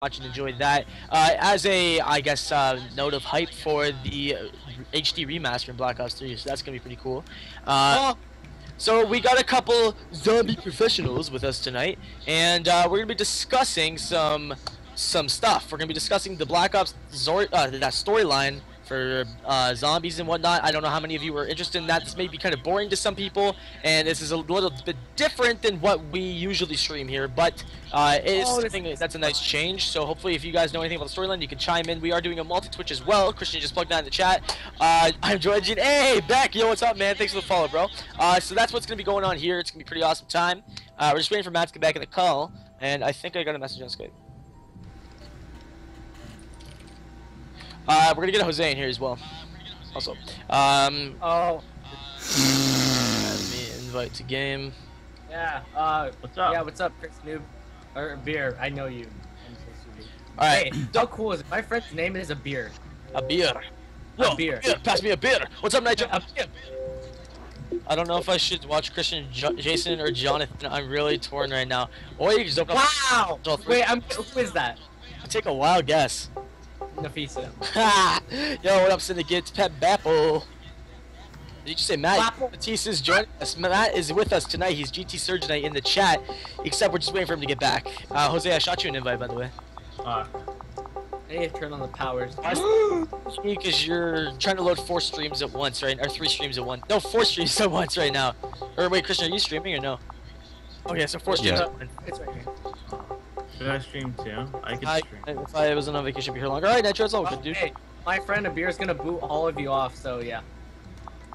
much and enjoyed that. As a, I guess, note of hype for the HD remaster in Black Ops 3, so that's gonna be pretty cool. So we got a couple zombie professionals with us tonight, and we're gonna be discussing some stuff. We're gonna be discussing the Black Ops that storyline for zombies and whatnot. I don't know how many of you are interested in that. This may be kind of boring to some people, and this is a little bit different than what we usually stream here, but it is something that's a nice change. So hopefully if you guys know anything about the storyline, you can chime in. We are doing a multi-Twitch as well. Christian just plugged that in the chat. I'm George. Hey, Beck, yo, what's up, man? Thanks for the follow, bro. So that's what's going to be going on here. It's going to be a pretty awesome time. We're just waiting for Matt to get back in the call, and I think I got a message on Skype. We're gonna get Jose in here as well. Also, let me invite to game. Yeah. What's up? Yeah. What's up, Chris Noob? Or Beer? I know you. All right. Hey, how cool is it? My friend's name is a Beer. A beer. Yo, beer. Pass me a beer. What's up, Nitro? A beer. I don't know if I should watch Christian, Jason, or Jonathan. I'm really torn right now. Or you just open up. Wow. Wait, who is that? Take a wild guess. Nafisa. Ha! Yo, what up, Syndicate? It's Pep Bapple. Did you just say Matt? Batista is joining us. Matt is with us tonight. He's GT Surgeonite in the chat. Except we're just waiting for him to get back. Jose, I shot you an invite, by the way. I need to turn on the powers. Because you're trying to load 4 streams at once, right? Or 3 streams at once. No, 4 streams at once right now. Or wait, Christian, are you streaming or no? Okay, so 4 streams at once. It's right here. Should I stream too? I can stream. If I wasn't on vacation, I'd be here longer. Alright, Nitro, it's all good, dude. Hey, my friend a Beer is gonna boot all of you off, so yeah.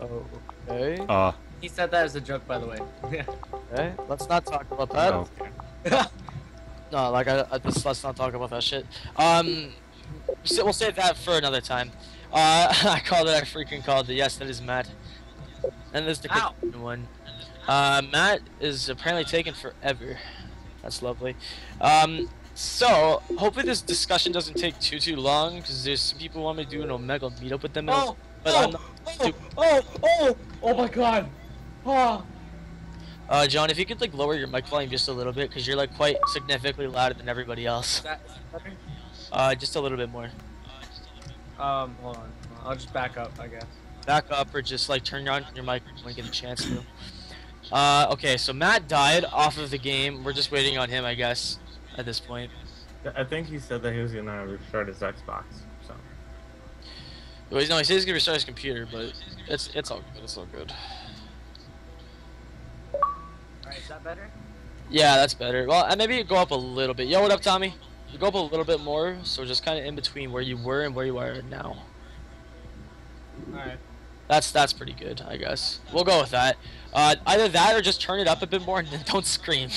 Oh, okay. He said that as a joke, by the way. Okay, let's not talk about that. Okay. No, like, let's not talk about that shit. We'll save that for another time. I freaking called it. Yes, that is Matt. And this is the Christian one. Matt is apparently taking forever. That's lovely. So hopefully this discussion doesn't take too long, because there's some people who want me to do an Omega meetup with them. Oh my God. John, if you could like lower your mic volume just a little bit, because you're like quite significantly louder than everybody else. Is that better? Just a little bit more. Hold on. I'll just back up, I guess. Back up, or just like turn on your mic when you get a chance to. Okay, so Matt died off of the game. We're just waiting on him, I guess, at this point. I think he said that he was gonna restart his Xbox. So. Well, no, he says he's gonna restart his computer, but it's all good. It's all good. Alright, is that better? Yeah, that's better. Well, maybe you go up a little bit. Yo, what up, Tommy? You go up a little bit more, so just kind of in between where you were and where you are now. Alright. That's pretty good, I guess. We'll go with that. Either that or just turn it up a bit more and then don't scream.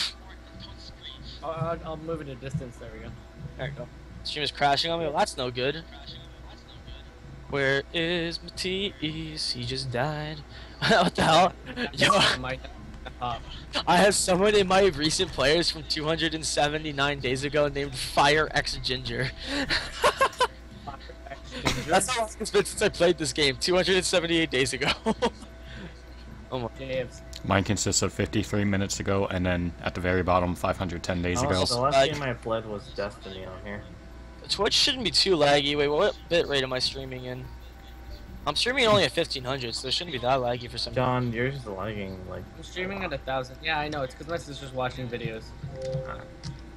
I'll move it a distance. There we go. There you go. Stream is crashing on me. Well, that's no good. Where is Matisse? He just died. What the hell? Yo, I have someone in my recent players from 279 days ago named Fire X Ginger. That's how long it's been since I played this game. 278 days ago. Oh my. James. Mine consists of 53 minutes ago, and then at the very bottom, 510 days ago. The last game I played was Destiny on here. Twitch shouldn't be too laggy. Wait, what bit rate am I streaming in? I'm streaming only at 1500, so it shouldn't be that laggy for some reason. John, yours is lagging like. I'm streaming at 1,000. Yeah, I know. It's because my sister's watching videos.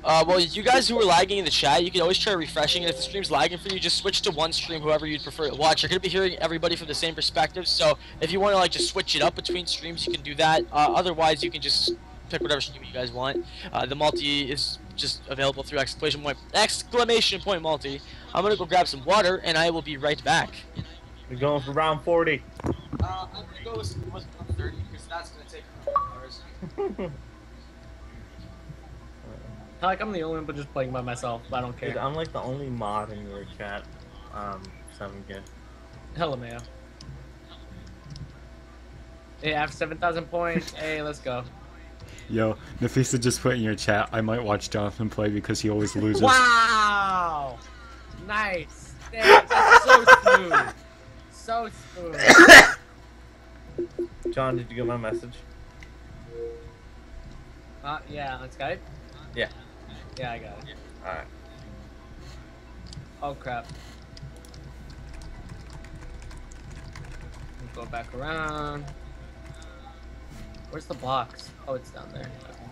Well, you guys who are lagging in the chat, you can always try refreshing. If the stream's lagging for you, just switch to one stream, whoever you'd prefer to watch. You're gonna be hearing everybody from the same perspective, so if you want to like just switch it up between streams, you can do that. Otherwise, you can just pick whatever stream you guys want. The multi is just available through exclamation point multi. I'm gonna go grab some water, and I will be right back. We're going for round 40. I'm gonna go with 30 because that's gonna take a couple hours. Like I'm the only one but just playing by myself. But I don't care. Dude, I'm like the only mod in your chat. Sounding good. Hello, Mayo. Hey, I have 7,000 points. Hey, let's go. Yo, Nafisa just put in your chat, I might watch Jonathan play because he always loses. Wow! Nice. That's so smooth. So smooth. John, did you get my message? Yeah, on Skype? Yeah. Yeah, I got it. Alright. Oh crap. Go back around. Where's the box? Oh, it's down there. Okay.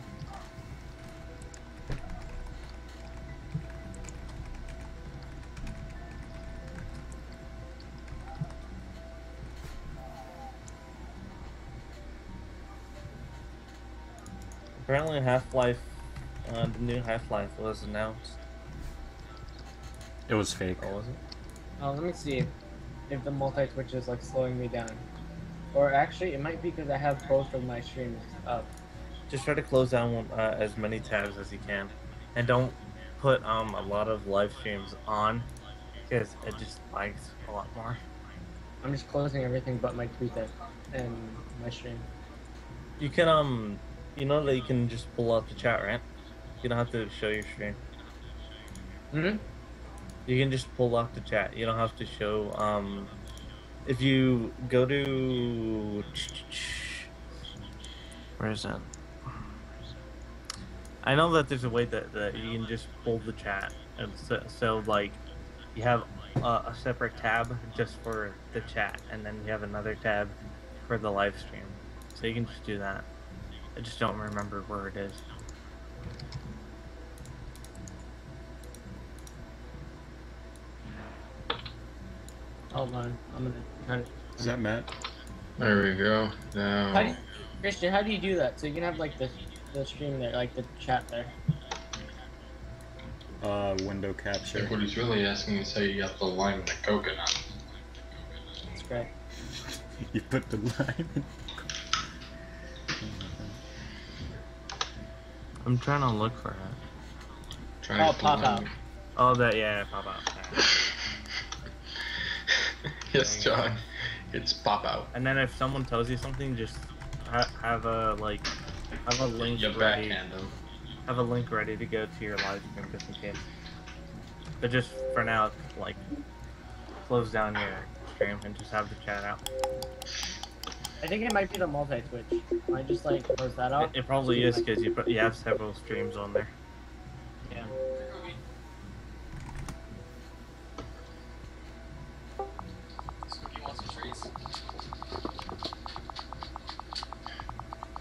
Apparently Half-Life, the new Half-Life was announced. It was fake. Or was it? Oh, let me see if the multi-twitch is like slowing me down. Or actually, it might be because I have both of my streams up. Just try to close down as many tabs as you can, and don't put a lot of live streams on, because it just lags a lot more. I'm just closing everything but my Twitter and my stream. You can you know that you can just pull out the chat, right? You don't have to show your stream. Hmm. You can just pull out the chat. You don't have to show if you go to where is that? I know that there's a way that you can just pull the chat, and so like you have a separate tab just for the chat, and then you have another tab for the live stream. So you can just do that. I just don't remember where it is. Hold on, I'm gonna try to. Is that Matt? There we go. How do Now, you, Christian, how do you do that? So you can have like the stream there, like the chat there. Window I capture. think what he's really asking is how you got the lime and the coconut. That's great. You put the lime in. I'm trying to look for it. Try Oh, to pop lime- out. Oh, that yeah, pop out. Yes, John. It's pop out. And then if someone tells you something, just have a link You ready. backhand them. Have a link ready to go to your live stream just in case. But just for now, like close down your stream and just have the chat out. I think it might be the multi-twitch. I just like close that out. It probably is because you have several streams on there. Yeah. Spooky wants a trees.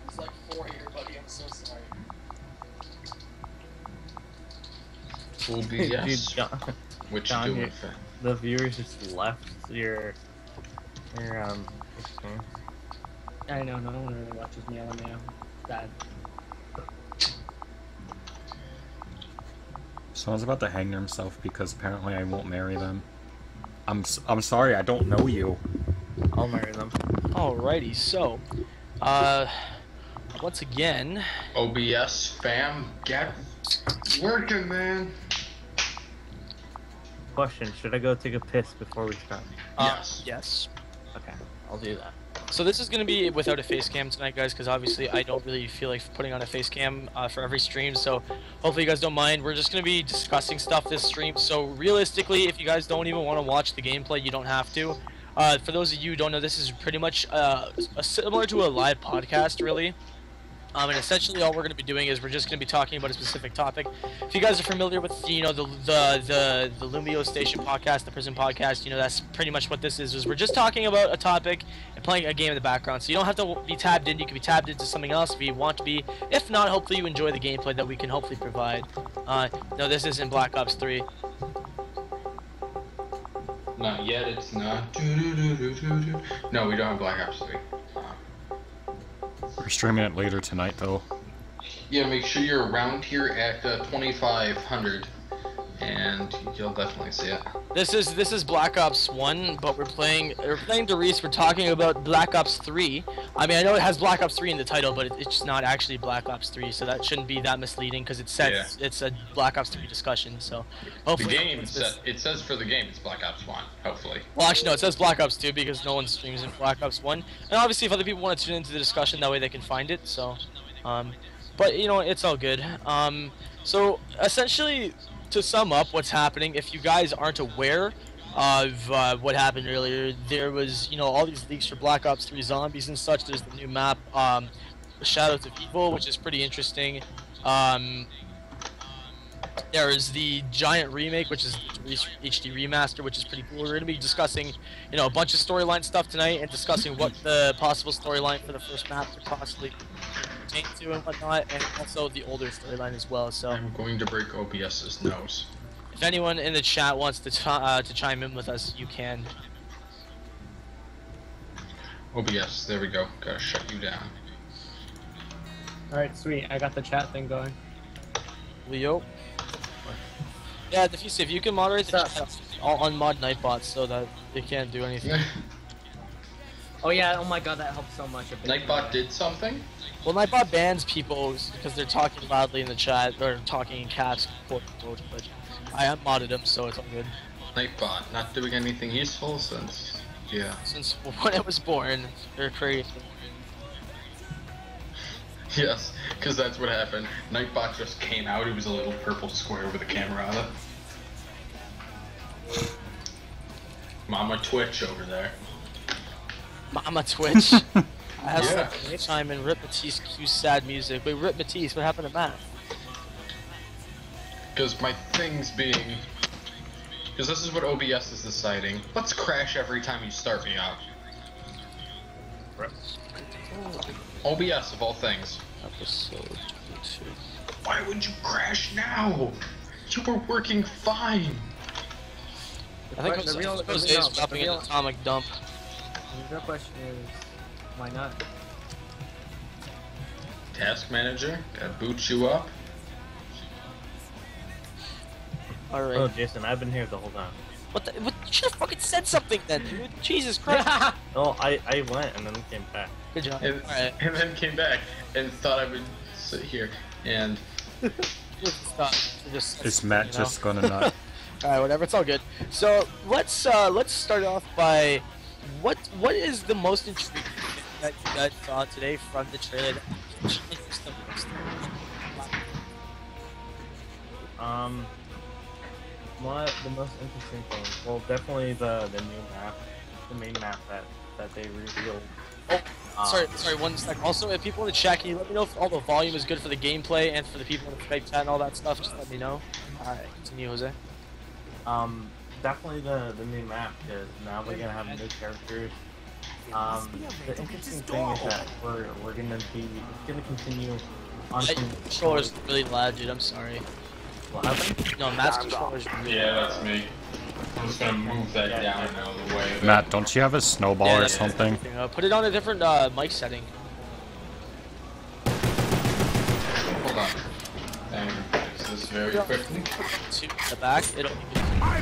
There's like 4 here, buddy. I'm so sorry. Full Dude, BS. John, What you John, doing you- with it? the viewers just left your stream. I know, no one really watches me LMAO. Bad. Someone's about to hang himself because apparently I won't marry them. I'm sorry, I don't know you. I'll marry them. Alrighty, so, once again, OBS fam, get working, man. Question: should I go take a piss before we start? Yes. yes. Okay, I'll do that. So this is going to be without a face cam tonight, guys, because obviously I don't really feel like putting on a face cam for every stream, so hopefully you guys don't mind. We're just going to be discussing stuff this stream, so realistically, if you guys don't even want to watch the gameplay, you don't have to. For those of you who don't know, this is pretty much similar to a live podcast, really. And essentially all we're going to be doing is we're just going to be talking about a specific topic. If you guys are familiar with, you know, the Lumio Station podcast, the Prison podcast, you know, that's pretty much what this is we're just talking about a topic and playing a game in the background. So you don't have to be tabbed in, you can be tabbed into something else if you want to be. If not, hopefully you enjoy the gameplay that we can hopefully provide. No, this isn't Black Ops 3. Not yet, it's not. Do-do-do-do-do-do. No, we don't have Black Ops 3. We're streaming it later tonight, though. Yeah, make sure you're around here at 2500, and you'll definitely see it. This is Black Ops 1, but we're playing Derice. We're talking about Black Ops 3. I mean, I know it has Black Ops 3 in the title, but it's just not actually Black Ops 3, so that shouldn't be that misleading because it says it's a Black Ops 3 discussion. So The hopefully game, it says for the game it's Black Ops 1, hopefully. Well, actually, no, it says Black Ops 2 because no one streams in Black Ops 1. And obviously, if other people want to tune into the discussion, that way they can find it. So, but you know, it's all good. So essentially, to sum up what's happening, if you guys aren't aware of what happened earlier, there was, you know, all these leaks for Black Ops 3 Zombies and such. There's the new map, Shadows of Evil, which is pretty interesting. There is the Giant remake, which is HD remaster, which is pretty cool. We're gonna be discussing, you know, a bunch of storyline stuff tonight, and discussing what the possible storyline for the first map could possibly pertain to and whatnot, and also the older storyline as well. So, I'm going to break OBS's nose. if anyone in the chat wants to chime in with us, you can. OBS, there we go. Gotta shut you down. Alright, sweet. I got the chat thing going. Leo. Yeah, if you can moderate the What's up? chat, I'll unmod Nightbot so that they can't do anything. Oh yeah, oh my god, that helps so much. Nightbot did something? Well, Nightbot bans people because they're talking loudly in the chat, or talking in caps, quote unquote, but I unmodded him, so it's all good. Nightbot, not doing anything useful since... Yeah. Since when it was born, they're crazy. Yes, because that's what happened. Nightbot just came out, it was a little purple square with a camera on it. Mama Twitch over there. Mama Twitch. I have Yeah. some chime in. Rip Matisse cues sad music. Wait, Rip Matisse, what happened to Matt? Because my thing's being... Because this is what OBS is deciding. Let's crash every time you start me up. OBS of all things. Episode 22. Why would you crash now? You were working fine. I think The real- the Jose's real- dropping the an real- atomic dump. The real question is, why not? Task manager, gotta boot you up. Alright. Oh, Jason, I've been here the whole time. What the? What, you should have fucking said something then, dude. Jesus Christ. No, I went and then came back. Good job. And, Alright. and then came back and thought I would sit here and... Stop. Just, Is Matt you know? just gonna not? Alright, whatever, it's all good. So let's start off by what is the most intriguing thing that you guys saw today from the trailer that interests the most? What the most interesting thing? Well, definitely the new map, the main map that they revealed. Oh, sorry, one sec. Also, if people in the chat, can you let me know if all the volume is good for the gameplay and for the people in the Skype chat and all that stuff? Just let me know. Alright, continue, Jose. Definitely the new map, because now we're gonna have new characters. The interesting thing is that we're gonna continue on My from controller's really loud, dude. I'm sorry. what happened? No, Matt's controller's really Yeah, that's me. I'm just gonna move that down out of the way of it. Matt, don't you have a snowball Yeah, or yeah, something? Put it on a different mic setting. Hold on. And fix this very quickly. To the back, it'll.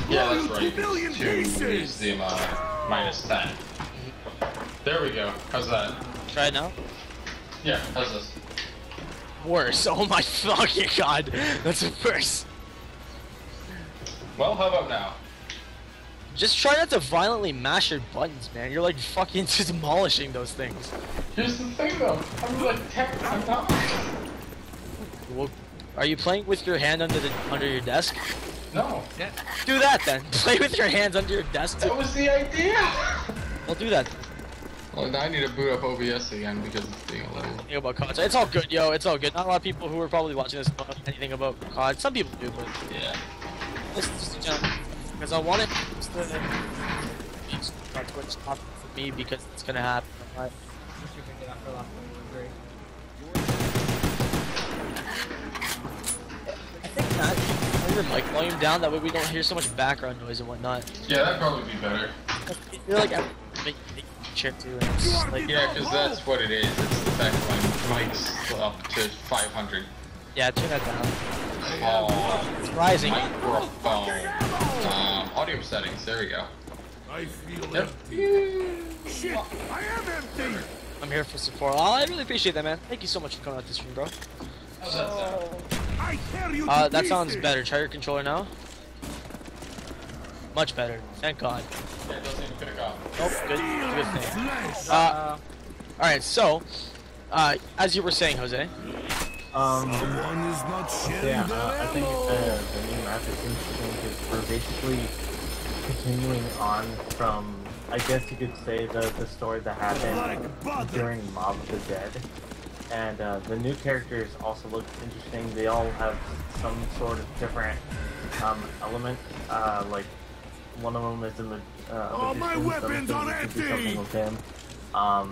Yeah, that's right. 2 is the minus 10. There we go. How's that? Try it now. Yeah, how's this? Worse. Oh my fucking god. That's worse. Well, how about now? Just try not to violently mash your buttons, man. You're like fucking demolishing those things. Here's the thing though. I'm like I'm not. Well, are you playing with your hand under your desk? No. Yeah. Do that then. Play with your hands under your desk. That was the idea. Well, do that. Well, now I need to boot up OBS again because it's being a little... Think about COD. It's all good, yo. It's all good. Not a lot of people who are probably watching this know anything about COD. Some people do, but Yeah. this is just a general. Because I want it to on Twitch not for me because it's gonna happen. Right? I think that turn your mic volume down. That way we don't hear so much background noise and whatnot. Yeah, that'd probably be better. You're like make chair too. And it's just like Yeah, because that's what it is. It's the fact that my mic's up to 500. yeah, turn that down. Oh, It's rising. microphone. Audio settings. There we go. I feel Yep. shit. I am empty. I'm here for support. Oh, I really appreciate that, man. Thank you so much for coming out this stream, bro. How's that sound? I tear you to That sounds pieces. better. Try your controller now. Much better. Thank God. Yeah, it doesn't even pick up. Nope, good thing. Flesh. Alright, so, as you were saying, Jose. One is not sharing Yeah, their I think ammo. the new map is interesting because we're basically continuing on from, I guess you could say, the story that happened during Mob of the Dead. And the new characters also look interesting. They all have some sort of different element. Like one of them is in the All my weapons on something empty! with him. I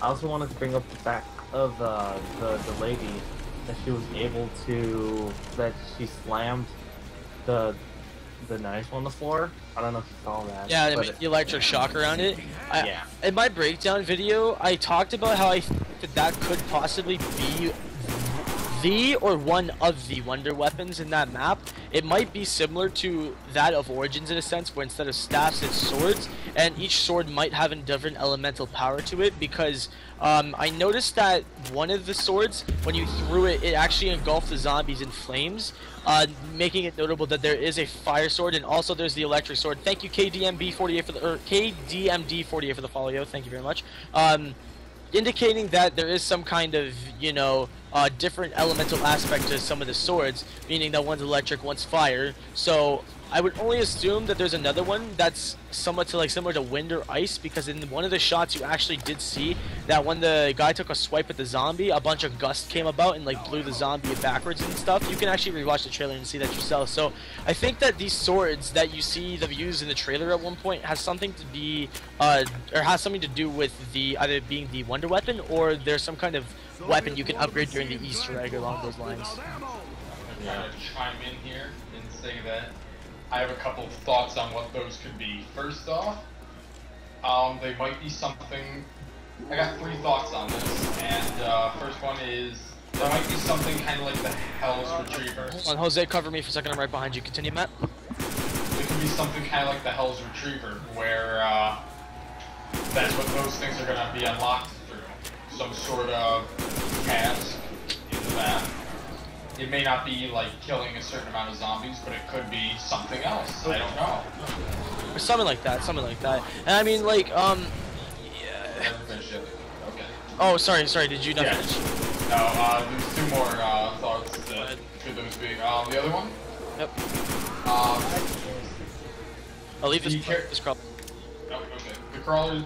also wanted to bring up the fact of the lady that she was able to she slammed the knife on the floor. I don't know if you saw that. Yeah, but the electric shock around it. Yeah. In my breakdown video, I talked about how I think that could possibly be the or one of the wonder weapons in that map. It might be similar to that of Origins in a sense, where instead of staffs it's swords, and each sword might have a different elemental power to it, because I noticed that one of the swords, when you threw it, it actually engulfed the zombies in flames, making it notable that there is a fire sword, and also there's the electric sword. Thank you KDMB48 for the, or KDMD48 for the follow, yo. Thank you very much. Indicating that there is some kind of, you know, different elemental aspect to some of the swords, meaning that one's electric, one's fire. So I would only assume that there's another one that's somewhat similar to wind or ice, because in one of the shots you actually did see that when the guy took a swipe at the zombie, a bunch of gust came about and like blew the zombie backwards and stuff. You can actually rewatch the trailer and see that yourself. So I think that these swords that you see them use in the trailer at one point has something to be or has something to do with the either being the wonder weapon, or there's some kind of weapon you can upgrade during the Easter egg along those lines. I'm gonna chime in here and say that I have a couple of thoughts on what those could be. First off, they might be something. I got 3 thoughts on this, and first one is there might be something kind of like the Hell's Retriever. Hold on, Jose, cover me for a second. I'm right behind you. Continue, Matt. It could be something kind of like the Hell's Retriever, where that's what those things are gonna be unlocked through. Some sort of task in the map. It may not be like killing a certain amount of zombies, but it could be something else. I don't know. Or something like that, something like that. And I mean, like, Never finish it. Okay. oh, sorry, did you not Yeah. finish? No, there's 2 more thoughts that could those be. The other one? Yep. I'll leave this, this crop. Oh, okay. The crawlers,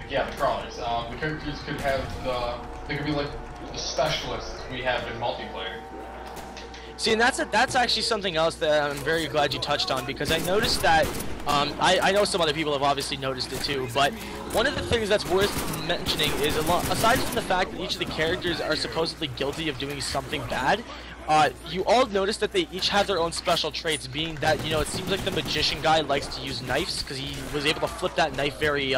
yeah, the crawlers. The characters could have they could be like the specialists we have in multiplayer. See, and that's actually something else that I'm very glad you touched on, because I noticed that, I know some other people have obviously noticed it too, but one of the things that's worth mentioning is, aside from the fact that each of the characters are supposedly guilty of doing something bad, you all notice that they each have their own special traits, being that, you know, it seems like the magician guy likes to use knives, because he was able to flip that knife very,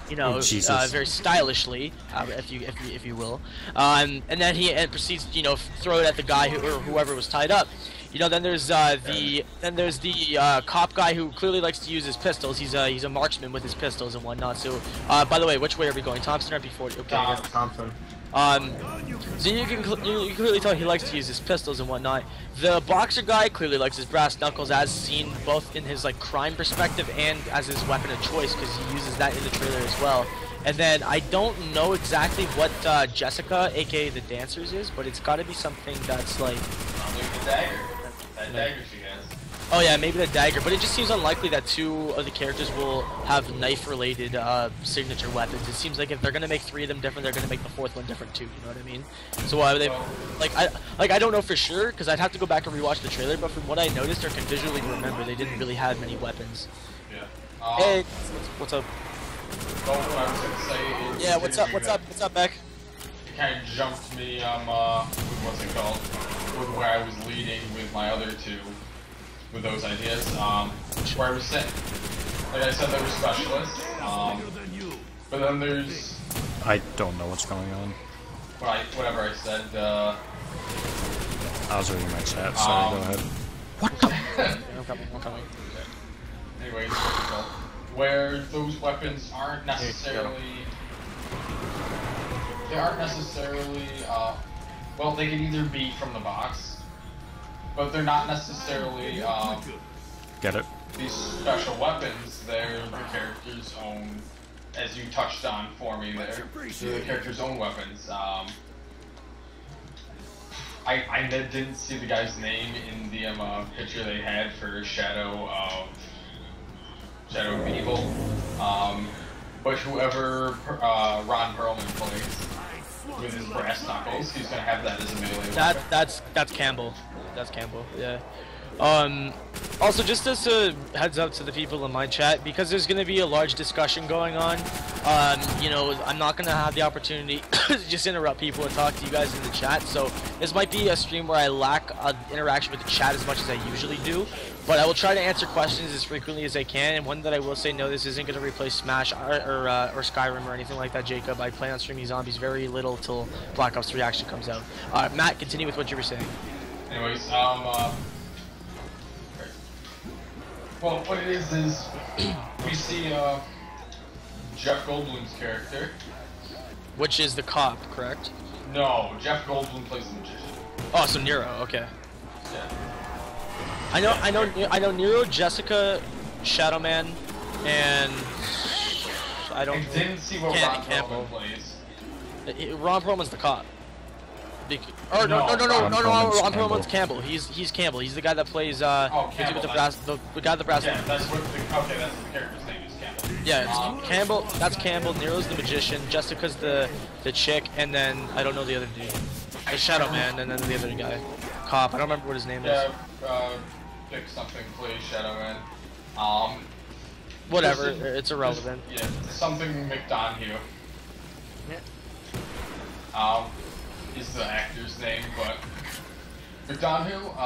you know, very stylishly, if you will. And then he proceeds to, you know, throw it at the guy or whoever was tied up. You know, then there's the cop guy who clearly likes to use his pistols. He's a marksman with his pistols and whatnot. So, by the way, which way are we going? Thompson or B40? Okay. Thompson. So you can clearly tell he likes to use his pistols and whatnot. The boxer guy clearly likes his brass knuckles, as seen both in his like crime perspective and as his weapon of choice, because he uses that in the trailer as well. And then I don't know exactly what Jessica, aka the dancers, is, but it's got to be something that's like. Probably the dagger. That dagger she has. Oh yeah, maybe the dagger, but it just seems unlikely that 2 of the characters will have knife-related signature weapons. It seems like if they're gonna make 3 of them different, they're gonna make the 4th one different too. You know what I mean? So they I don't know for sure, because I'd have to go back and rewatch the trailer. But from what I noticed or can visually remember, they didn't really have many weapons. Yeah. Hey, what's up? Well, what I was gonna say is. Yeah, what's up, Beck? It kind of jumped me with what's it called? With where I was leading with my other 2. With those ideas, where I was saying, like I said, they were specialists, but then there's... I don't know what's going on. Whatever I said, I was reading my chat, sorry, go ahead. I'm coming. Anyways, what's it called? Where those weapons aren't necessarily... They aren't necessarily, well, they can either be from the box, but they're not necessarily, Get it? these special weapons. They're the character's own, as you touched on for me there, they're the character's own weapons. I didn't see the guy's name in the picture they had for Shadow of Evil, but whoever Ron Perlman plays, with his brass knuckles. He's gonna have that as a melee weapon. That's Campbell. That's Campbell. Yeah. Also, just as a heads up to the people in my chat, because there's going to be a large discussion going on, you know, I'm not going to have the opportunity to just interrupt people and talk to you guys in the chat, so this might be a stream where I lack interaction with the chat as much as I usually do, but I will try to answer questions as frequently as I can, and one that I will say, no, this isn't going to replace Smash or Skyrim or anything like that, Jacob. I plan on streaming zombies very little till Black Ops 3 actually comes out. Matt, continue with what you were saying. Anyways, well, what it is we see Jeff Goldblum's character. Which is the cop, correct? No, Jeff Goldblum plays the magician. Oh, so Nero, okay. Yeah. I know Nero, Jessica, Shadow Man, and I don't. I didn't see what Ron Perlman plays. Ron Perlman's the cop. No, Ron Perlman's Campbell. He's Campbell. He's the guy that plays Campbell, the guy with the brass. Yeah, that's what the character's name is, Campbell. Yeah, it's Campbell. That's Campbell. Nero's the magician. Jessica's the chick, and then I don't know the other dude. The Shadow Man, and then the other guy, cop. I don't remember what his name is. Pick something, please, Shadow Man. Whatever. It's irrelevant. Yeah, something McDonough. Is the actor's name, but McDonough,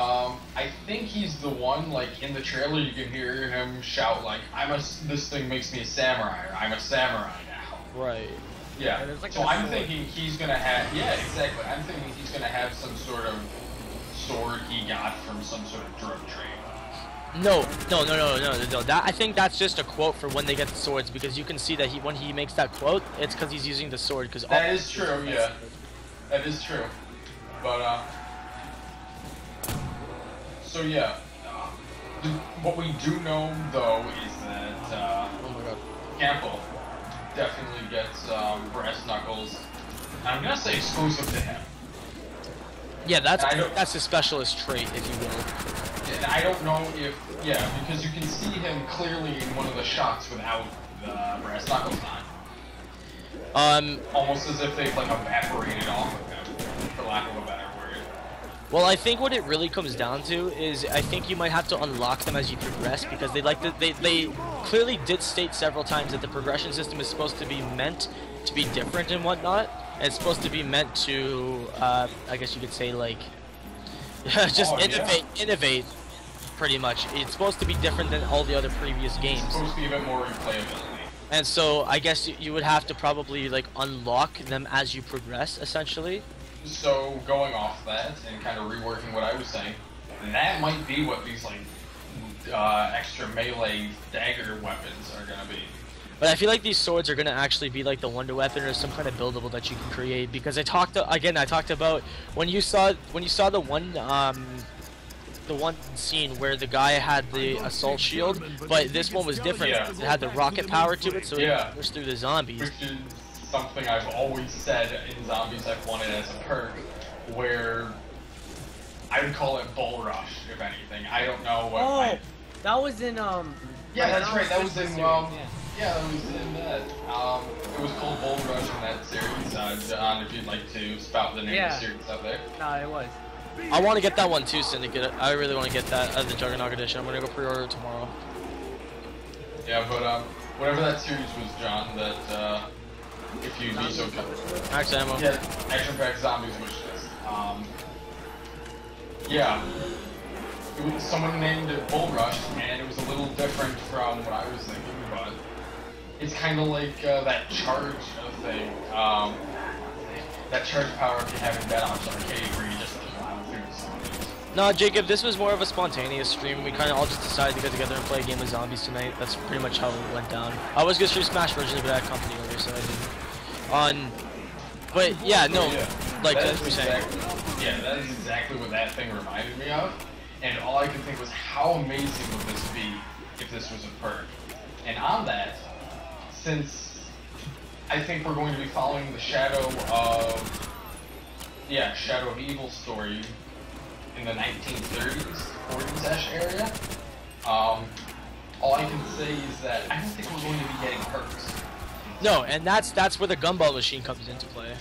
I think he's the one, like, in the trailer you can hear him shout, like, this thing makes me a samurai, or I'm a samurai now. Right. Yeah, like so I'm thinking he's gonna have, yeah, exactly, I'm thinking he's gonna have some sort of sword he got from some sort of drug trade. No. That, I think that's just a quote for when they get the swords, because you can see that when he makes that quote, it's because he's using the sword. Because that is true, yeah. That is true, but so yeah, what we do know though is that Campbell definitely gets brass knuckles. I'm gonna say exclusive to him. Yeah, that's his specialist trait, if you will. And I don't know if because you can see him clearly in one of the shots without the brass knuckles on. Almost as if they've like evaporated off of him, for lack of a better word. Well, I think what it really comes down to is I think you might have to unlock them as you progress, because they clearly did state several times that the progression system is supposed to be meant to be different and whatnot, and it's supposed to be meant to, I guess you could say, like, just innovate, pretty much. It's supposed to be different than all the other previous games. It's supposed to be a bit more replayability. And so I guess you would have to probably like unlock them as you progress, essentially. So going off that and kind of reworking what I was saying, that might be what these like extra melee dagger weapons are gonna be. But I feel like these swords are gonna actually be like the wonder weapon or some kind of buildable that you can create, because I talked about when you saw the one scene where the guy had the assault shield, but this one was different. Yeah. It had the rocket power to it, so it pushed through the zombies. Which is something I've always said in zombies I've wanted as a perk, where I would call it Bull Rush, if anything. I don't know what. That was in Yeah, that's right. That was in that was in that. It was called Bull Rush in that series. John, if you'd like to spout the name of the series up there. No, it was. I want to get that one too, Syndicate. I really want to get that the Juggernaut edition. I'm gonna go pre-order it tomorrow. Yeah, but whatever that series was, John, that if you'd be so kind. Max ammo. Yeah, action-packed zombies wish list. Yeah, it was someone named it Bull Rush, and it was a little different from what I was thinking, but it's kind of like that charge thing. That charge power if you have in Bad Ops Arcade, where you just plow through the zombies. No, Jacob, this was more of a spontaneous stream. We kind of all just decided to get together and play a game of zombies tonight. That's pretty much how it went down. I was gonna stream Smash versions of that company earlier, so I didn't. But yeah, no, like that's what you're saying. Yeah, that is exactly what that thing reminded me of. And all I could think was, how amazing would this be if this was a perk? And on that, since I think we're going to be following the Shadow of Evil story in the 1930s, 40s-ish area. All I can say is that I don't think we're going to be getting perks. No, and that's where the gumball machine comes into play.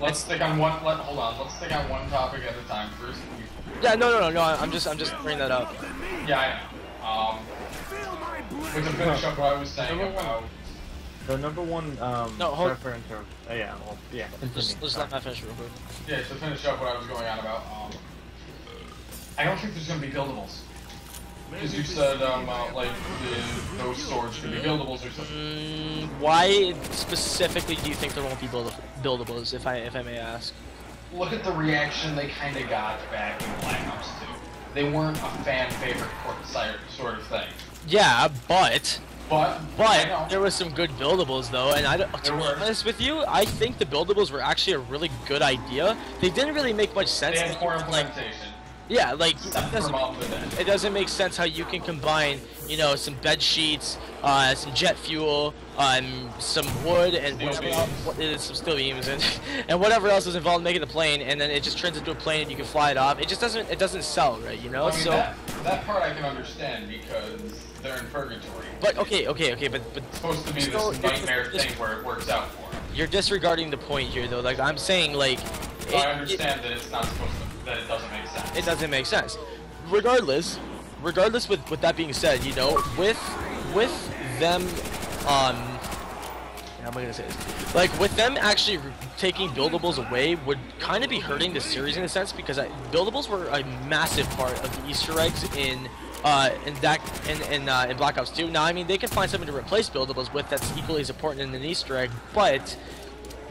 let's stick on one. Hold on. Let's stick on one topic at a time first. Yeah, no. I'm just bringing that up. Yeah, I know. But to finish up what I was saying about. The number one No, hold- preference or yeah, well, yeah. Let's let Matt finish real quick. Yeah, to finish up what I was going on about. I don't think there's gonna be buildables. Because you said those swords could be buildables or something. Why specifically do you think there won't be buildables, if I may ask? Look at the reaction they kind of got back in Black Ops 2. They weren't a fan favorite sort of thing. Yeah, but I know. there was some good buildables though, and to be honest with you, I think the buildables were actually a really good idea. They didn't really make much sense. They had poor implementation. Yeah, like Except it doesn't make sense how you can combine, you know, some bed sheets, some jet fuel, some wood, and some steel beams, and whatever else is involved in making the plane, and then it just turns into a plane and you can fly it off. It just doesn't sell, right? You know. I mean, so that part I can understand because they're in purgatory. but okay, but It's supposed to be still, this nightmare thing where it works out for them. you're disregarding the point here, though. Like I'm saying, like So I understand that it's not supposed to. That it doesn't make sense. it doesn't make sense. Regardless, with that being said, you know, with them, how am I gonna say this? Like with them actually taking buildables away would kind of be hurting the series in a sense, because buildables were a massive part of the Easter eggs in Black Ops 2. Now, I mean, they can find something to replace buildables with that's equally as important in an Easter egg, but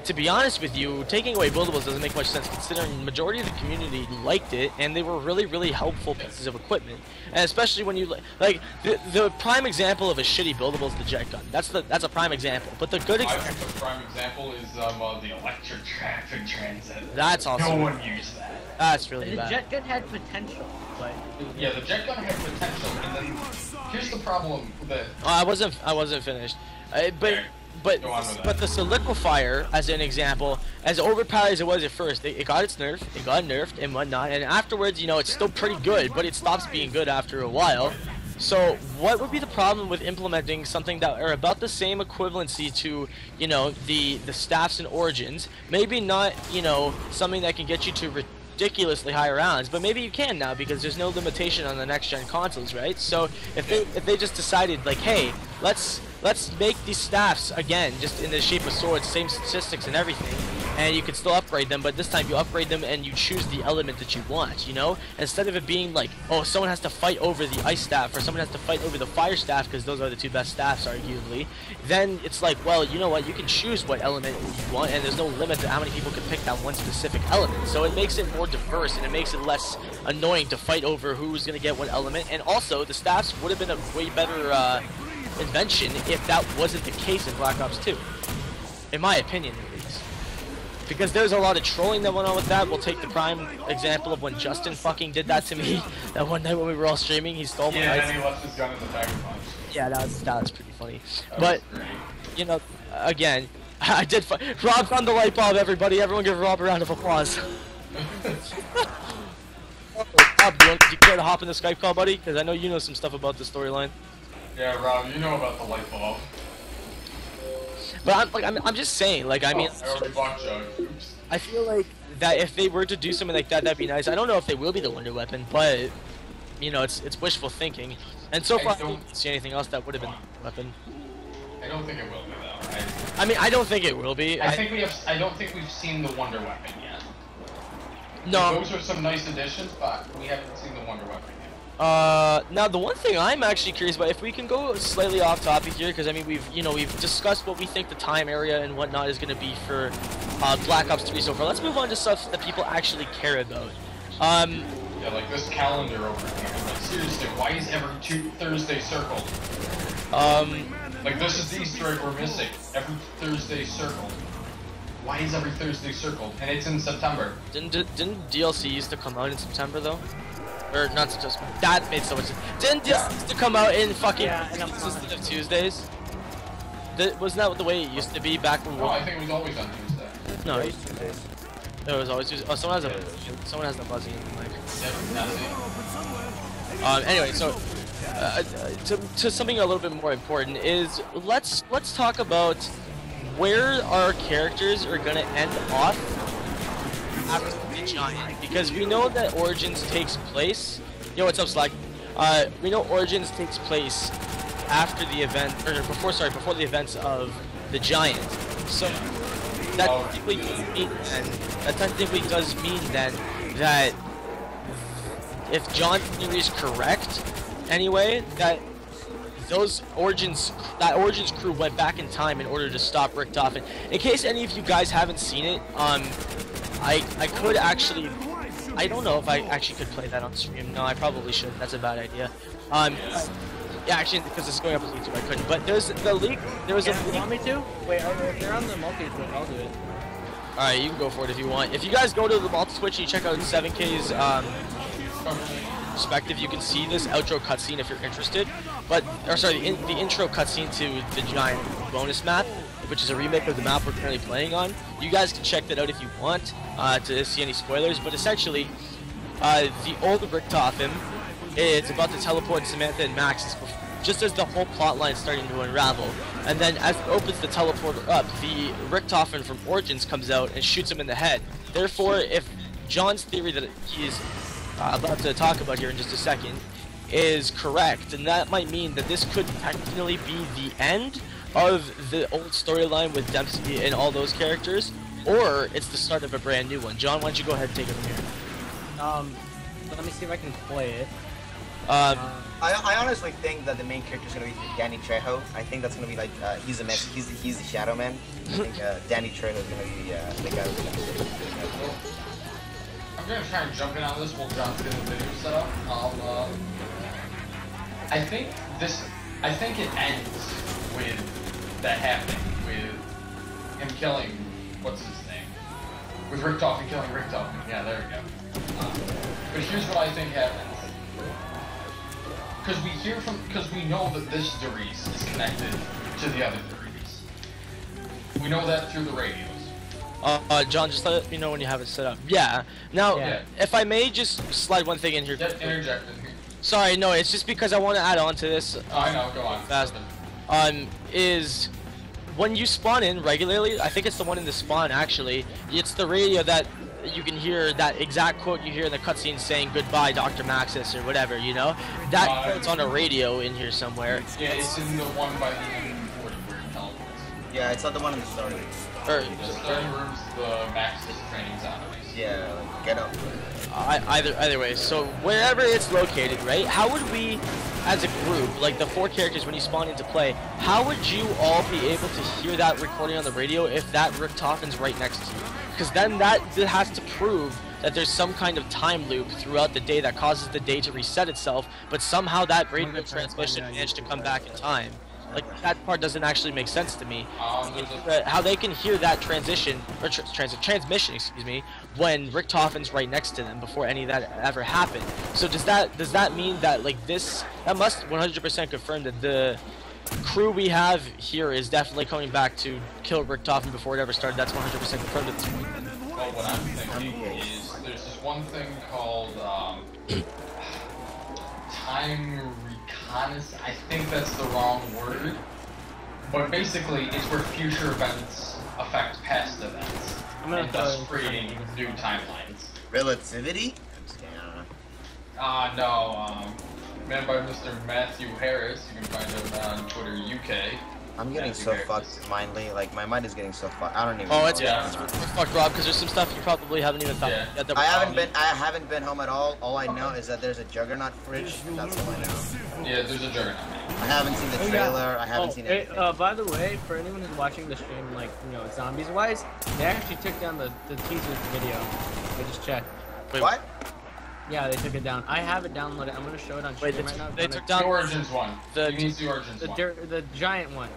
to be honest with you, taking away buildables doesn't make much sense considering the majority of the community liked it, and they were really, really helpful pieces of equipment. And especially when you like the prime example of a shitty buildable is the jet gun. That's a prime example. But the good I think the prime example is the electric traffic transit. That's also no one used that. That's really The bad. jet gun had potential, but Yeah, the jet gun had potential, and then here's the problem that. I wasn't finished. But Go on with that. the solidifier, as an example, as overpowered as it was at first, it got its nerf, it got nerfed and whatnot, and afterwards, you know, it's still pretty good, but it stops being good after a while. So what would be the problem with implementing something that are about the same equivalency to, you know, the staffs and origins? Maybe not, you know, something that can get you to ridiculously high rounds, but maybe you can now because there's no limitation on the next gen consoles, right? So if they just decided like, hey, let's make these staffs again just in the shape of swords, same statistics and everything, and you can still upgrade them, but this time you upgrade them and you choose the element that you want, you know, instead of it being like, oh, someone has to fight over the ice staff or someone has to fight over the fire staff because those are the two best staffs arguably. Then it's like, well, you know what, you can choose what element you want and there's no limit to how many people can pick that one specific element, so it makes it more diverse and it makes it less annoying to fight over who's gonna get what element. And also the staffs would have been a way better invention if that wasn't the case in Black Ops 2, in my opinion at least, because there's a lot of trolling that went on with that. We'll take the prime example of when Justin fucking did that to me that one night when we were all streaming. He stole my Yeah, ice. and he left his gun in the bag of punch. Yeah, that was pretty funny. That But was great. you know, again, I did. Rob found the light bulb. Everybody, everyone, give Rob a round of applause. Rob, do you care to hop in the Skype call, buddy? Because I know you know some stuff about the storyline. Yeah, Rob, you know about the light bulb. But I'm just saying, like, I mean, I already bought Jug. Oops. I feel like that if they were to do something like that, that'd be nice. I don't know if they will be the Wonder Weapon, but you know, it's wishful thinking. And so far, I didn't see anything else that would have been the weapon. I don't think it will be though. Right? I mean, I don't think it will be. I don't think we've seen the Wonder Weapon yet. No. Those are some nice additions, but we haven't seen the Wonder Weapon yet. Now the one thing I'm actually curious about, if we can go slightly off topic here, because I mean we've discussed what we think the time area and whatnot is going to be for Black Ops 3 so far. Let's move on to stuff that people actually care about. Yeah, like this calendar over here. Like seriously, why is every Thursday circled? Like this is the Easter egg we're missing. Every Thursday circled. Why is every Thursday circled? And it's in September. Didn't DLC used to come out in September though? Or not just that made so much sense. Didn't DLC used to come out in fucking instead of Tuesdays? Wasn't that the way it used to be back when? No, I think it was always on Tuesday. No, it was always Tuesday. Oh, someone has the buzzing in the mic. Anyway, so to something a little bit more important is let's talk about where our characters are gonna end off after the Giant, because we know that Origins takes place. Yo, what's up, Slag? We know Origins takes place after the event, or before the events of the Giant. So that technically does mean then that if John's theory is correct, anyway, that Origins crew went back in time in order to stop Richtofen. In case any of you guys haven't seen it, I could actually, I don't know if I actually could play that on stream. No, I probably should. That's a bad idea. Yeah, actually, because it's going up on YouTube, I couldn't. But there's the leak. There was a leak. Want me to? Wait, if they're on the multi-switch, I'll do it. Alright, you can go for it if you want. If you guys go to the multi-switch and you check out 7K's perspective, you can see this outro cutscene if you're interested. But, or sorry, the intro cutscene to the Giant bonus map, which is a remake of the map we're currently playing on. You guys can check that out if you want to see any spoilers. But essentially, the old Richtofen is about to teleport Samantha and Max just as the whole plotline is starting to unravel. And then as it opens the teleporter up, the Richtofen from Origins comes out and shoots him in the head. Therefore, if John's theory that he's about to talk about here in just a second is correct, and that might mean that this could technically be the end of the old storyline with Dempsey and all those characters, or it's the start of a brand new one. John, why don't you go ahead and take it from here? Let me see if I can play it. I honestly think that the main character is gonna be Danny Trejo. I think that's gonna be like he's the Shadow Man. I think Danny Trejo is gonna be the guy who's gonna be I'm gonna try and jump in on this while John's getting the video set up. I think it ends with that happening, with him killing what's his name? With Richtofen killing Richtofen. Yeah, there we go. But here's what I think happens. Because we know that this Darius is connected to the other Darius. We know that through the radios. John, just let me know when you have it set up. Yeah. Now, if I may just slide one thing in here. Yeah, interject in here. Sorry, no, it's just because I want to add on to this. Oh, I know, go on. Fast. Is when you spawn in regularly, I think it's the one in the spawn actually, it's the radio that you can hear that exact quote you hear in the cutscene saying goodbye Dr. Maxis or whatever, you know? That quote's on a radio in here somewhere. Yeah, it's in the one by the M40 where it teleports. Yeah, it's not the one in the story. Or, the study room's the Maxis training zone. Yeah, like, get up. Either way, so wherever it's located, right? How would we, as a group, like the 4 characters when you spawn into play, how would you all be able to hear that recording on the radio if that Richtofen's right next to you? Because then that has to prove that there's some kind of time loop throughout the day that causes the day to reset itself, but somehow that radio transmission managed to come back in time. Like, that part doesn't actually make sense to me. How they can hear that transition, or transmission, excuse me, when Richtofen's right next to them before any of that ever happened. So does that mean that, like, that must 100% confirm that the crew we have here is definitely coming back to kill Richtofen before it ever started? That's 100% confirmed at this point. Well, what I'm thinking is there's this one thing called time reconnaissance. I think that's the wrong word, but basically it's where future events affect past events, and thus creating new timelines. Relativity? No, man by Mr. Matthew Harris. You can find him on Twitter UK. I'm getting so fucked mindly, like my mind is getting so fucked. I don't even know. Oh, it's fucked, Rob, because there's some stuff you probably haven't even thought yet. I haven't been home at all. All I know is that there's a Juggernaut fridge. That's all I know. Yeah, there's a Juggernaut. I haven't seen the trailer. I haven't seen anything. By the way, for anyone who's watching the stream, like, you know, zombies wise, they actually took down the teaser video. I just checked. Wait, what? Yeah, they took it down. I have it downloaded. I'm gonna show it on stream right now. They took down the Origins one. The Origins one. The giant one.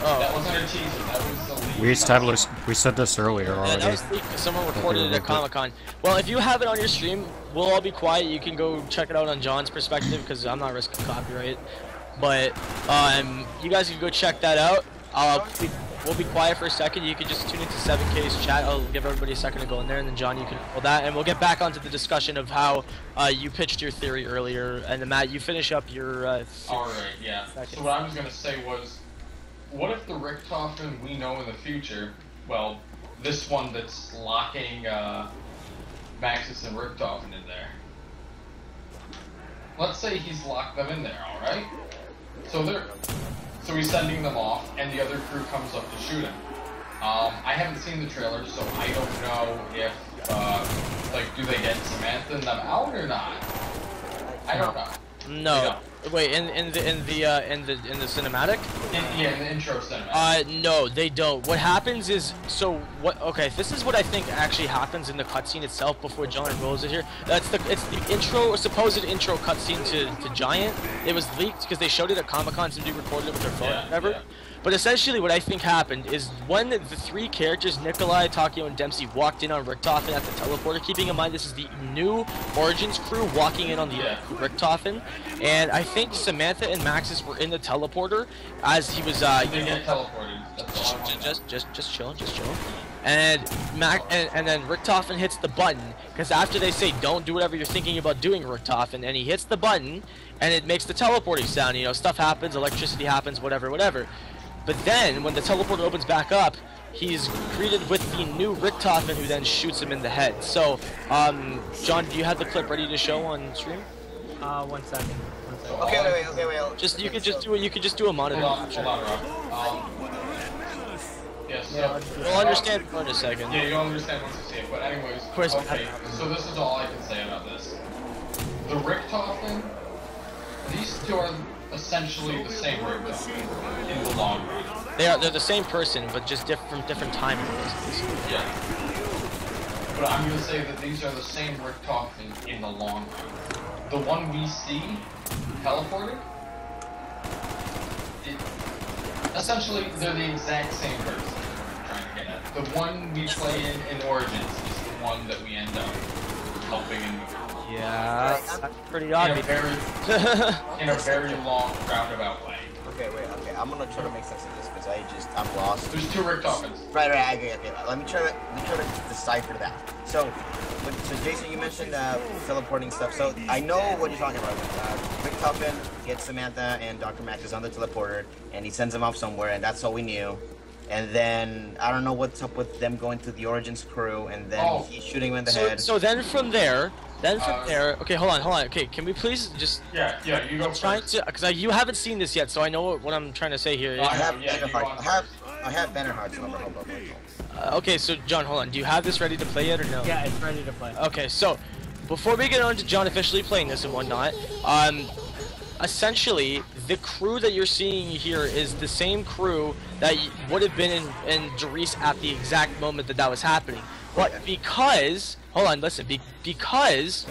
Oh. That wasn't a teaser. That was the leak. We established. We said this earlier already. Yeah, that was leaked. Someone recorded it at Comic-Con. Well, if you have it on your stream, we'll all be quiet. You can go check it out on John's perspective because I'm not risking copyright. But you guys can go check that out. We'll be quiet for a second. You can just tune into 7K's chat. I'll give everybody a second to go in there, and then John, you can hold that, and we'll get back onto the discussion of how you pitched your theory earlier, and then Matt, you finish up your. All right, yeah. So what I was gonna say was, what if the Richtofen we know in the future, well, this one that's locking Maxis and Richtofen in there. Let's say he's locked them in there, alright? So he's sending them off, and the other crew comes up to shoot him. I haven't seen the trailer, so I don't know if, like, do they get Samantha and them out or not? I don't know. No. Wait, in the cinematic? In the intro cinematic. No, they don't. What happens is, okay, this is what I think actually happens in the cutscene itself before John rolls it here. It's the intro, or supposed intro cutscene to Giant. It was leaked because they showed it at Comic-Con, somebody recorded it with their phone, or whatever. Yeah. But essentially what I think happened is when the three characters, Nikolai, Takeo, and Dempsey, walked in on Richtofen at the teleporter, keeping in mind this is the new Origins crew walking in on the Richtofen, and I think Samantha and Maxis were in the teleporter as he was, they get teleported. Just chilling. And then Richtofen hits the button, because after they say don't do whatever you're thinking about doing, Richtofen, and he hits the button, and it makes the teleporting sound, you know, stuff happens, electricity happens, whatever. But then, when the teleporter opens back up, he's greeted with the new Richtofen, who then shoots him in the head. So, John, do you have the clip ready to show on stream? 1 second. Okay, wait. You could just do a monitor. Hold on, Rob. Yes, we'll understand in a second. Yeah, you'll understand once you see it. But anyways, okay, so this is all I can say about this. The Richtofen, these two are essentially the same Richtofen in the long run. They're the same person, but just from different time periods. Yeah. But I'm gonna say that these are the same Richtofen in the long run. The one we see teleported, essentially they're the exact same person. I'm trying to get at. The one we play in Origins is the one that we end up helping in movie. Yeah, that's pretty obvious. In a very long, roundabout way. Okay, I'm gonna try to make sense of this because I'm lost. There's two Richtofens. Right, okay. Let me try to decipher that. So Jason, you mentioned teleporting stuff. So I know what you're talking about. Richtofen gets Samantha and Dr. Maxis on the teleporter, and he sends them off somewhere, and that's all we knew. And then I don't know what's up with them going to the Origins crew, and then he's shooting him in the head. So then from there. Okay, hold on. Okay, can we please just? Yeah, you go first. Because you haven't seen this yet, so I know what I'm trying to say here. I have Bannerheart's number. Okay, so John, hold on. Do you have this ready to play yet or no? Yeah, it's ready to play. Okay, so before we get on to John officially playing this and whatnot, essentially the crew that you're seeing here is the same crew that would have been in Derice at the exact moment that was happening. But because, hold on, listen, because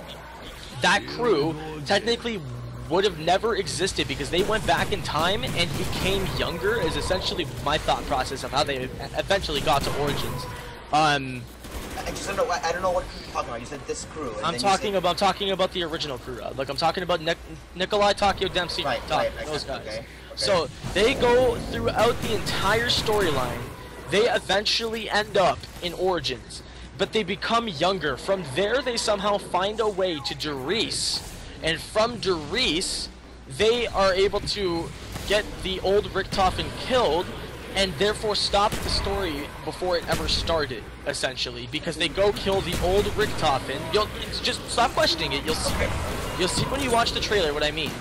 that crew technically would have never existed because they went back in time and became younger is essentially my thought process of how they eventually got to Origins. I don't know what you're talking about. You said this crew. And I'm talking about the original crew. Like I'm talking about Nikolai, Takeo, Dempsey, those guys. Okay. So they go throughout the entire storyline. They eventually end up in Origins. But they become younger. From there, they somehow find a way to Derice, and from Derice, they are able to get the old Richtofen killed, and therefore stop the story before it ever started, essentially, because they go kill the old Richtofen. You'll just stop questioning it. You'll see when you watch the trailer what I mean.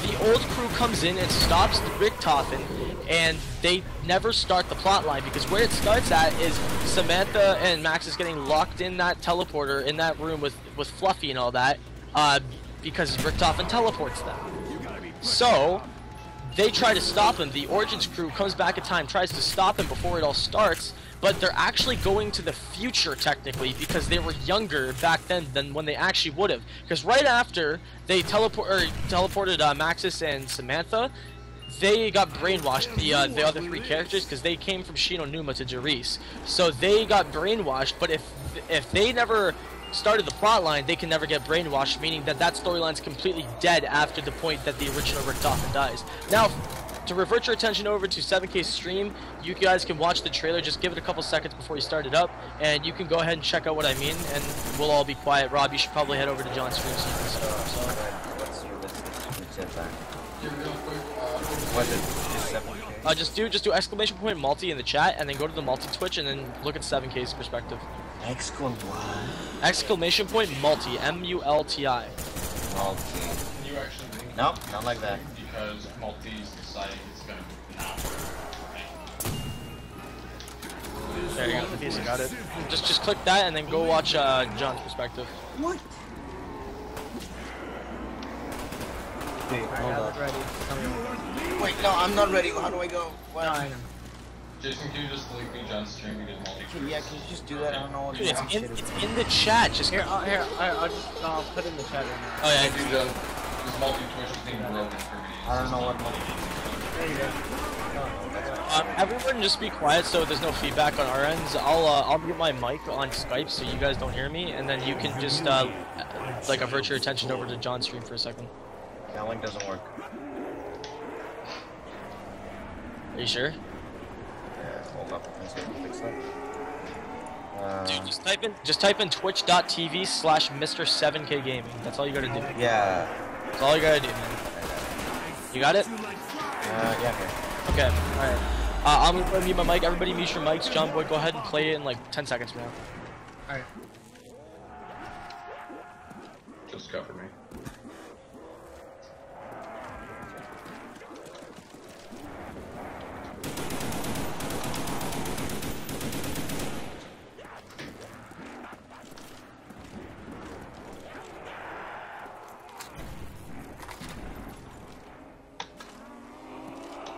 The old crew comes in and stops the Richtofen, and they never start the plot line because where it starts at is Samantha and Maxis getting locked in that teleporter in that room with Fluffy and all that, because Richtofen teleports them. So they try to stop him. The Origins crew comes back in time, tries to stop him before it all starts, but they're actually going to the future technically because they were younger back then than when they actually would have. Because right after they teleported Maxis and Samantha, they got brainwashed, the other three characters, because they came from Shinonuma to Derice. So they got brainwashed, but if they never started the plotline, they can never get brainwashed, meaning that storyline's completely dead after the point that the original Richtofen dies. Now, to revert your attention over to 7K's stream, you guys can watch the trailer, just give it a couple seconds before you start it up, and you can go ahead and check out what I mean, and we'll all be quiet. Rob, you should probably head over to John's stream so you can start. What's your list? Here, real quick. What's it? Just 7K? Just do exclamation point multi in the chat, and then go to the multi Twitch, and then look at 7K's perspective. What? Exclamation point multi, M-U-L-T-I. Multi. Can you actually link Nope, not like that. because multi's deciding it's gonna not work. There you go, the piece, got it. Just click that, and then go watch John's perspective. What? Wait, Alright, hold I on. look ready. Tell me when. Wait, no, I'm not ready. How do I go? What? No, I know. Jason, can you just link me John's stream because multi? Yeah, can you just do that? I don't know what Dude, the it's in the chat. Just Here, I'll just put it in the chat right now. Oh yeah, Thank you, John. This multi Twitch is being broken for me. I don't know what multi. There you go. everyone just be quiet so there's no feedback on our ends. I'll mute my mic on Skype so you guys don't hear me, and then you can just like avert your attention over to John's stream for a second. That link doesn't work. Are you sure? Yeah, hold up. Let's fix that. Dude, just type in twitch.tv/Mr7K Gaming. That's all you gotta do. Yeah. That's all you gotta do, man. You got it? Yeah, here. Okay, alright. I'm gonna mute my mic. Everybody mute your mics. John Boy, go ahead and play it in like 10 seconds from now. Alright. Just cover me.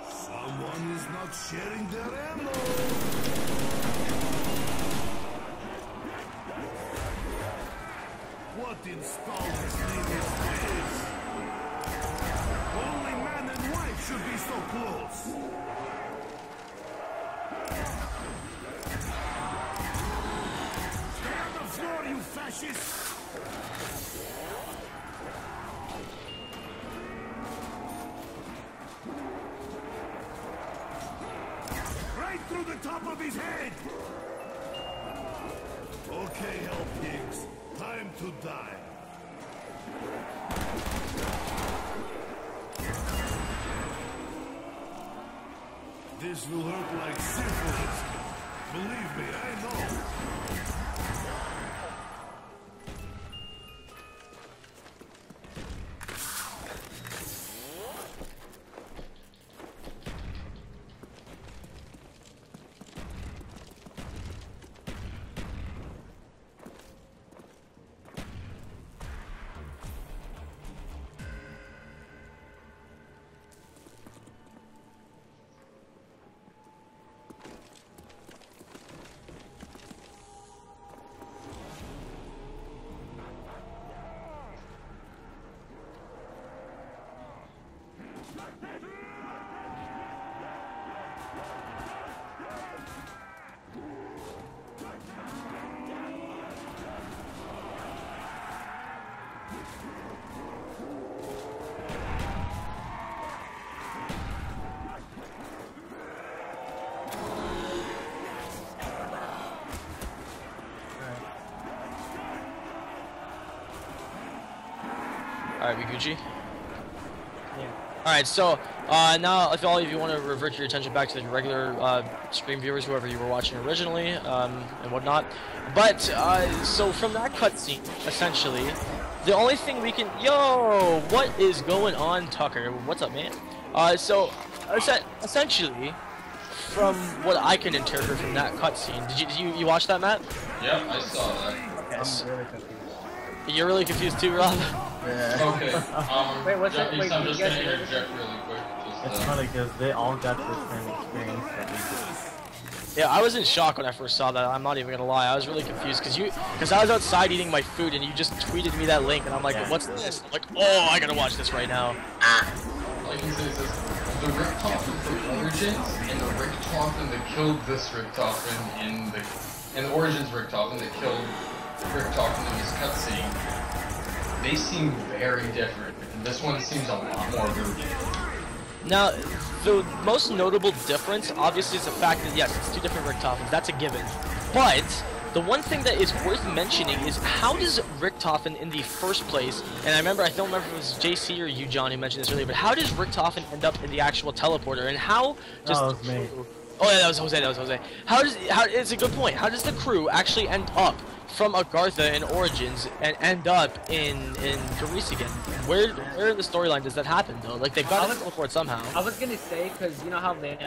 Someone is not sharing their ammo. What installment name is this? Only man and wife should be so close. Stay on the floor, you fascists! Right through the top of his head! Okay, hell pigs. Time to die. This will hurt like syphilis. Believe me, I know. Alright, we Gucci? Yeah. Alright, so now if all of you want to revert your attention back to the regular stream viewers, whoever you were watching originally, and whatnot. But, so from that cutscene, essentially, the only thing we can... Yo! What is going on, Tucker? What's up, man? So, essentially, from what I can interpret from that cutscene, did you watch that, Matt? Yep, I saw that. Yes. I'm really confused. You're really confused too, Rob? Yeah. Okay. Wait, what's that? Jason, Wait, I'm you just guys gonna hear interject really quick. It's funny because they all got the same experience that we did. Yeah, I was in shock when I first saw that. I'm not even gonna lie. I was really confused because I was outside eating my food and you just tweeted me that link and I'm like, Yeah. what's this? I'm like, oh, I gotta watch this right now. All I can say is this: the Richtofen from Origins and the Richtofen that killed this Richtofen in the Origins Richtofen that killed Richtofen in this cutscene, they seem very different. This one seems a lot more rooted. Now, the most notable difference, obviously, is the fact that yes, it's two different Richtofens. That's a given. But the one thing that is worth mentioning is how does Richtofen in the first place, and I don't remember if it was JC or you, John, who mentioned this earlier, but how does Richtofen end up in the actual teleporter, and how does That was me. Oh yeah, that was Jose. It's a good point. How does the crew actually end up from Agartha in Origins and end up in Greece again? Where in the storyline does that happen though? Like they've got to teleport somehow. I was gonna say, because you know how they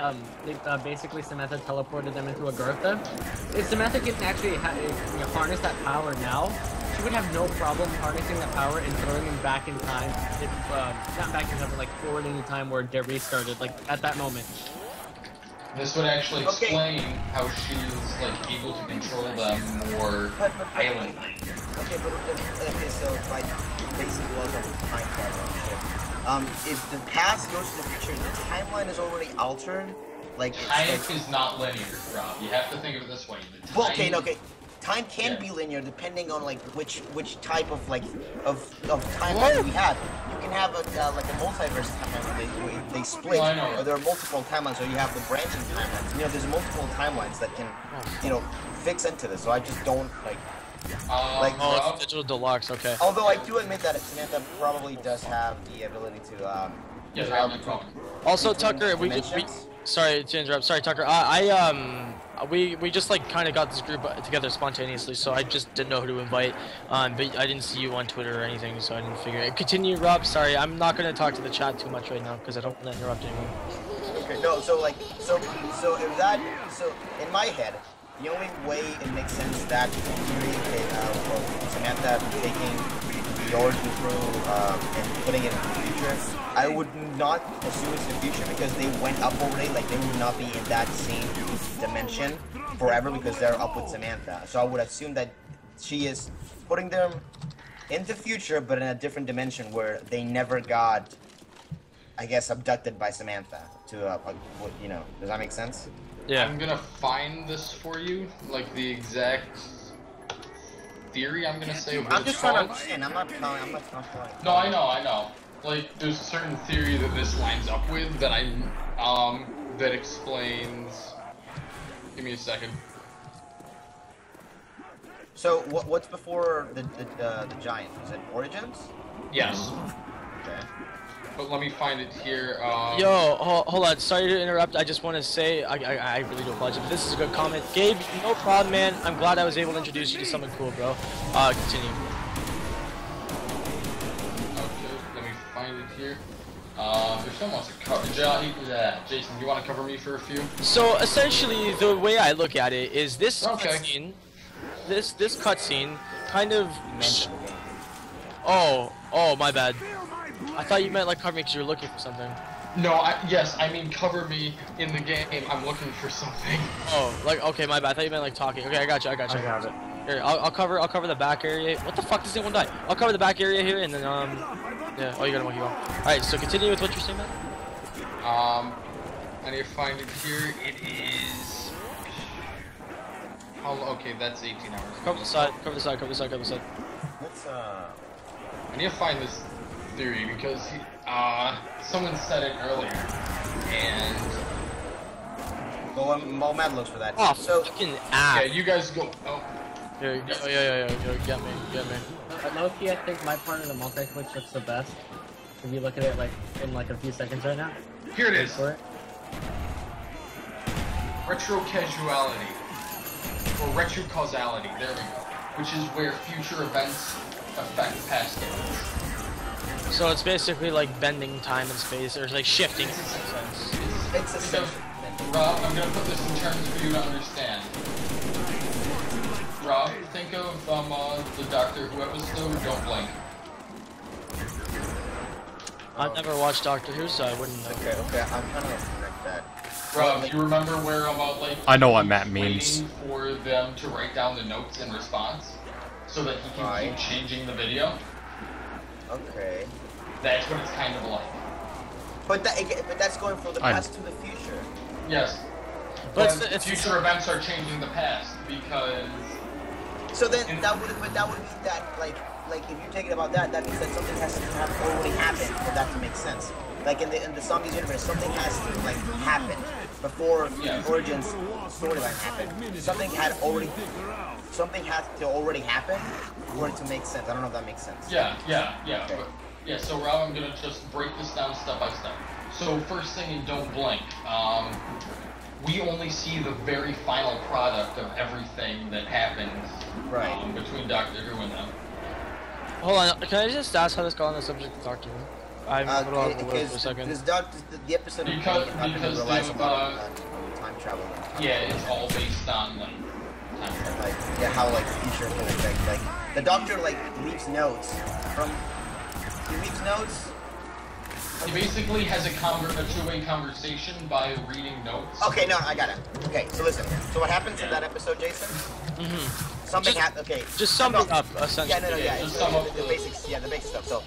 basically Samantha teleported them into Agartha. If Samantha can actually harness that power now, she would have no problem harnessing that power and throwing them back in time. Not back in time, but like forwarding the time where they restarted, like at that moment. This would actually explain how she's like able to control them more violently. Okay, so like basically was a time travel. If the past goes to the future, the timeline is already altered. Like Time is not linear, Rob. You have to think of it this way. Well, okay. Time can be linear depending on like which type of timeline we have. You can have like a multiverse timeline where they split, or there are multiple timelines, or you have the branching timelines. You know, there's multiple timelines that can, fix into this. So I just don't like. Oh, it's Digital Deluxe. Okay. Although I do admit that Samantha probably does have the ability to. Yes, Rob. Also, Tucker, we sorry to interrupt. Sorry, Tucker. We just like kind of got this group together spontaneously, so I just didn't know who to invite. But I didn't see you on Twitter or anything, so I didn't figure it. Continue, Rob. Sorry, I'm not gonna talk to the chat too much right now because I don't want to interrupt anyone. Okay, no. So in my head, the only way it makes sense that Samantha taking the origin through and putting it in the future, I would not assume it's the future because they went up already. Like they would not be in that same dimension forever because they're up with Samantha. So I would assume that she is putting them in the future, but in a different dimension where they never got, I guess, abducted by Samantha. Does that make sense? Yeah. I'm gonna find this for you, like the exact theory. I'm gonna say. I'm just trying to understand. I'm not telling. No, I know. Like, there's a certain theory that this lines up with that that explains. Give me a second. So what's before the giant? Is it Origins? Yes. Okay. But let me find it here. Yo, hold on. Sorry to interrupt. I just want to say, I really do apologize, but this is a good comment. Gabe, no problem, man. I'm glad I was able to introduce you to someone cool, bro. Continue. Okay, let me find it here. If someone wants to cover, Jason, do you want to cover me for a few? So essentially, the way I look at it is this cutscene. This cutscene kind of. Oh, my bad. I thought you meant like cover me because you were looking for something. No, I mean cover me in the game. I'm looking for something. Oh, like okay, my bad. I thought you meant like talking. Okay, I got you. I got it. Here, I'll cover the back area. What the fuck? This thing won't die. I'll cover the back area here, and then yeah. Oh, you got a monkey ball. All right, so continue with what you're saying, man. I need to find it here. It is. Okay, that's 18 hours. Cover the side. Let's I need to find this theory because someone said it earlier, and Well, Mad looks for that. Oh, So fucking ass. yeah, you guys go. Oh, Yeah. Get me. But low-key, I think my part of the multi-switch looks the best. If you look at it like in like a few seconds right now. here it is. For it. Retro casuality or retro causality. There we go. Which is where future events affect past events. So it's basically like bending time and space, or like shifting in some sense. it's essential. Rob, I'm gonna put this in terms for you to understand. Rob, think of the Doctor Who episode, Don't Blink. I've never watched Doctor Who, so I wouldn't know. Okay, I'm trying to connect that. Rob, you remember where like I know what Matt means. waiting for them to write down the notes in response so that he can keep changing the video? Okay. That's what it's kind of like. But that's going from the past to the future. Yes. But But it's future events are changing the past because So then that would mean that like if you take it about that means that something has to have already happened for that to make sense. like in the zombies universe, something has to like happen before Origins storyline happened. Something had to already happen for it to make sense. I don't know if that makes sense. Yeah. Okay. But, yeah, so Rob, I'm gonna just break this down step by step. So first thing, and don't blink. We only see the very final product of everything that happens between Doctor Who and them. Hold on, can I just ask how this got on the subject of Doctor Who? I'm a little out of the way for a second. The episode Because relies a they've, lot on time travel. Yeah, it's all based on like time travel. Like how like future will affect. Like the Doctor like leaves notes from. He leaves notes. He basically has a two-way conversation by reading notes. Okay, no, I got it. Okay, so listen. So what happens in that episode, Jason? Something happened. Okay. Just sum it up, essentially. Yeah. Just sum up the basics. Yeah, the basic stuff. So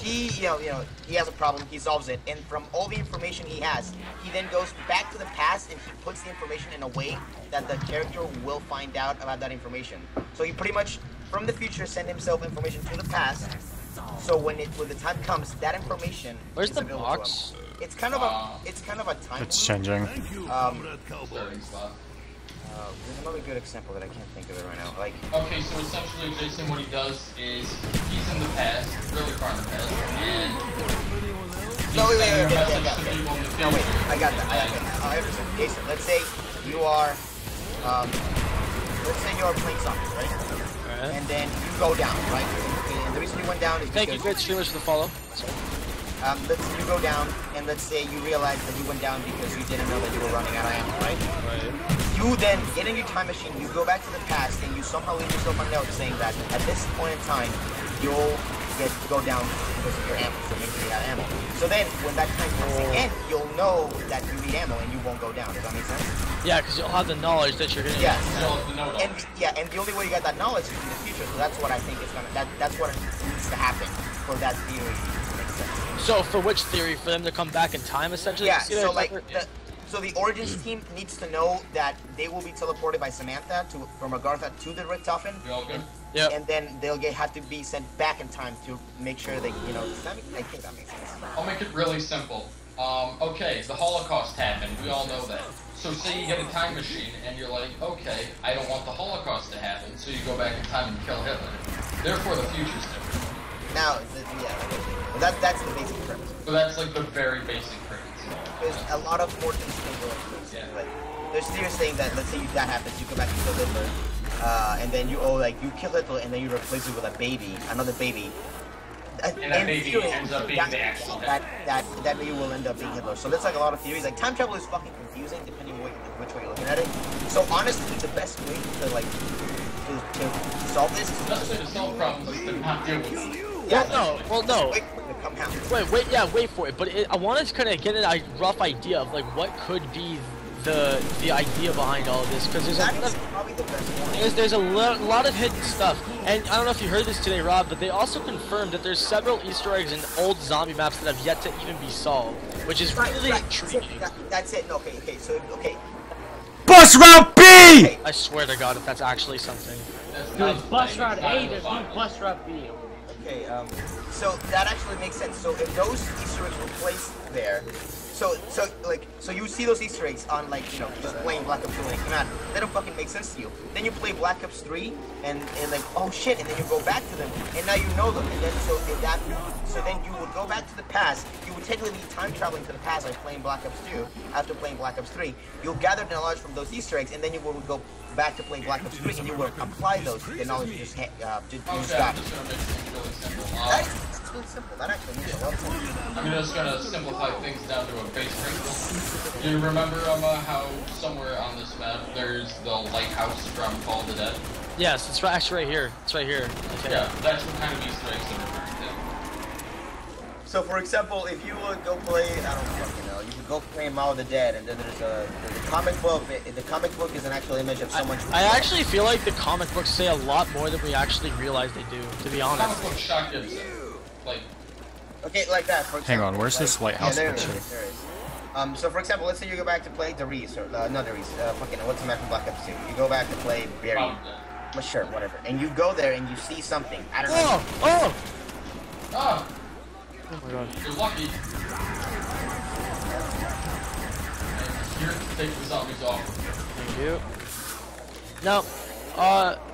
he, you know, he has a problem. He solves it, and from all the information he has, he then goes back to the past and he puts the information in a way that the character will find out about that information. So he pretty much, from the future, send himself information to the past. So when the time comes, that information. Where's is the available box? to him. It's kind of a time. It's changing. There's another good example that I can't think of it right now. Like. Okay, so essentially, Jason, what he does is he's in the past, really far in the past, and No, wait. No, wait. I got that. I understand. Jason, let's say you are playing soccer, right? And then you go down, right? And the reason you went down is because... Thank you, great streamers, for the follow. Let's say you go down, and let's say you realize that you went down because you didn't know that you were running out of ammo, right? You then get in your time machine, you go back to the past, and you somehow leave yourself a note saying that at this point in time, you'll go down because of your ammo, so make sure you have ammo. So then, when that time comes again, you'll know that you need ammo and you won't go down. Does that make sense? Yeah, because you'll have the knowledge that you're gonna. Yeah. And the only way you got that knowledge is in the future. So that's what I think is gonna. That's what needs to happen for that theory to make sense. So for which theory? For them to come back in time, essentially? Yeah. So like so the Origins team needs to know that they will be teleported by Samantha from Agartha to the Richtofen. Yeah. And then they'll have to be sent back in time to make sure they, you know, I think that makes sense. I'll make it really simple. Okay, the Holocaust happened. We all know that. So say you get a time machine and you're like, okay, I don't want the Holocaust to happen, so you go back in time and kill Hitler. Therefore, the future's different. Now, that's the basic premise. So that's like the very basic premise. There's a lot of more things can go into this. Yeah. Like, there's theories saying that, let's say that happens, you go back and kill Hitler. And then you kill Hitler and then you replace it with a baby, another baby. And that baby ends up being the actual Hitler. That baby will end up being Hitler. So there's like a lot of theories. Like time travel is fucking confusing depending on which way you're looking at it. So honestly, the best way to solve this is the best way to solve problems is to not deal with them. Yeah. Well, no. Wait for it to come out. Wait for it. But I wanted to kind of get a rough idea of like what could be the idea behind all of this, because there's probably the best one. There's a lot of hidden stuff, and I don't know if you heard this today, Rob, but they also confirmed that there's several Easter eggs in old zombie maps that have yet to even be solved, which is really intriguing. That's it. Okay. Bus Route B! I swear to God, if that's actually something. There's Bus Route A, there's no Bus Route B. Okay, so that actually makes sense. So if those Easter eggs were placed there, so you see those Easter eggs on just playing Black Ops 2 when it came out, they don't fucking make sense to you. Then you play Black Ops 3 and like, oh shit, and then you go back to them and now you know them, and then so then you would go back to the past. You would technically be time traveling to the past by playing Black Ops 2 after playing Black Ops 3. You'll gather the knowledge from those Easter eggs, and then you would go back to playing Black Ops 3 and you would apply the knowledge you just got. That's really simple. That actually makes a lot of sense. I'm just gonna simplify things down to a base principle. Do you remember how somewhere on this map there's the lighthouse from Call of the Dead? Yes, it's actually right here. It's right here. Okay. Yeah, that's what kind of Easter eggs they're referring to. So, for example, if you would go play, I don't fucking know, you could go play Mall of the Dead, and then there's the comic book. The comic book is an actual image of someone. I actually feel like the comic books say a lot more than we actually realize they do, to be honest. Comic book shot gives it. Okay, like that. For example, hang on, where's this lighthouse picture? There is. So for example, let's say you go back to play Darius, or not Darius, fucking what's the map from Black Ops 2? You go back to play Barry. Well, sure, whatever. And you go there and you see something. I don't know. Oh my god. my God. You're lucky. take the zombies off. Thank you. Now,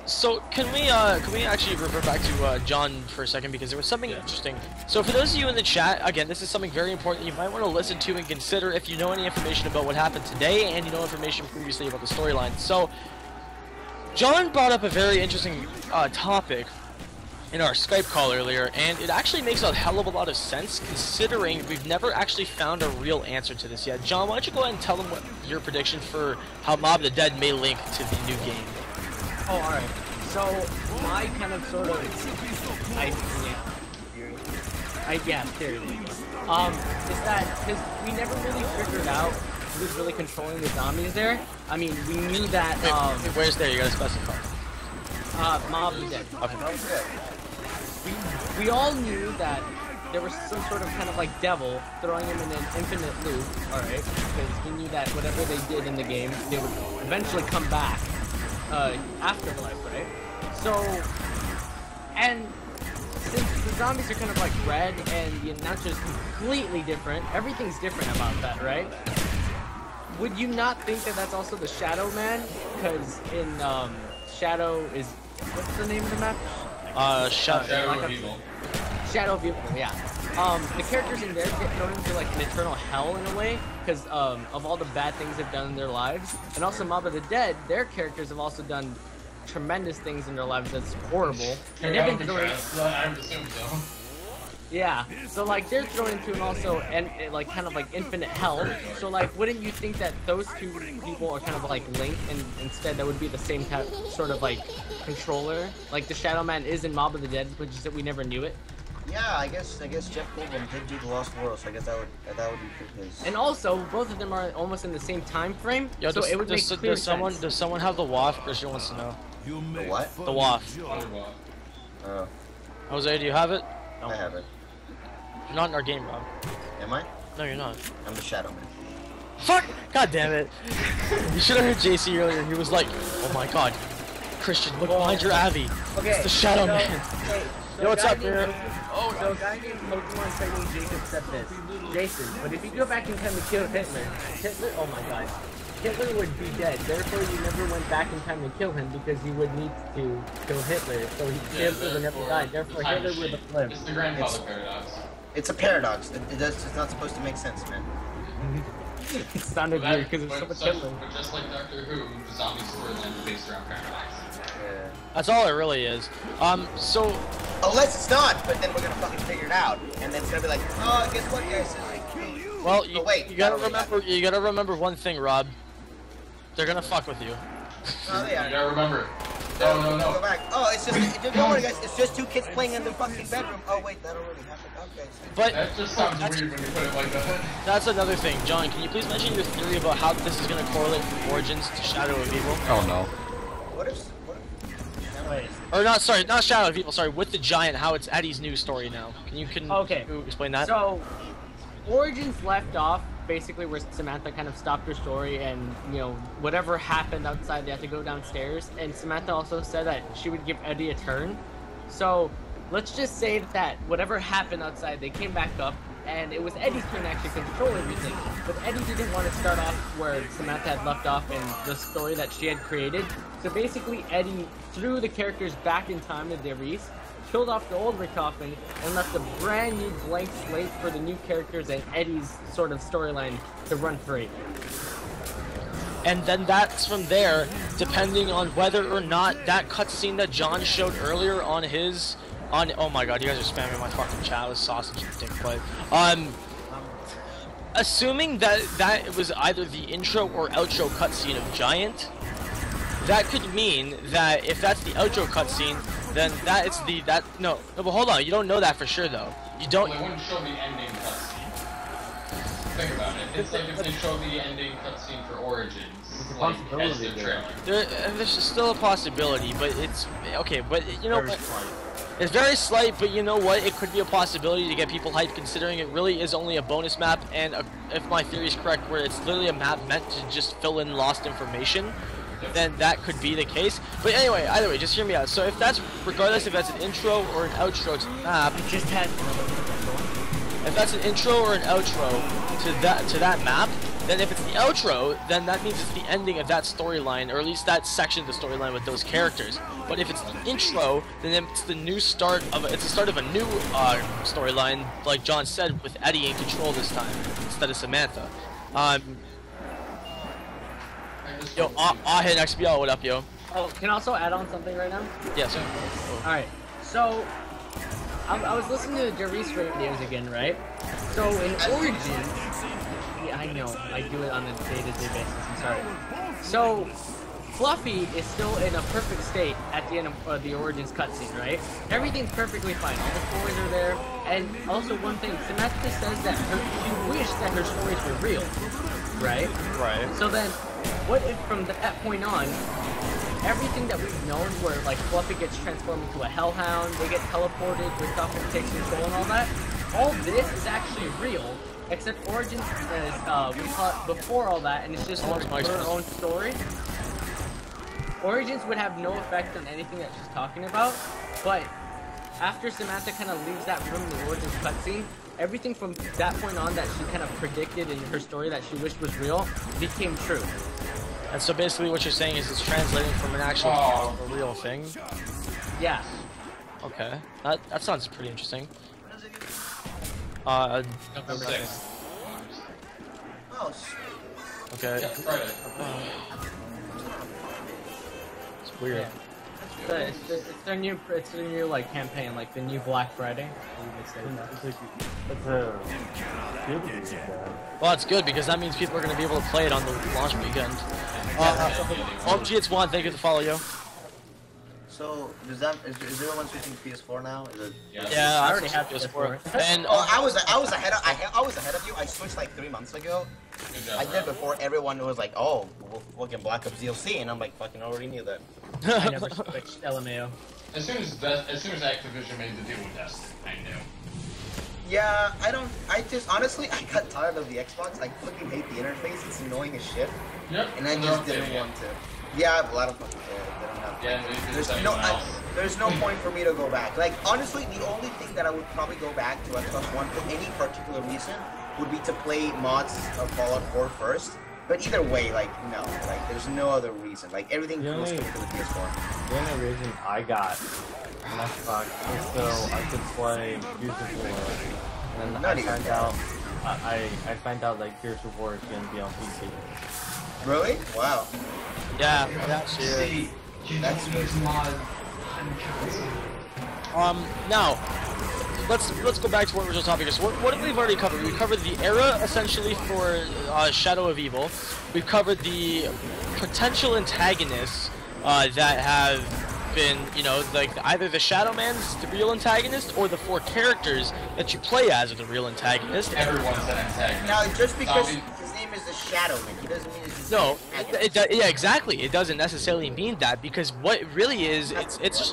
so can we actually revert back to John for a second, because there was something interesting. So for those of you in the chat, again, this is something very important you might want to listen to and consider if you know any information about what happened today and you know information previously about the storyline. So John brought up a very interesting topic in our Skype call earlier, and it actually makes a hell of a lot of sense considering we've never actually found a real answer to this yet. John, why don't you go ahead and tell them what your prediction for how Mob of the Dead may link to the new game? Oh, alright. So, my kind of sort of theory, is that, because we never really figured out who's really controlling the zombies there. I mean, we knew that, Wait, where's there? You gotta specify. Mob of the Dead. Okay. We all knew that there was some sort of kind of like devil throwing him in an infinite loop, alright? Because he knew that whatever they did in the game, they would eventually come back after the life, right? So, and since the zombies are kind of like red and the announcer is completely different, everything's different about that, right? Would you not think that that's also the Shadow Man? Because in Shadow is, what's the name of the map? Shadow of Evil. Shadow of Evil, yeah. The characters in there get thrown into like an eternal hell in a way, because of all the bad things they've done in their lives. And also Mob of the Dead, their characters have also done tremendous things in their lives that's horrible. And they've been thrown. I would assume so. Yeah, so like they're thrown into an also and like kind of like infinite hell. So like, wouldn't you think that those two people are kind of like linked, and instead that would be the same type, sort of like controller, like the Shadow Man is in Mob of the Dead, which is that we never knew it. Yeah, I guess Jeff Goldblum did do the Lost World, so I guess that would be his. And also, both of them are almost in the same time frame, so it would make clear sense. Does someone have the WAF? Christian wants to know. The what? The WAF. Oh, Jose, do you have it? I have it. You're not in our game, Rob. Am I? No, you're not. I'm the Shadow Man. Fuck! God damn it! You should have heard JC earlier. He was like, "Oh my God, Christian, look behind your Abby. Okay, It's the Shadow Man." So Yo, what's up, man? So a guy named Pokemon Trading Jacob said this. Jason, but if you go back in time to kill Hitler, oh my God, Hitler would be dead. Therefore, you never went back in time to kill him because you would need to kill Hitler. So Hitler would never die. Therefore, Hitler would have lived. It's the grandfather paradox. It's a paradox. It's not supposed to make sense, man. It sounded weird because it's so much Hitler. But just like Doctor Who, the zombie storyline is based around paradox. Yeah. That's all it really is. So. Unless it's not, but then we're gonna fucking figure it out, and then it's gonna be like, oh, guess what, guys? Well, you, oh, wait, you gotta remember one thing, Rob. They're gonna fuck with you. Oh, yeah. You gotta remember. No. Go back. Oh, it's just, don't worry, guys. It's just two kids playing in the fucking bedroom. Oh, wait, that already happened. Okay. But that just sounds weird when you put it like that. That's another thing. John, can you please mention your theory about how this is gonna correlate from Origins to Shadow of Evil? Oh no. What if? Wait. Or not, sorry, not Shadow of Evil, sorry, with the Giant, how it's Eddie's new story now. Can you explain that? So, Origins left off basically where Samantha kind of stopped her story, and you know, whatever happened outside, they had to go downstairs, and Samantha also said that she would give Eddie a turn. So, let's just say that whatever happened outside, they came back up, and it was Eddie's turn to actually control everything. But Eddie didn't want to start off where Samantha had left off in the story that she had created. So basically, Eddie threw the characters back in time to Darius, killed off the old Richthofen, and left a brand new blank slate for the new characters and Eddie's sort of storyline to run free. And then that's from there, depending on whether or not that cutscene that John showed earlier on his... oh my God, you guys are spamming my fucking chat with sausage and dick, but... assuming that it was either the intro or outro cutscene of Giant, that could mean that if that's the outro cutscene, then no, but hold on, you don't know that for sure though. You don't. Well, they wouldn't show the ending cutscene. Think about it. It's like if they show the ending cutscene for Origins, like as the trailer. There's still a possibility, but it's okay. But you know what? It's very slight, but you know what? It could be a possibility to get people hyped, considering it really is only a bonus map, and if my theory is correct, where it's literally a map meant to just fill in lost information, then that could be the case. But anyway, either way, just hear me out. So if that's, regardless if that's an intro or an outro to the map, Just had... if that's an intro or an outro to that map, Then if it's the outro, then that means it's the ending of that storyline, or at least that section of the storyline with those characters. But if it's the intro, then it's the new start of it's the start of a new storyline, like John said, with Eddie in control this time instead of Samantha. Yo, Ahin XBL, what up, yo? Oh, can I also add on something right now? Yes, sir. Alright, so I was listening to the Darius videos again, right? So in Origins, yeah, I know, I do it on a day-to-day basis, I'm sorry. So, Fluffy is still in a perfect state at the end of the Origins cutscene, right? Everything's perfectly fine, all the stories are there, and also one thing, Samantha says that she wished that her stories were real, right? Right. So then, what if from that point on, everything that we've known where like Fluffy gets transformed into a Hellhound, they get teleported, Richtofen takes control and all that, all this is actually real, except Origins is, we call it before all that, and it's just her own story. Origins would have no effect on anything that she's talking about, but after Samantha kind of leaves that room in the Origins cutscene, everything from that point on that she kind of predicted in her story that she wished was real became true. And so basically what you're saying is it's translating from an actual a real thing? Yeah. Okay. That sounds pretty interesting. November 6th. Oh, Okay. Yeah, Friday. It's weird. Yeah. It's their new like campaign, like the new Black Friday. Well, it's good because that means people are going to be able to play it on the launch weekend. OMG, it's Juan. Thank you for the follow, yo. So is everyone switching to PS4 now? Is it? Yeah, I already have PS4. And I was ahead of you. I switched like 3 months ago. Good job, I did before everyone was like, oh, we'll fucking Black Ops DLC, and I'm like, fucking already knew that. I never switched LMAO. As soon as Activision made the deal with Destiny, I knew. Yeah, I just honestly I got tired of the Xbox. I fucking hate the interface. It's annoying as shit. Yep. And I just didn't want to. Yeah, I have a lot of fucking they don't have. Yeah, there's no point for me to go back. Like honestly, the only thing that I would probably go back to Xbox One for any particular reason would be to play mods of Fallout 4 first. But either way, like no, like there's no other reason. Like everything feels good for the PS4. The only reason I got an Xbox is so I could play Gears of War, and then I found out that Gears of War is going to be on PC. Really? Wow. yeah, that's it. That's Now, let's go back to what original topic is. What have we already covered? We covered the era essentially for Shadow of Evil. We've covered the potential antagonists that have been, you know, like either the Shadow Man's the real antagonist or the 4 characters that you play as are the real antagonist. Everyone's an antagonist. Now, just because his name is the Shadow Man, he doesn't mean it's No, yeah, exactly. It doesn't necessarily mean that because what it really is,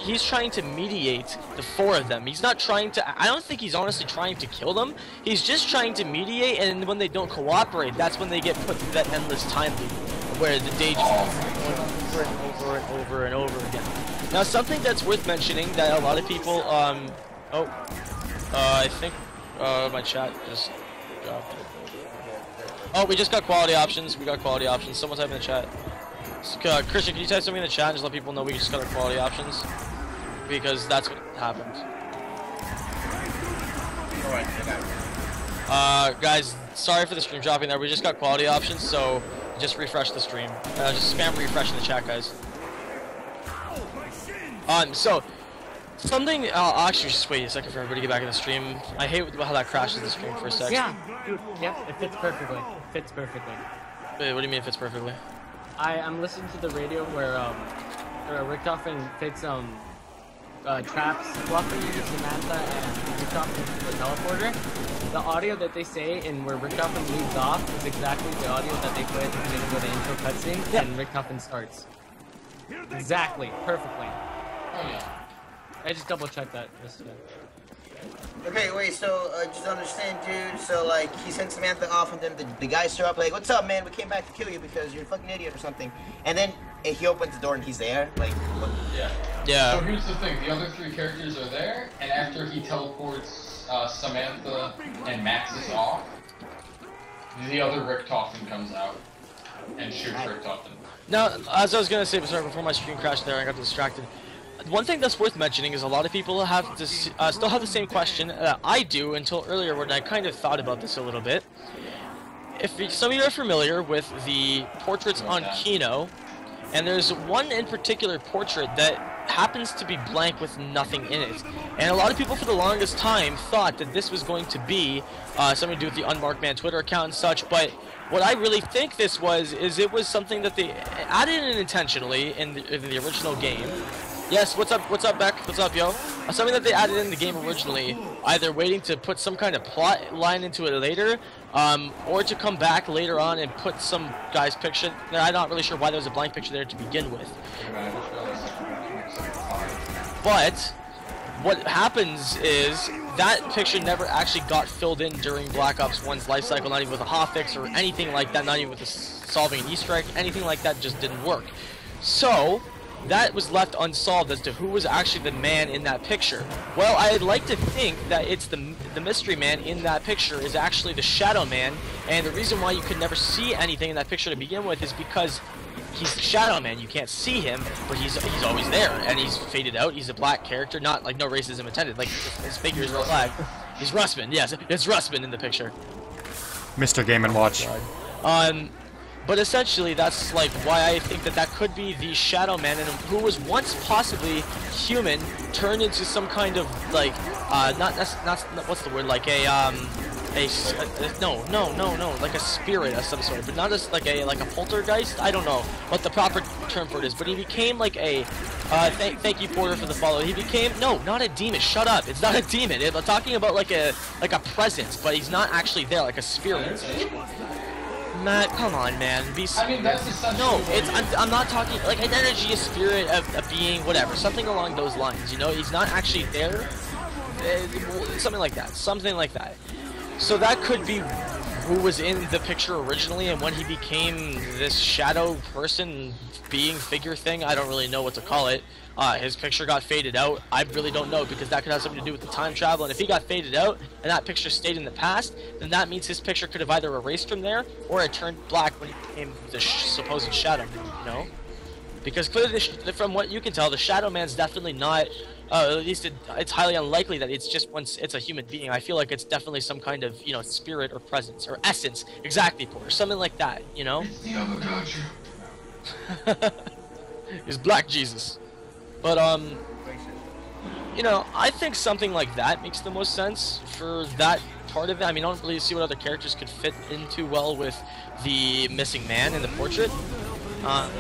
he's trying to mediate the 4 of them. He's not trying to. I don't think he's honestly trying to kill them. He's just trying to mediate, and when they don't cooperate, that's when they get put through that endless time loop where the day just keeps going over and over and over and over again. Now, something that's worth mentioning that a lot of people, I think my chat just dropped. Oh, we just got quality options. We got quality options. Someone type in the chat. Christian, can you type something in the chat and just let people know we just got our quality options? Because that's what happened. Alright, I got it. Guys, sorry for the stream dropping there. We just got quality options, so just refresh the stream. Just spam refresh in the chat, guys. So, something, I'll actually just wait a second for everybody to get back in the stream. I hate how that crashes the stream for a second. Yeah, dude, yep, it fits perfectly. Fits perfectly. Wait, what do you mean it fits perfectly? I'm listening to the radio where Richtofen fits traps Fluffy, Samantha, and Richtofen into the teleporter. The audio that they say and where Richtofen leaves off is exactly the audio that they play at the beginning of the intro cutscene, and Richtofen starts. Exactly, perfectly. Oh yeah. I just double checked that. Just, Okay, wait, so, just understand, dude, so, like, he sent Samantha off, and then the guys show up, like, what's up, man, we came back to kill you because you're a fucking idiot or something, and then he opens the door and he's there, like, what? Yeah. Yeah. So here's the thing, the other 3 characters are there, and after he teleports Samantha and Maxis off, the other Richtofen comes out and shoots Richtofen. Now, as I was gonna say, sorry, before my screen crashed there, I got distracted. One thing that's worth mentioning is a lot of people have this, still have the same question I do until earlier when I kind of thought about this a little bit. If some of you are familiar with the portraits on Kino, and there's one in particular portrait that happens to be blank with nothing in it. And a lot of people for the longest time thought that this was going to be something to do with the Unmarked Man Twitter account and such, but what I really think this was, is it was something that they added in intentionally in the original game. Yes, what's up, Beck? What's up, yo? Something that they added in the game originally, either waiting to put some kind of plot line into it later, or to come back later on and put some guy's picture. I'm not really sure why there was a blank picture there to begin with. But what happens is that picture never actually got filled in during Black Ops 1's life cycle, not even with a hotfix or anything like that, not even with solving an Easter egg, anything like that just didn't work. So that was left unsolved as to who was actually the man in that picture. Well, I'd like to think that it's the mystery man in that picture is actually the Shadow Man, and the reason why you could never see anything in that picture to begin with is because he's the Shadow Man. You can't see him, but he's always there, and he's faded out. He's a black character, not like no racism intended. Like his figure is black. He's Russman. Yes, it's Russman in the picture. Mr. Game & Watch. But essentially, that's like why I think that that could be the Shadow Man, and who was once possibly human, turned into some kind of like, not what's the word, like no, like a spirit of some sort, but not as like a poltergeist. I don't know what the proper term for it is, but he became like a. Thank you, Porter, for the follow. He became not a demon. Shut up! It's not a demon. I'm talking about like a presence, but he's not actually there, like a spirit. Matt, come on, man. I mean, that's essentially. No, I'm not talking like an energy, a spirit, a being, whatever, something along those lines. You know, he's not actually there. Something like that. Something like that. So that could be who was in the picture originally, and when he became this shadow person, being, figure thing, I don't really know what to call it. His picture got faded out. I really don't know, because that could have something to do with the time travel, and if he got faded out and that picture stayed in the past, then that means his picture could have either erased from there or it turned black when he became the supposed Shadow Man, you know? Because clearly, from what you can tell, the Shadow Man's definitely not, at least it's highly unlikely that it's just once it's a human being. I feel like it's definitely some kind of, you know, spirit or presence or essence, exactly, Porter, something like that, you know? It's the Avocado. He's Black Jesus. But, you know, I think something like that makes the most sense for that part of it. I mean, I don't really see what other characters could fit into well with the missing man in the portrait. Yep,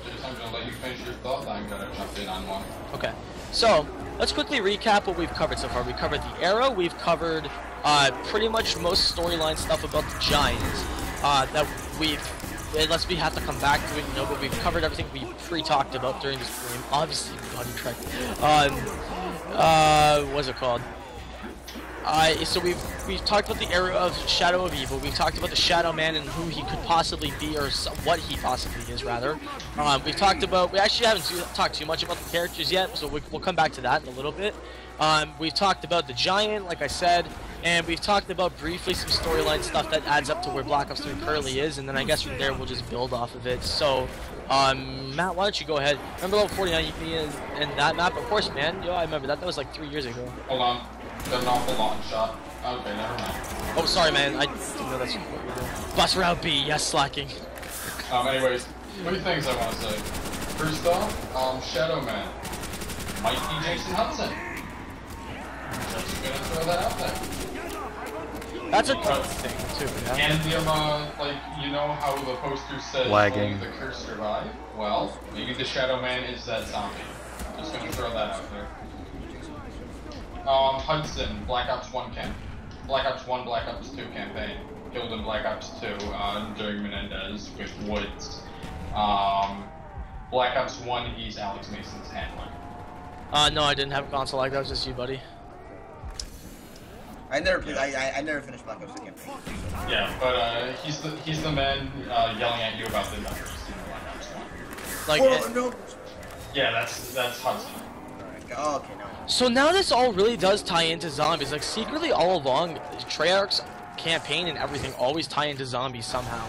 Jason, I'm gonna let you finish your thought, I'm gonna jump in on one. Okay, so let's quickly recap what we've covered so far. We've covered the Arrow, we've covered pretty much most storyline stuff about the Giants that unless we have to come back to it, you know, but we've covered everything we pre-talked about during this stream. Obviously, we got it correct. What's it called? So we've talked about the era of Shadow of Evil. We've talked about the Shadow Man and who he could possibly be, or what he possibly is, rather. We've talked about. We actually haven't talked too much about the characters yet, so we'll come back to that in a little bit. We've talked about the Giant, like I said. And we've talked about briefly some storyline stuff that adds up to where Black Ops 3 currently is, and then I guess from there we'll just build off of it. So, Matt, why don't you go ahead? Remember level 49 and that map? Of course, man. Yo, I remember that. That was like 3 years ago. Hold on. There's an awful long shot. Okay, never mind. Oh, sorry, man. I didn't know that's what we were doing. Bus route B, yes, slacking. Anyways, 3 things I want to say. First off, Shadow Man might be Jason Hudson. Just gonna throw that out there. That's a good thing, too, yeah? And like, you know how the poster says lagging. The curse survive? Well, maybe the Shadow Man is that zombie. Just gonna throw that out there. Hudson, Black Ops 1 Black Ops 1, Black Ops 2 campaign. Killed in Black Ops 2 during Menendez with Woods. Black Ops 1, he's Alex Mason's handler. No, I didn't have a console like that. It was just you, buddy. I never played. I never finished Black Ops 2 campaign. Yeah, but he's the man yelling at you about the numbers in Black Ops 1. Like, no. Yeah, that's Hudson. Oh, okay, no. So now this all really does tie into zombies. Like, secretly all along, Treyarch's campaign and everything always tie into zombies somehow.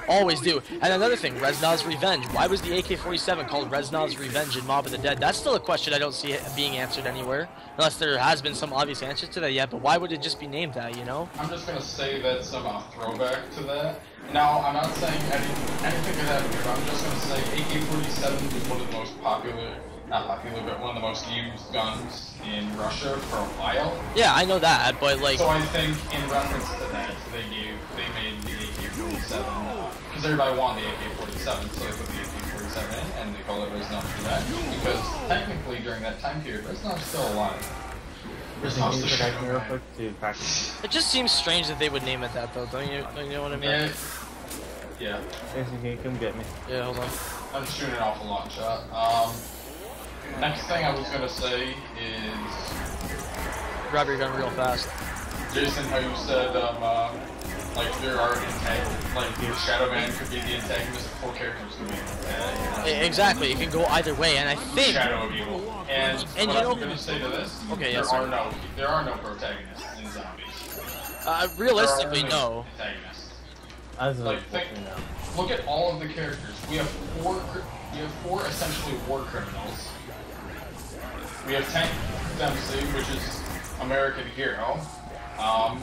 Always do. And another thing, Reznav's Revenge. Why was the AK-47 called Reznav's Revenge in Mob of the Dead? That's still a question I don't see it being answered anywhere. Unless there has been some obvious answer to that yet, but why would it just be named that, you know? I'm just gonna say that's some throwback to that. Now, I'm not saying anything of that here, but I'm just gonna say AK-47 was one of the most popular, not popular, but one of the most used guns in Russia for a while. Yeah, I know that, but like... So I think in reference to that, they made the AK-47, because everybody wanted the AK-47, so they put the AK-47 in, and they call it Reznov for that, because technically during that time period, Reznov's still alive. Reznov's the Shadow Man. It just seems strange that they would name it that, though. Don't you know what I mean? Yeah. Jason, can you come get me? Yeah, hold on. I'm shooting an awful long shot. Next thing I was gonna say is... Grab your gun real fast. Jason, how you said, like, there are like, the Shadow Man could be the antagonist, 4 characters could be the antagonist. Exactly, it can go either way, and I think... Shadow of Evil. And you what know... I'm gonna say to this, okay, there yes, are no protagonists in zombies. Realistically, no. Like, look at all of the characters. We have 4 essentially war criminals. We have Tank Dempsey, which is American hero. I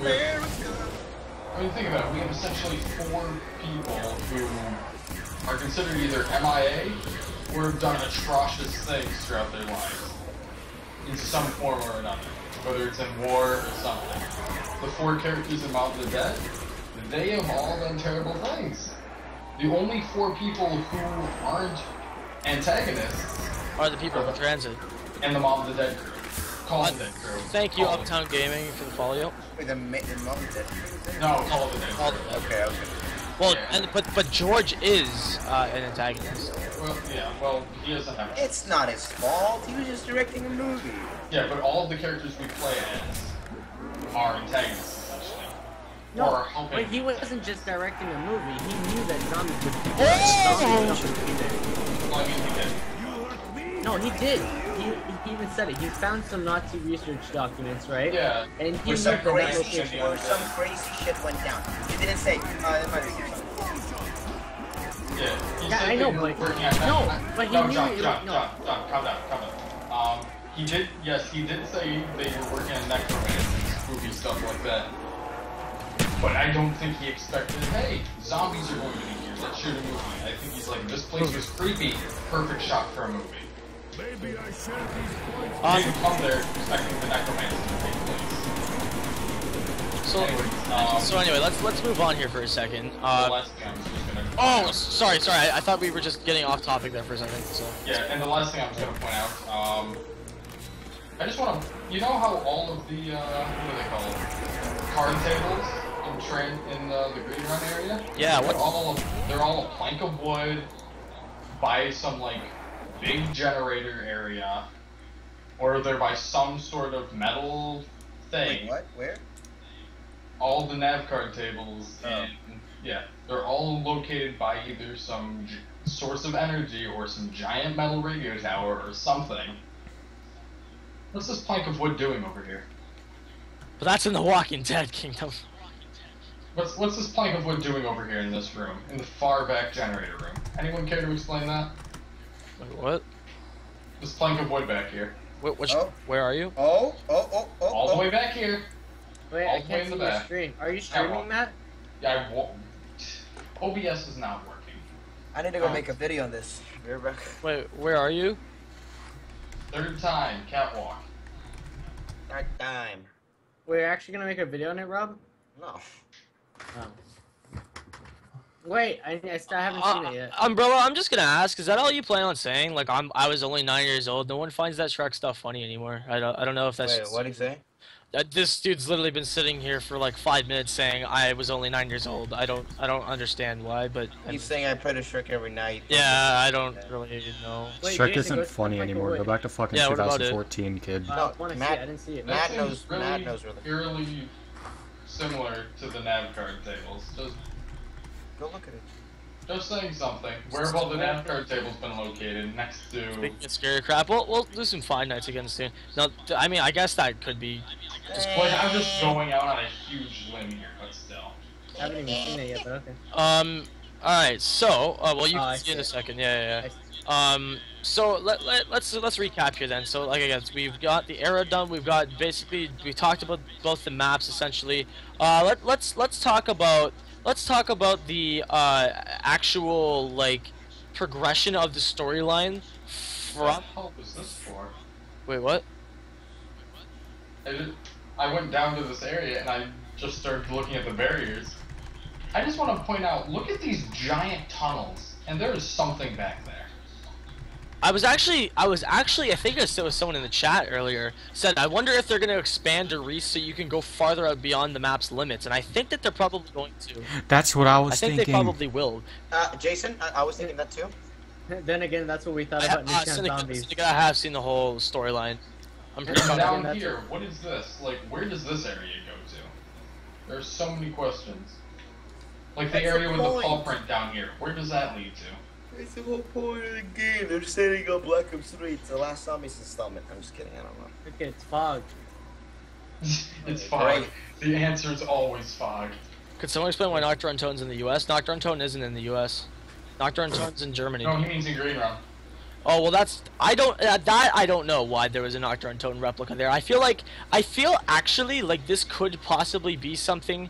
mean, think about it. We have essentially 4 people who are considered either MIA or have done atrocious things throughout their lives in some form or another, whether it's in war or something. The 4 characters in Mob of the Dead, they have all done terrible things. The only 4 people who aren't antagonists are the people in transit. And the Mob of the Dead crew. Call of the Dead crew. Thank you, Uptown Gaming, for the follow. Wait, the Mob of the Dead? No, Call of the Dead crew. Okay. Well, yeah. but George is an antagonist. Well, yeah, well, he doesn't have... It's not his fault, he was just directing a movie. Yeah, but all of the characters we play as are antagonists, essentially. No, but he wasn't just directing a movie, he knew that zombies would be Well, I mean, he did. No, he did. He even said it. He found some Nazi research documents, right? Yeah. And he where some crazy shit went down. He didn't say, it might be something. Yeah, I know, but but he knew it. John, calm down. He did say they were working on necromancy, spooky stuff like that. But I don't think he expected, hey, zombies are going to be here, let's shoot a movie. I think he's like, this place was creepy, perfect shot for a movie. Maybe I should He didn't come there expecting the necromancy to take place. So anyway, let's move on here for a second. The last thing I was just gonna sorry. I thought we were just getting off topic there for a second. So. Yeah, and the last thing I was gonna point out, I just want to, you know how all of the what do they call it? Card tables in the Green Run area? Yeah. They're all a plank of wood by some like big generator area, or they're by some sort of metal thing. Wait, what? Where? All the nav card tables, yeah, they're all located by either some source of energy or some giant metal radio tower or something. What's this plank of wood doing over here? But that's in the Walking Dead kingdom. What's this plank of wood doing over here in this room, in the far back generator room? Anyone care to explain that? What? This plank of wood back here. Where are you? All the way back here. Wait, I can't see your stream. Are you streaming, Matt? Yeah, OBS is not working. I need to go make a video on this. Wait, where are you? 3rd time, catwalk. 3rd time. We're actually gonna make a video on it, Rob? No. Oh. Wait, I still haven't seen it yet. Umbrella, I'm just gonna ask, is that all you plan on saying? Like, I was only 9 years old. No one finds that Shrek stuff funny anymore. I don't know if that's. Wait, what did he say? This dude's literally been sitting here for like 5 minutes saying I was only 9 years old. I don't understand why, but he's saying I play the Shrek every night. Yeah, I don't really know. Wait, Shrek isn't funny anymore. Go back to fucking 2014, kid. No, Matt, I didn't see it. Matt knows really. Eerily similar to the nav card tables. Just go look at it. Just saying something. Where have all the NASCAR tables been located? Next to... Speaking of scary crap, we'll do some Five Nights again soon. No, I mean, I guess that could be. Like, I'm just going out on a huge limb here, but still. I haven't even seen it yet, but okay. Alright, so, well, you Oh, can I see in see. a second, yeah. So let's recap here then. So, like I guess we've got the era done. We've got basically we talked about both the maps essentially. Let's talk about the actual like progression of the storyline What from. the hell was this for? Wait, what? I went down to this area and I just started looking at the barriers. I just want to point out, look at these giant tunnels, and there is something back there. I was actually, I think it was someone in the chat earlier said, I wonder if they're going to expand Doris so you can go farther out beyond the map's limits, and I think that they're probably going to. That's what I was I think thinking. they probably will. Jason, I was thinking that too. Then again, that's what we thought about Nuketown Zombies. I have seen the whole storyline. I'm pretty And confident. down here, what is this? Like, where does this area go to? There's so many questions. Like the That's area the with the point. paw print down here, where does that lead to? It's the whole point of the game. They're setting up Black Ops 3. It's the last Zombies installment. I'm just kidding. I don't know. Okay, it's fog. It's fog. Right. The answer is always fog. Could someone explain why Nocturne Tone's in the US? Nocturne Tone isn't in the US. Nocturne Tone's in Germany. No, he means in Green Run. Oh well, I don't know why there was a Nocturne Tone replica there. I feel actually like this could possibly be something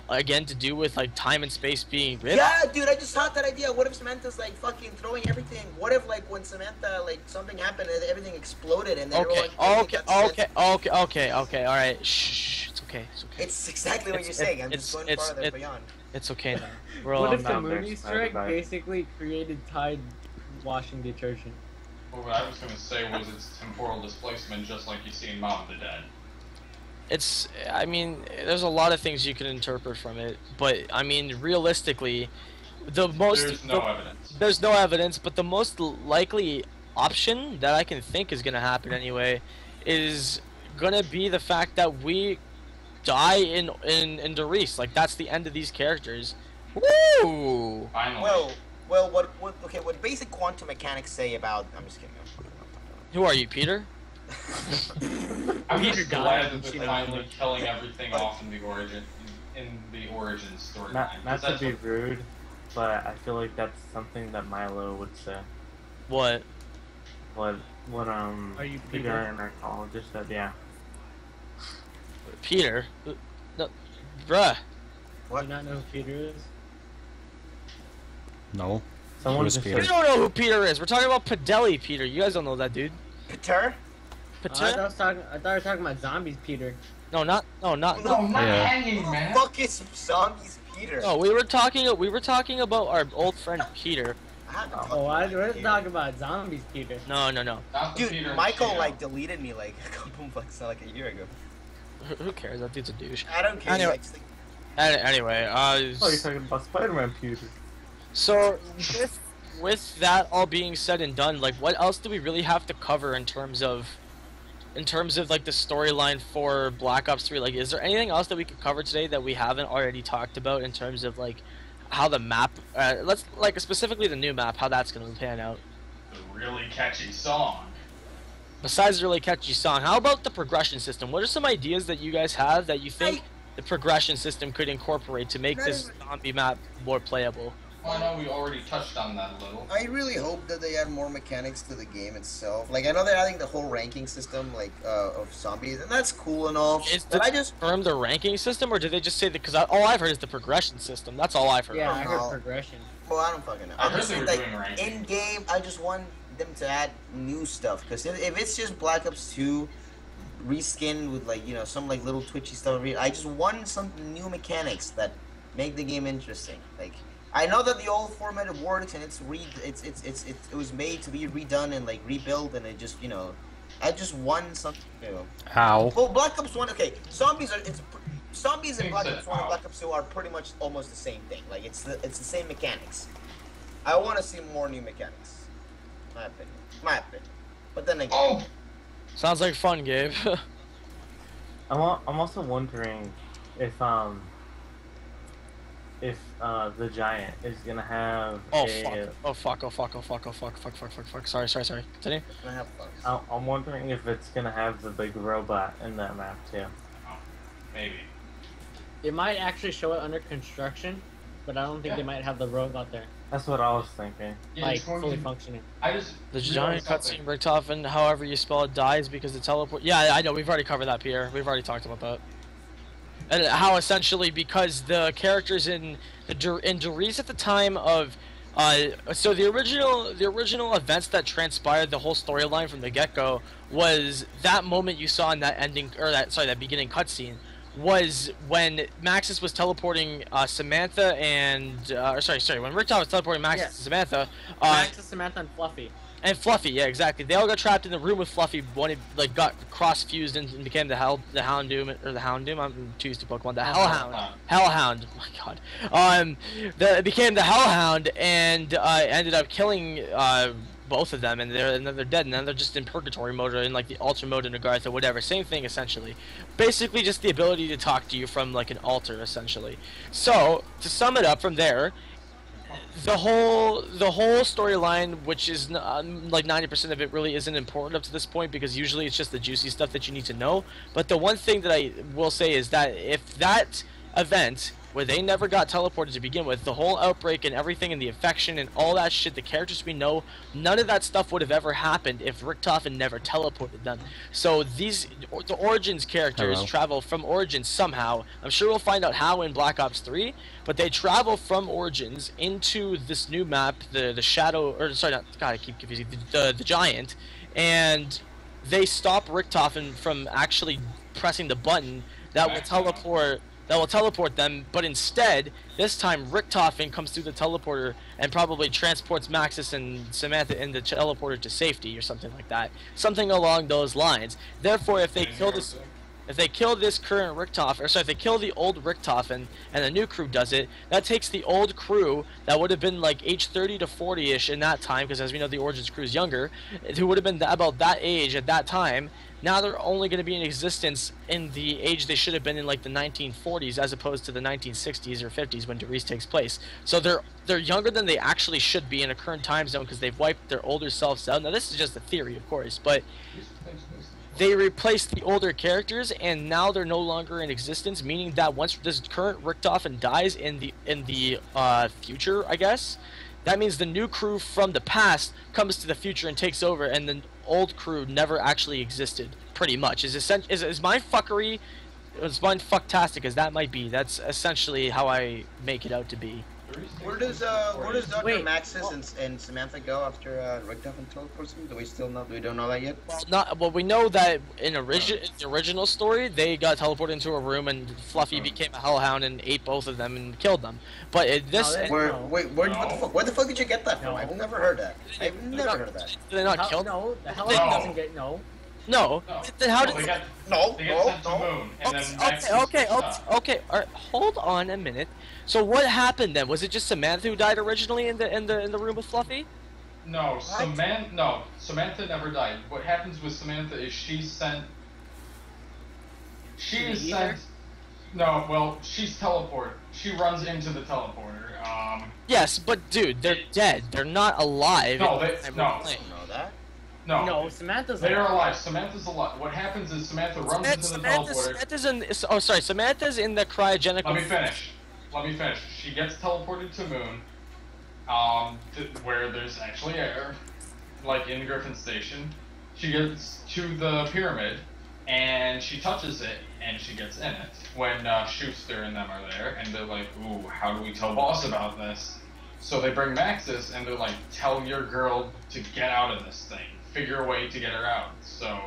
again to do with like time and space being ripped. Yeah, dude, I just thought that idea. What if Samantha's like fucking throwing everything? What if like when Samantha like something happened and everything exploded and they were Okay, like, okay, all right, shh, it's okay. It's exactly what you're saying. I'm just going farther beyond. It's okay now. We're all What if the not Moon very Easter egg excited. basically created Tide washing detergent? Well, what I was going to say was it's temporal displacement, just like you see in Mom of the Dead. I mean, there's a lot of things you can interpret from it, but I mean, realistically, There's no evidence. there's no evidence, but the most likely option that I can think is gonna happen anyway is gonna be the fact that we die in Doris. Like that's the end of these characters. Woo! Finally. Well, what basic quantum mechanics say about? I'm just kidding. Who are you, Peter? I'm Peter just died glad and that she they're died. finally killing everything off in the origin storyline. Not to be rude, but I feel like that's something that Milo would say. What? What Are you the Peter? guy in our college just said, yeah. Peter? No, bruh. What? Do you not know who Peter is? No. Someone Who's just Peter? You don't know who Peter is. We're talking about Padelli Peter. You guys don't know that dude. Peter? I thought we were talking about zombies, Peter. No, not. No, not Yeah. hanging, man. Fuck is zombies, Peter? No, we were talking about our old friend Peter. I haven't talked Oh, about we're Peter. talking about zombies, Peter. No. Not the Dude, Peter Michael Chino. like deleted me like a couple months, like a year ago. Who cares? That dude's a douche. I don't care. Anyway. Actually, Anyway, Oh, you're talking about Spider-Man Peter. so with that all being said and done, like, what else do we really have to cover in terms of like the storyline for Black Ops 3? Like, is there anything else that we could cover today that we haven't already talked about in terms of like how the map, let's like specifically the new map, how that's gonna pan out? The really catchy song. Besides the really catchy song, how about the progression system? What are some ideas that you guys have that you think the progression system could incorporate to make this zombie map more playable? Well, I know we already touched on that a little. I really hope that they add more mechanics to the game itself. Like, I know they're adding the whole ranking system, like, of zombies, and that's cool and all. Is But I just, confirm the ranking system, or did they just say that? Because all I've heard is the progression system. That's all I've heard. Yeah, I no. heard progression. well, I don't fucking know. I I'm heard just they saying, were like, doing ranking. in game, I just want them to add new stuff. Because if it's just Black Ops 2 reskinned with, like, you know, some, like, little twitchy stuff, I just want some new mechanics that make the game interesting. Like, I know that the old format works and it was made to be redone and like rebuilt and it just, you know, I just want something new. How? Well, Black Ops 1, okay, zombies and Black Except Ops 1 and how? Black Ops 2 are pretty much almost the same thing. Like it's the same mechanics. I want to see more new mechanics. My opinion. But then again, Oh, Sounds like fun, Gabe. I'm also wondering if if the giant is gonna have Oh a. fuck! Oh fuck! Sorry. Continue. I have bugs. I'm wondering if it's gonna have the big robot in that map too. Maybe. It might actually show it under construction, but I don't think they might have the robot there, That's what I was thinking. Yeah, like it's going fully to- functioning. I just The realized giant something. cutscene Richtofen, however you spell it, dies because the teleport. Yeah, I know. We've already covered that, Pierre. We've already talked about that. And how essentially because the characters in Doris at the time of, so the original events that transpired, the whole storyline from the get-go was that moment you saw in that ending or that beginning cutscene. Was when Maxis was teleporting Samantha and when Richtofen was teleporting Maxis Yeah. and Samantha, Max, Samantha, and Fluffy. and Fluffy, yeah, exactly. They all got trapped in the room with Fluffy when it got cross-fused and became the Houndoom. I'm too used to Pokemon. The Hellhound. Hellhound. Oh my god. It became the Hellhound and ended up killing both of them, and they're dead, and then they're just in purgatory mode or in like the altar mode in Agartha or whatever. Same thing essentially. Basically, just the ability to talk to you from like an altar essentially. So to sum it up from there. The whole storyline, which is like 90% of it, really isn't important up to this point because usually it's just the juicy stuff that you need to know. But the one thing that I will say is that if that event where they never got teleported to begin with, the whole outbreak and everything and the infection and all that shit, the characters we know, none of that stuff would have ever happened if Richtofen never teleported them. So the Origins characters travel from Origins somehow. I'm sure we'll find out how in Black Ops 3, but they travel from Origins into this new map, the Shadow, or sorry, not, God, I keep confusing, the Giant, and they stop Richtofen from actually pressing the button that will teleport them, but instead, this time Richtofen comes through the teleporter and probably transports Maxis and Samantha in the teleporter to safety or something like that. Something along those lines. Therefore, if they kill this current Richtofen, or sorry, if they kill the old Richtofen and the new crew does it, that takes the old crew that would have been like age 30 to 40-ish in that time, because as we know the Origins crew is younger, who would have been about that age at that time. Now they're only going to be in existence in the age they should have been in, like the 1940s, as opposed to the 1960s or 50s when Doris takes place. So they're younger than they actually should be in a current time zone because they've wiped their older selves out. Now this is just a theory, of course, but they replaced the older characters and now they're no longer in existence, meaning that once this current Richtofen dies in the future, I guess, that means the new crew from the past comes to the future and takes over, and the old crew never actually existed, pretty much. Is mind fuckery, as mind fucktastic as that might be, that's essentially how I make it out to be. Where does Dr. Wait, Maxis and Samantha go after Richtofen teleports them? We don't know that yet? Well, we know that in the original story, they got teleported into a room and Fluffy became a Hellhound and ate both of them and killed them. But in this, Where the fuck did you get that from? I've never heard that. I've never heard of that. did they not kill? No, the Hellhound doesn't get no. No. Then how did? They got No, sent to no. Moon, and then Maxis Okay. was, All right, hold on a minute. So what happened then? Was it just Samantha who died originally in the room with Fluffy? No, Samantha never died. What happens with Samantha is she's sent. She is sent. No, well, she's teleported. She runs into the teleporter. Yes, but dude, they're dead. They're not alive. No, at the time no. we're playing. Know that? No, No, Samantha's they are alive. alive. Samantha's alive. What happens is Samantha runs into the teleporter. Samantha's in the cryogenic. Let me finish. She gets teleported to Moon, where there's actually air, like in Griffin Station. She gets to the pyramid, and she touches it, and she gets in it. When Schuster and them are there, and they're like, ooh, how do we tell boss about this? So they bring Maxis, and they're like, tell your girl to get out of this thing. Figure a way to get her out. So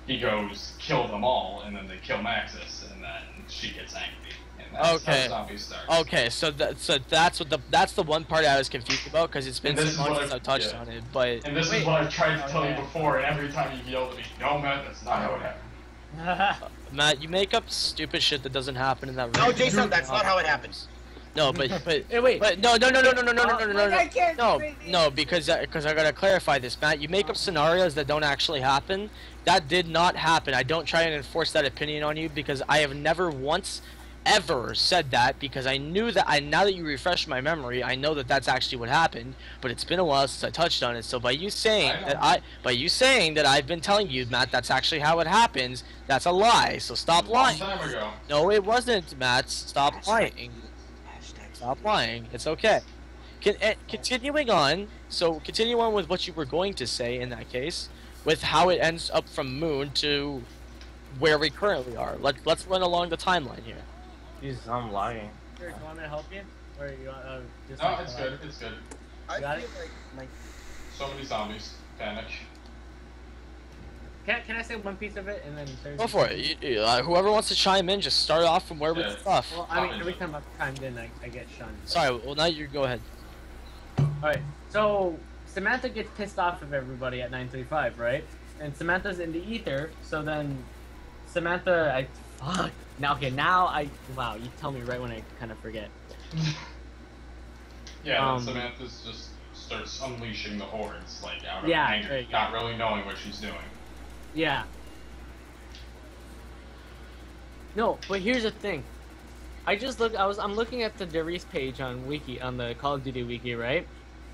he goes, kill them all, and then they kill Maxis, and then she gets angry. And that's how Zombies starts. Okay, so that's the one part I was confused about because it's been And this so is long what since I- I've touched yeah. on it. But And this is what I've tried to tell you before, and every time you yelled at me, no, man, that's not how it happened. Matt, you make up stupid shit that doesn't happen in that. No, room. Jason, that's not how it happens. No, but Hey, wait. But no, I can't say no, because I gotta clarify this, Matt. You make up scenarios that don't actually happen. That did not happen. I don't try and enforce that opinion on you because I have never once ever said that because I knew that now that you refreshed my memory, I know that that's actually what happened. But it's been a while since I touched on it. So by you saying that I've been telling you, Matt, that's actually how it happens. That's a lie. So stop lying. Long time ago. No, it wasn't, Matt. Stop lying. Stop lying. It's okay. Continuing on. So continue on with what you were going to say in that case, with how it ends up from Moon to where we currently are. Let's run along the timeline here. Jesus, I'm lying. Here, do you want me to help you? Or you want just No, like, it's good. It's good. I Got feel it? like So many zombies. Panic. Can I say one piece of it and then there's Go for it. Whoever wants to chime in, just start off from where we Yeah. left off. Well, I mean, every time I've chimed in, I get shunned. Sorry. Well, now you go ahead. Alright, so Samantha gets pissed off of everybody at 935, right? And Samantha's in the ether, so then Samantha, fuck. Wow, you tell me right when I kind of forget. Yeah, and Samantha's just starts unleashing the hordes, like, out of Yeah, anger, there you go. not really knowing what she's doing. Yeah. No, but here's the thing. I'm looking at the Darius page on the Call of Duty wiki, right?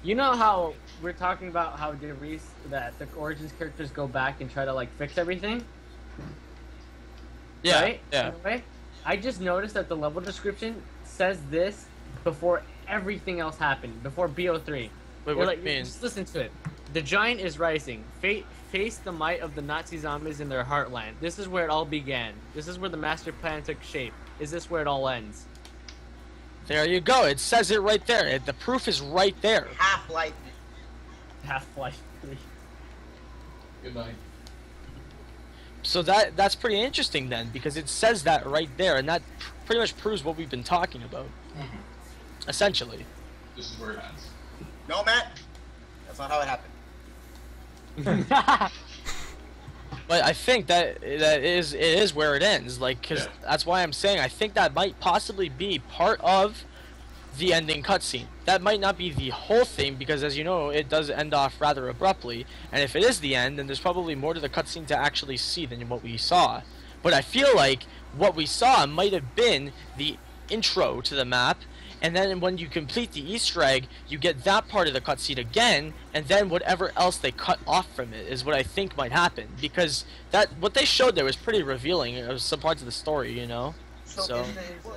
You know how we're talking about how Darius, that the Origins characters go back and try to like fix everything? Yeah. Right? Yeah. Right? I just noticed that the level description says this before everything else happened, before BO3. Wait, They're what like, do you mean? just listen to it. The giant is rising. Face the might of the Nazi zombies in their heartland. This is where it all began. This is where the master plan took shape. Is this where it all ends? There you go. It says it right there. The proof is right there. Half-Life. Half-Life 3. Good night. So that's pretty interesting then, because it says that right there, and that pretty much proves what we've been talking about. Mhm. Essentially. This is where it ends. No, Matt. That's not how it happened. But I think it is where it ends, like, because Yeah. that's why I'm saying I think that might possibly be part of the ending cutscene. That might not be the whole thing, because as you know, it does end off rather abruptly, and if it is the end, then there's probably more to the cutscene to actually see than what we saw. But I feel like what we saw might have been the intro to the map, and then when you complete the Easter egg, you get that part of the cutscene again, and then whatever else they cut off from it is what I think might happen. Because what they showed there was pretty revealing of some parts of the story, you know? So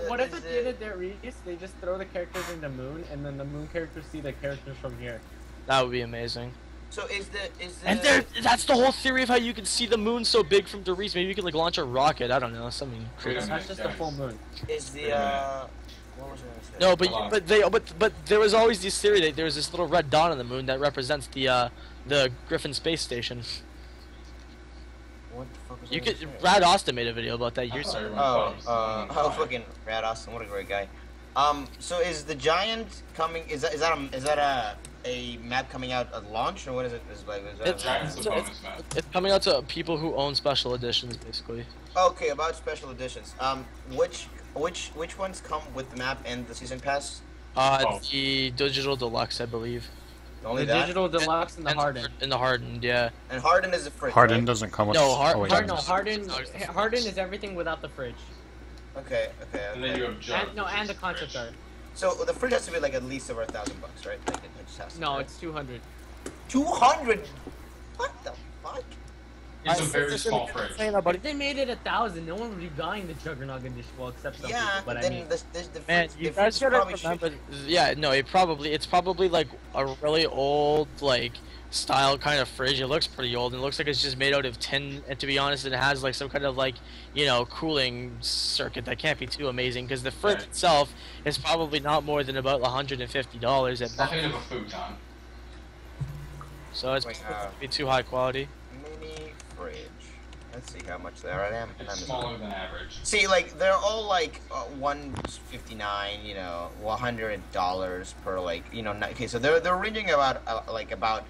What if at the end of Darius, they just throw the characters into Moon, and then the Moon characters see the characters from here? that would be amazing. So is the And that's the whole theory of how you can see the moon so big from Darius. Maybe you can like launch a rocket. I don't know, something crazy. That's just a full moon. is the what was I gonna say? No, Hold but there was always this theory that there was this little red dot on the moon that represents the Griffin space station. What the fuck was I You gonna could. say? Brad Austin made a video about that I years thought ago. everyone thought it was fucking Rad Austin, what a great guy. So is the giant coming? Is that a map coming out at launch, or what is it? Is that It's- Giant's the it's- bonus map. It's coming out to people who own special editions, basically. okay, about special editions. Which ones come with the map and the season pass? Oh. The digital deluxe, I believe. Only The that. digital deluxe and the hardened. And the hardened, yeah. And Harden is a fridge. Harden right? doesn't come with. No, oh, wait, Harden, no. no, Harden is everything without the fridge. Okay. And then you have Jug. And the concept art. So the fridge has to be like at least over $1,000, right? Like it just has to. No, right? it's 200. 200. What the fuck? It's a very small fridge. But if they made it 1,000, no one would be buying the Juggernaut edition. Well, except some Yeah, people. But but I then mean, the Man, fridge, you the guys fridge gotta probably remember. should- Yeah, no, it's probably like a really old like style kind of fridge. It looks pretty old and it looks like it's just made out of tin. And to be honest, it has like some kind of like cooling circuit that can't be too amazing because the fridge Right. itself is probably not more than about $150 at It's nothing best. of a futon. So it's Wait, probably be too high quality. Mini fridge. Let's see how much they are at It's Amazon. smaller than average. See, like they're all like $159, $100 per okay. So they're ranging about about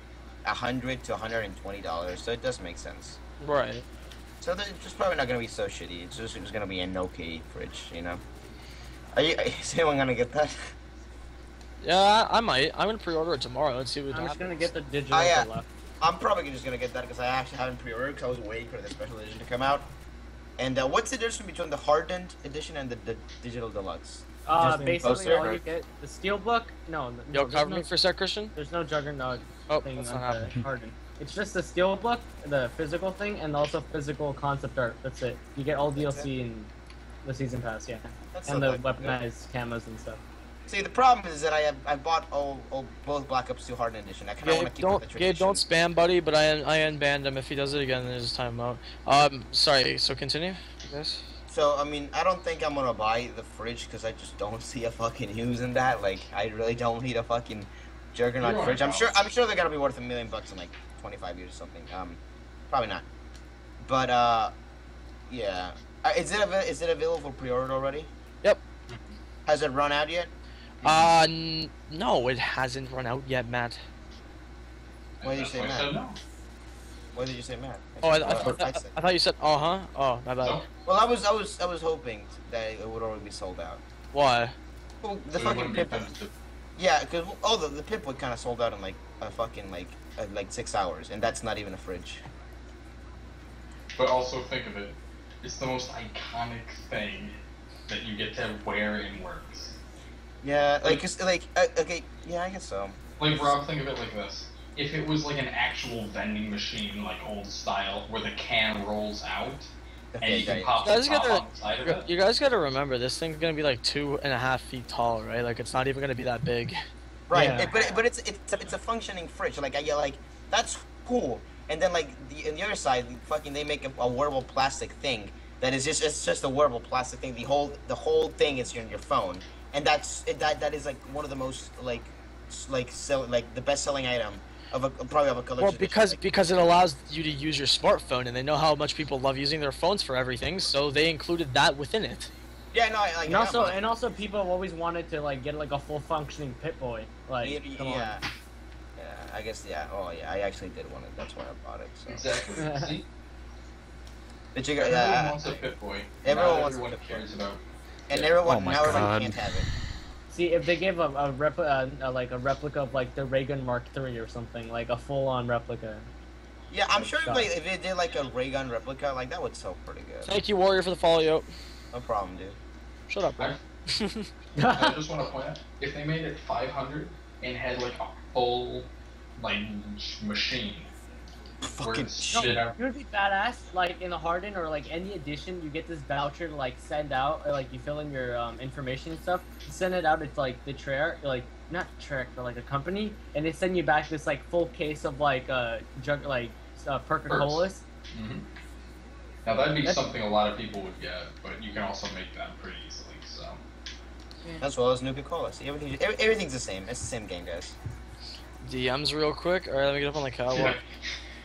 $100 to $120. So it does make sense. Right. So they're just probably not gonna be so shitty. It's just gonna be an okay fridge. Is anyone gonna get that? Yeah, I might. I'm gonna pre-order it tomorrow and see what I'm happens. just gonna get the digital Oh, yeah. deluxe. I'm probably just gonna get that because I actually haven't pre-ordered because I was waiting for the special edition to come out. And what's the difference between the hardened edition and the digital deluxe? Basically, poster? all you get the steelbook. No, Yo, there's cover no, me for a sec, Christian. there's no Juggernaut Oh, thing that's on not the happening. Harden. It's just the steelbook, the physical thing, and also physical concept art. That's it. You get all DLC in the season pass, yeah, That's and so the good. weaponized camos and stuff. See, the problem is that I bought both Black Ops 2 Hardened Edition. I kind of want to keep up the tradition. Gabe, don't spam, buddy. But I unbanned him. If he does it again, then there's time out. Sorry. So continue. Yes. So, I mean, I don't think I'm gonna buy the fridge because I just don't see a fucking use in that. Like, I really don't need a fucking Juggernaut You're fridge. right, I'm sure they're gonna be worth $1 million in like 25 years or something. Probably not. But yeah. Is it available for pre-order already? Yep. Has it run out yet? No, it hasn't run out yet, Matt. Why did you That's say why I Matt? said no. What did you say, Matt? Oh, I said- thought you said, huh? Oh, my bad. So, Well, I was hoping that it would already be sold out. Why? Well, the it fucking wouldn't be Pip. tempted. Yeah, because the Pip would kind of sold out in like a fucking like 6 hours, and that's not even a fridge. But also think of it, it's the most iconic thing that you get to wear in works. Yeah, okay, yeah, I guess so. Like Rob, think of it like this. If it was like an actual vending machine, like old style, where the can rolls out, and you can pop You the guys top gotta- on the side of it. You guys gotta remember, this thing's gonna be like 2.5 feet tall, right? Like, it's not even gonna be that big. Right, Yeah. but it's a functioning fridge. Like I get like that's cool. And then like on the other side, fucking they make a wearable plastic thing that is it's just a wearable plastic thing. The whole thing is in your phone, and that is like one of the most like the best selling item of probably of a collection. Well, because it allows you to use your smartphone, and they know how much people love using their phones for everything, so they included that within it. Yeah, no, And also people have always wanted to like get like a full functioning Pip-Boy. Like, come on. yeah, I guess yeah. Oh yeah, I actually did want it. That's why I bought it. So. Exactly. See, Did you everyone yeah, wants a Pip-Boy. everyone Not wants a everyone Pip-Boy. cares about. and Yeah. everyone Oh my now everyone God. can't have it. See, if they gave a replica of like the Reagan Mark III or something, like a full-on replica. Yeah, I'm sure Shot. if they did like a ray gun replica, like that would sell pretty good. Thank you, Warrior, for the follow, yo. No problem, dude. Shut up, bro. I just want to point out, if they made it 500 and had like a full like machine, where Fucking it's shit out. It would be badass, like in the Harden or like any edition, you get this voucher to like send out, or like you fill in your information and stuff, you send it out, it's like the Treyarch, like not Treyarch, but like a company, and they send you back this like full case of like Perca-Colas. Mm-hmm. Now that'd be something a lot of people would get, but you can also make them pretty easily. So As well as Nuka Cola. See, everything's the same. It's the same game, guys. DMs real quick. Alright, let me get up on the catwalk.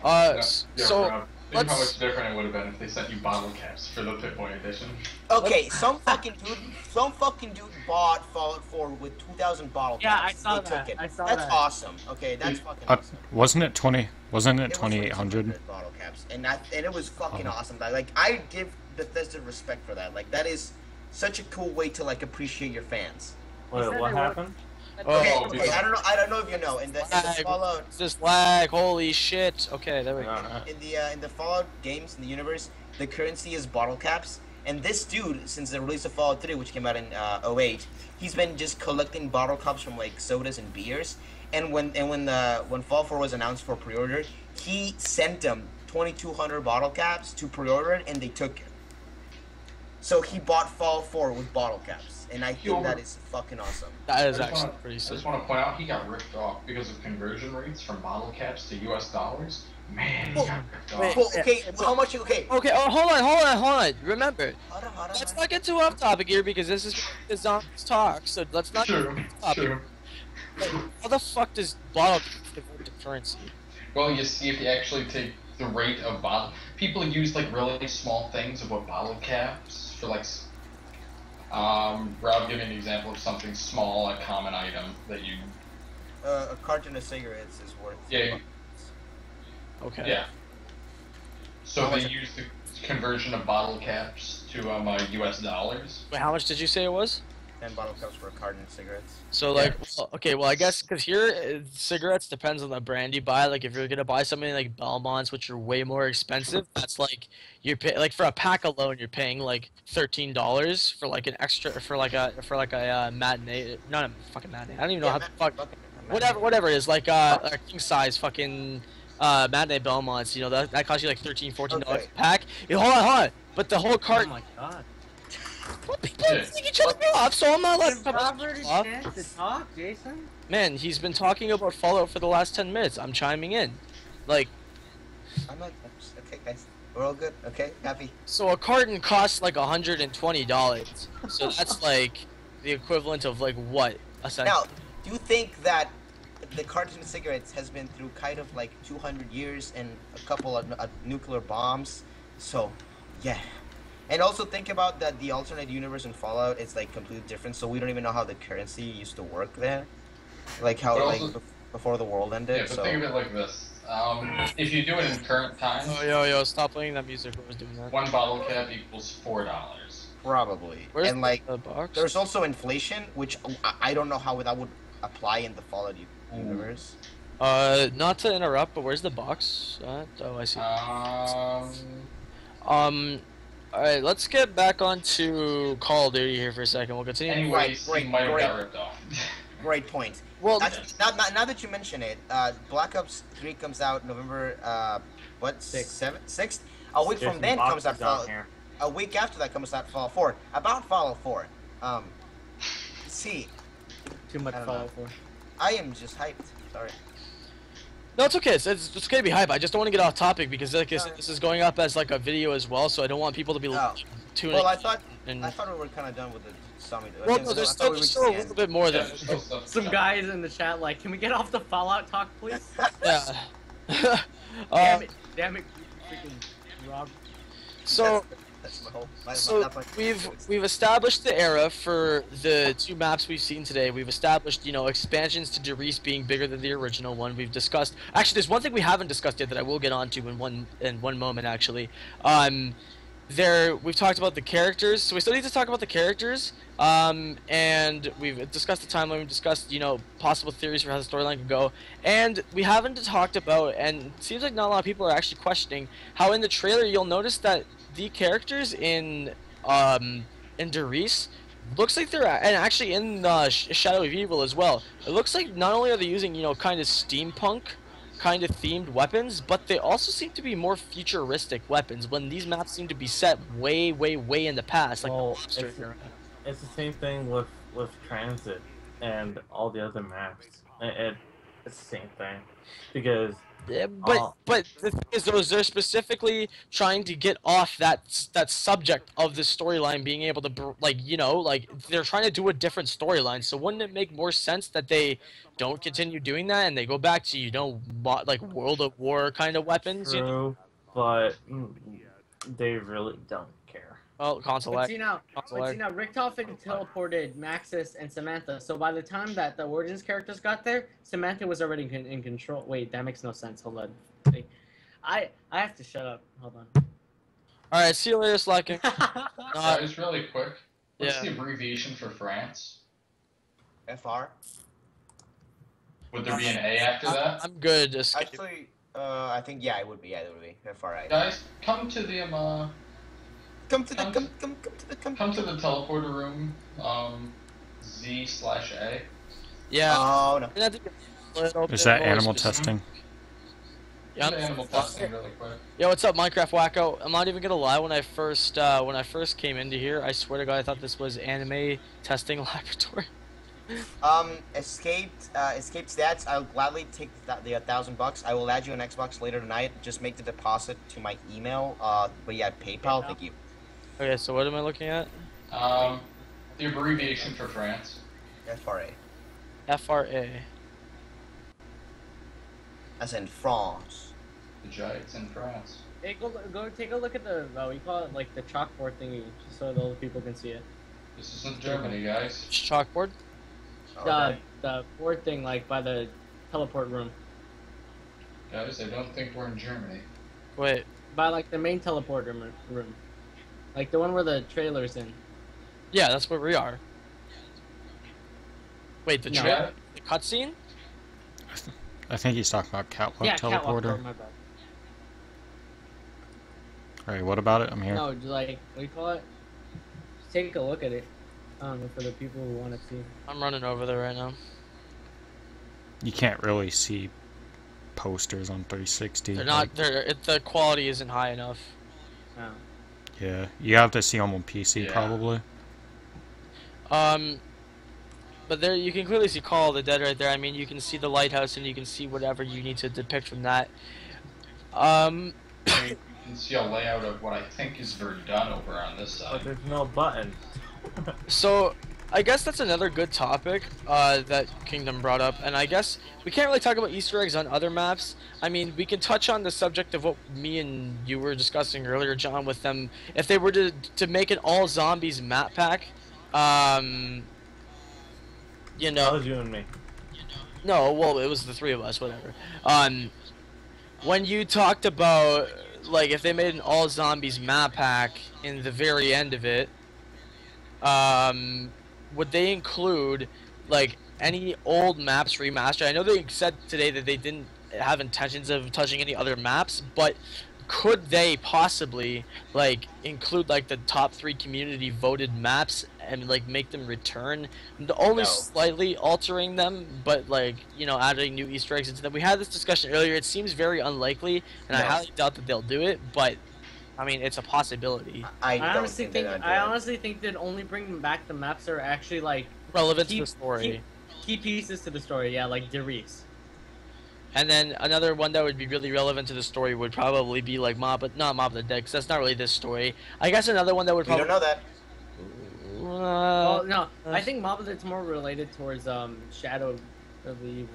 Yeah, So, Rob, think how let's- much different it would have been if they sent you bottle caps for the Pip-Boy edition. Okay, some fucking dude bought Fallout 4 with 2,000 bottle Yeah, caps. I saw They that. Took it. I saw That's that. awesome. Okay, that's fucking awesome. Wasn't it 20? Wasn't it It was 2800? bottle caps, and it was fucking Oh. awesome. Like I give Bethesda respect for that. Like that is such a cool way to like appreciate your fans. Wait, said what they were- happened? Okay, Oh, okay. because- I don't know if you know. In the Fallout, It's this lag, holy shit. Okay, there we go. in the Fallout games in the universe, the currency is bottle caps. And this dude, since the release of Fallout 3, which came out in 08, he's been just collecting bottle caps from like sodas and beers. And when Fallout 4 was announced for pre-order, he sent them 2,200 bottle caps to pre-order it, and they took it. So he bought Fallout 4 with bottle caps, and I think that is fucking awesome. That is I just actually wanna- pretty I sick. just want to point out he got ripped off because of conversion rates from bottle caps to US dollars. Man, he Well, got ripped wait, off. Well, okay, how much? Okay, Okay, oh, hold on. Remember, hold on. let's not get too off topic here because this is zombies talk. So let's not get True, off topic. true. Like, how the fuck does bottle convert to currency? Well, you see, if you actually take the rate of bottle, people use like really small things of what bottle caps for like. Rob, give me an example of something small, a common item that you. A carton of cigarettes is worth. Yeah. Okay. Yeah. So they use the conversion of bottle caps to US dollars. Wait, how much did you say it was? 10 bottle caps for a carton of cigarettes. So like, well, okay, well I guess because here cigarettes depends on the brand you buy. Like if you're gonna buy something like Belmonts, which are way more expensive, that's like you're pay like for a pack alone you're paying like $13 for like an extra for like a matinee, not a fucking matinee. I don't even know how the fuck. Whatever it is, like a king size fucking matinee Belmonts. You know that costs you like $13-14 Okay. a pack. Hold on. But the whole Oh cart. my god. Well, people take each other off, so I'm not letting Give people Robert a off. chance to talk, Jason. Man, he's been talking about Fallout for the last 10 minutes. I'm chiming in. Like, I'm not. Okay, guys. We're all good. Okay, happy. so a carton costs like $120. So that's like the equivalent of like what? Essentially. Now, do you think that the carton of cigarettes has been through kind of like 200 years and a couple of nuclear bombs? So, yeah. And also think about that the alternate universe in Fallout is like completely different, so we don't even know how the currency used to work there. Like how But like also- before the world ended. Yeah, but so think of it like this. If you do it in current times, Oh, yo, stop playing that music. I was doing that. one bottle cap equals $4. probably. Where's and like the box? there's also inflation, which I don't know how that would apply in the Fallout universe. Not to interrupt, but where's the box at? Oh, I see. Alright, let's get back onto Call of Duty here for a second. We'll continue. Anyways, Right, he might have right. got ripped off. Great point. Well, Actually, now that you mention it, Black Ops 3 comes out November Sixth. 6th. A week from Jason then Box comes out is down Fallout. here. A week after that comes out Fallout 4. About Fallout 4. See, Too much I don't know. Fallout 4. I am just hyped. Sorry. no, it's okay. It's gonna be hype. I just don't want to get off topic because like I said, this is going up as like a video as well, so I don't want people to be Oh. tuning. Well, I thought and we were kind of done with the summit. well, Okay, no, so there's I thought we still reached a the little end. bit more Yeah, there. there's still stuff to Some come. guys in the chat like, can we get off the Fallout talk, please? Yeah. Damn it, freaking Rob. So. That's my whole. So that's my- we've established the era for the two maps we've seen today. We've established, expansions to Derice being bigger than the original one. We've discussed. Actually, there's one thing we haven't discussed yet that I will get onto in one moment. Actually, we've talked about the characters, so we still need to talk about the characters. And we've discussed the timeline. We've discussed, possible theories for how the storyline could go. And we haven't talked about, and it seems like not a lot of people are actually questioning how in the trailer you'll notice that the characters in Derice looks like they're, and actually in Shadow of Evil as well. It looks like not only are they using kind of steampunk kind of themed weapons, but they also seem to be more futuristic weapons when these maps seem to be set way in the past, like the Well, Lobster era. It's the same thing with Transit and all the other maps. It's the same thing because Yeah, but the thing is, they're specifically trying to get off that subject of the storyline being able to, they're trying to do a different storyline. So wouldn't it make more sense that they don't continue doing that and they go back to, like World of War kind of weapons? true, but they really don't care. Well, console But X. see now, Console X. Richtofen teleported Maxis and Samantha. So by the time that the Origins characters got there, Samantha was already in control. Wait, that makes no sense. Hold on. Wait. I have to shut up. Hold on. Alright, see you later, Slacking. Just really quick. What's Yeah. the abbreviation for France? FR. Would there be an A after that? I'm good. Escape. Actually, I think it would be. Yeah, it would be. FRI. Guys, come to the Come to the come to the teleporter room. Z/A. Yeah. Oh no. We're gonna have to get a little Is bit that more animal specific. testing? Yeah. The animal testing really quick. Yo, what's up, Minecraft Wacko? I'm not even gonna lie. When I first came into here, I swear to God, I thought this was anime testing laboratory. Escaped stats. I'll gladly take the $1,000. I will add you on Xbox later tonight. Just make the deposit to my email. But yeah, PayPal. Thank you. Okay, so what am I looking at? The abbreviation for France. FRA. FRA. As in France. The Giants in France. Hey, go take a look at the we call it like the chalkboard thingy, just so the other people can see it. This isn't Germany, guys. Chalkboard. Okay. The board thing like by the teleport room, Guys, I don't think we're in Germany. Wait. by like the main teleport room, like the one where the trailer's in. Yeah, that's where we are. Wait, the No. trailer, the cutscene? I think he's talking about Catwalk Yeah, catwalk Teleporter. door, my bad. Alright, what about it? I'm here. No, like, what do you call it? Just take a look at it. For the people who want to see. I'm running over there right now. You can't really see posters on 360. They're not. like- The quality isn't high enough. Oh. Yeah, you have to see them on PC Yeah. probably. But there you can clearly see Call of the Dead right there. I mean, you can see the lighthouse and you can see whatever you need to depict from that. You can see a layout of what I think is very done over on this But side. there's no button. So I guess that's another good topic that Kingdom brought up, and I guess we can't really talk about Easter eggs on other maps. I mean, we can touch on the subject of what me and you were discussing earlier, John, with them. If they were to make an all zombies map pack, you That know, was you and me. no, well, it was the three of us, whatever. When you talked about like if they made an all zombies map pack in the very end of it, would they include like any old maps remastered? I know they said today that they didn't have intentions of touching any other maps, but could they possibly like include like the top 3 community voted maps and like make them return, only No. slightly altering them, but like, you know, adding new Easter eggs into them? We had this discussion earlier. It seems very unlikely, and I No. highly doubt that they'll do it, but I mean, it's a possibility. I I don't honestly think think they're gonna I do it. honestly think they'd only bring back the maps that are actually like Relevant to Keep- the story. key pieces to the story. Yeah, like Derice. And then another one that would be really relevant to the story would probably be like not Mob of the Dead, because that's not really this story. I guess another one that would We probably. don't know that. Well, no, I think Mob of the Dead's more related towards Shadow of the Evil.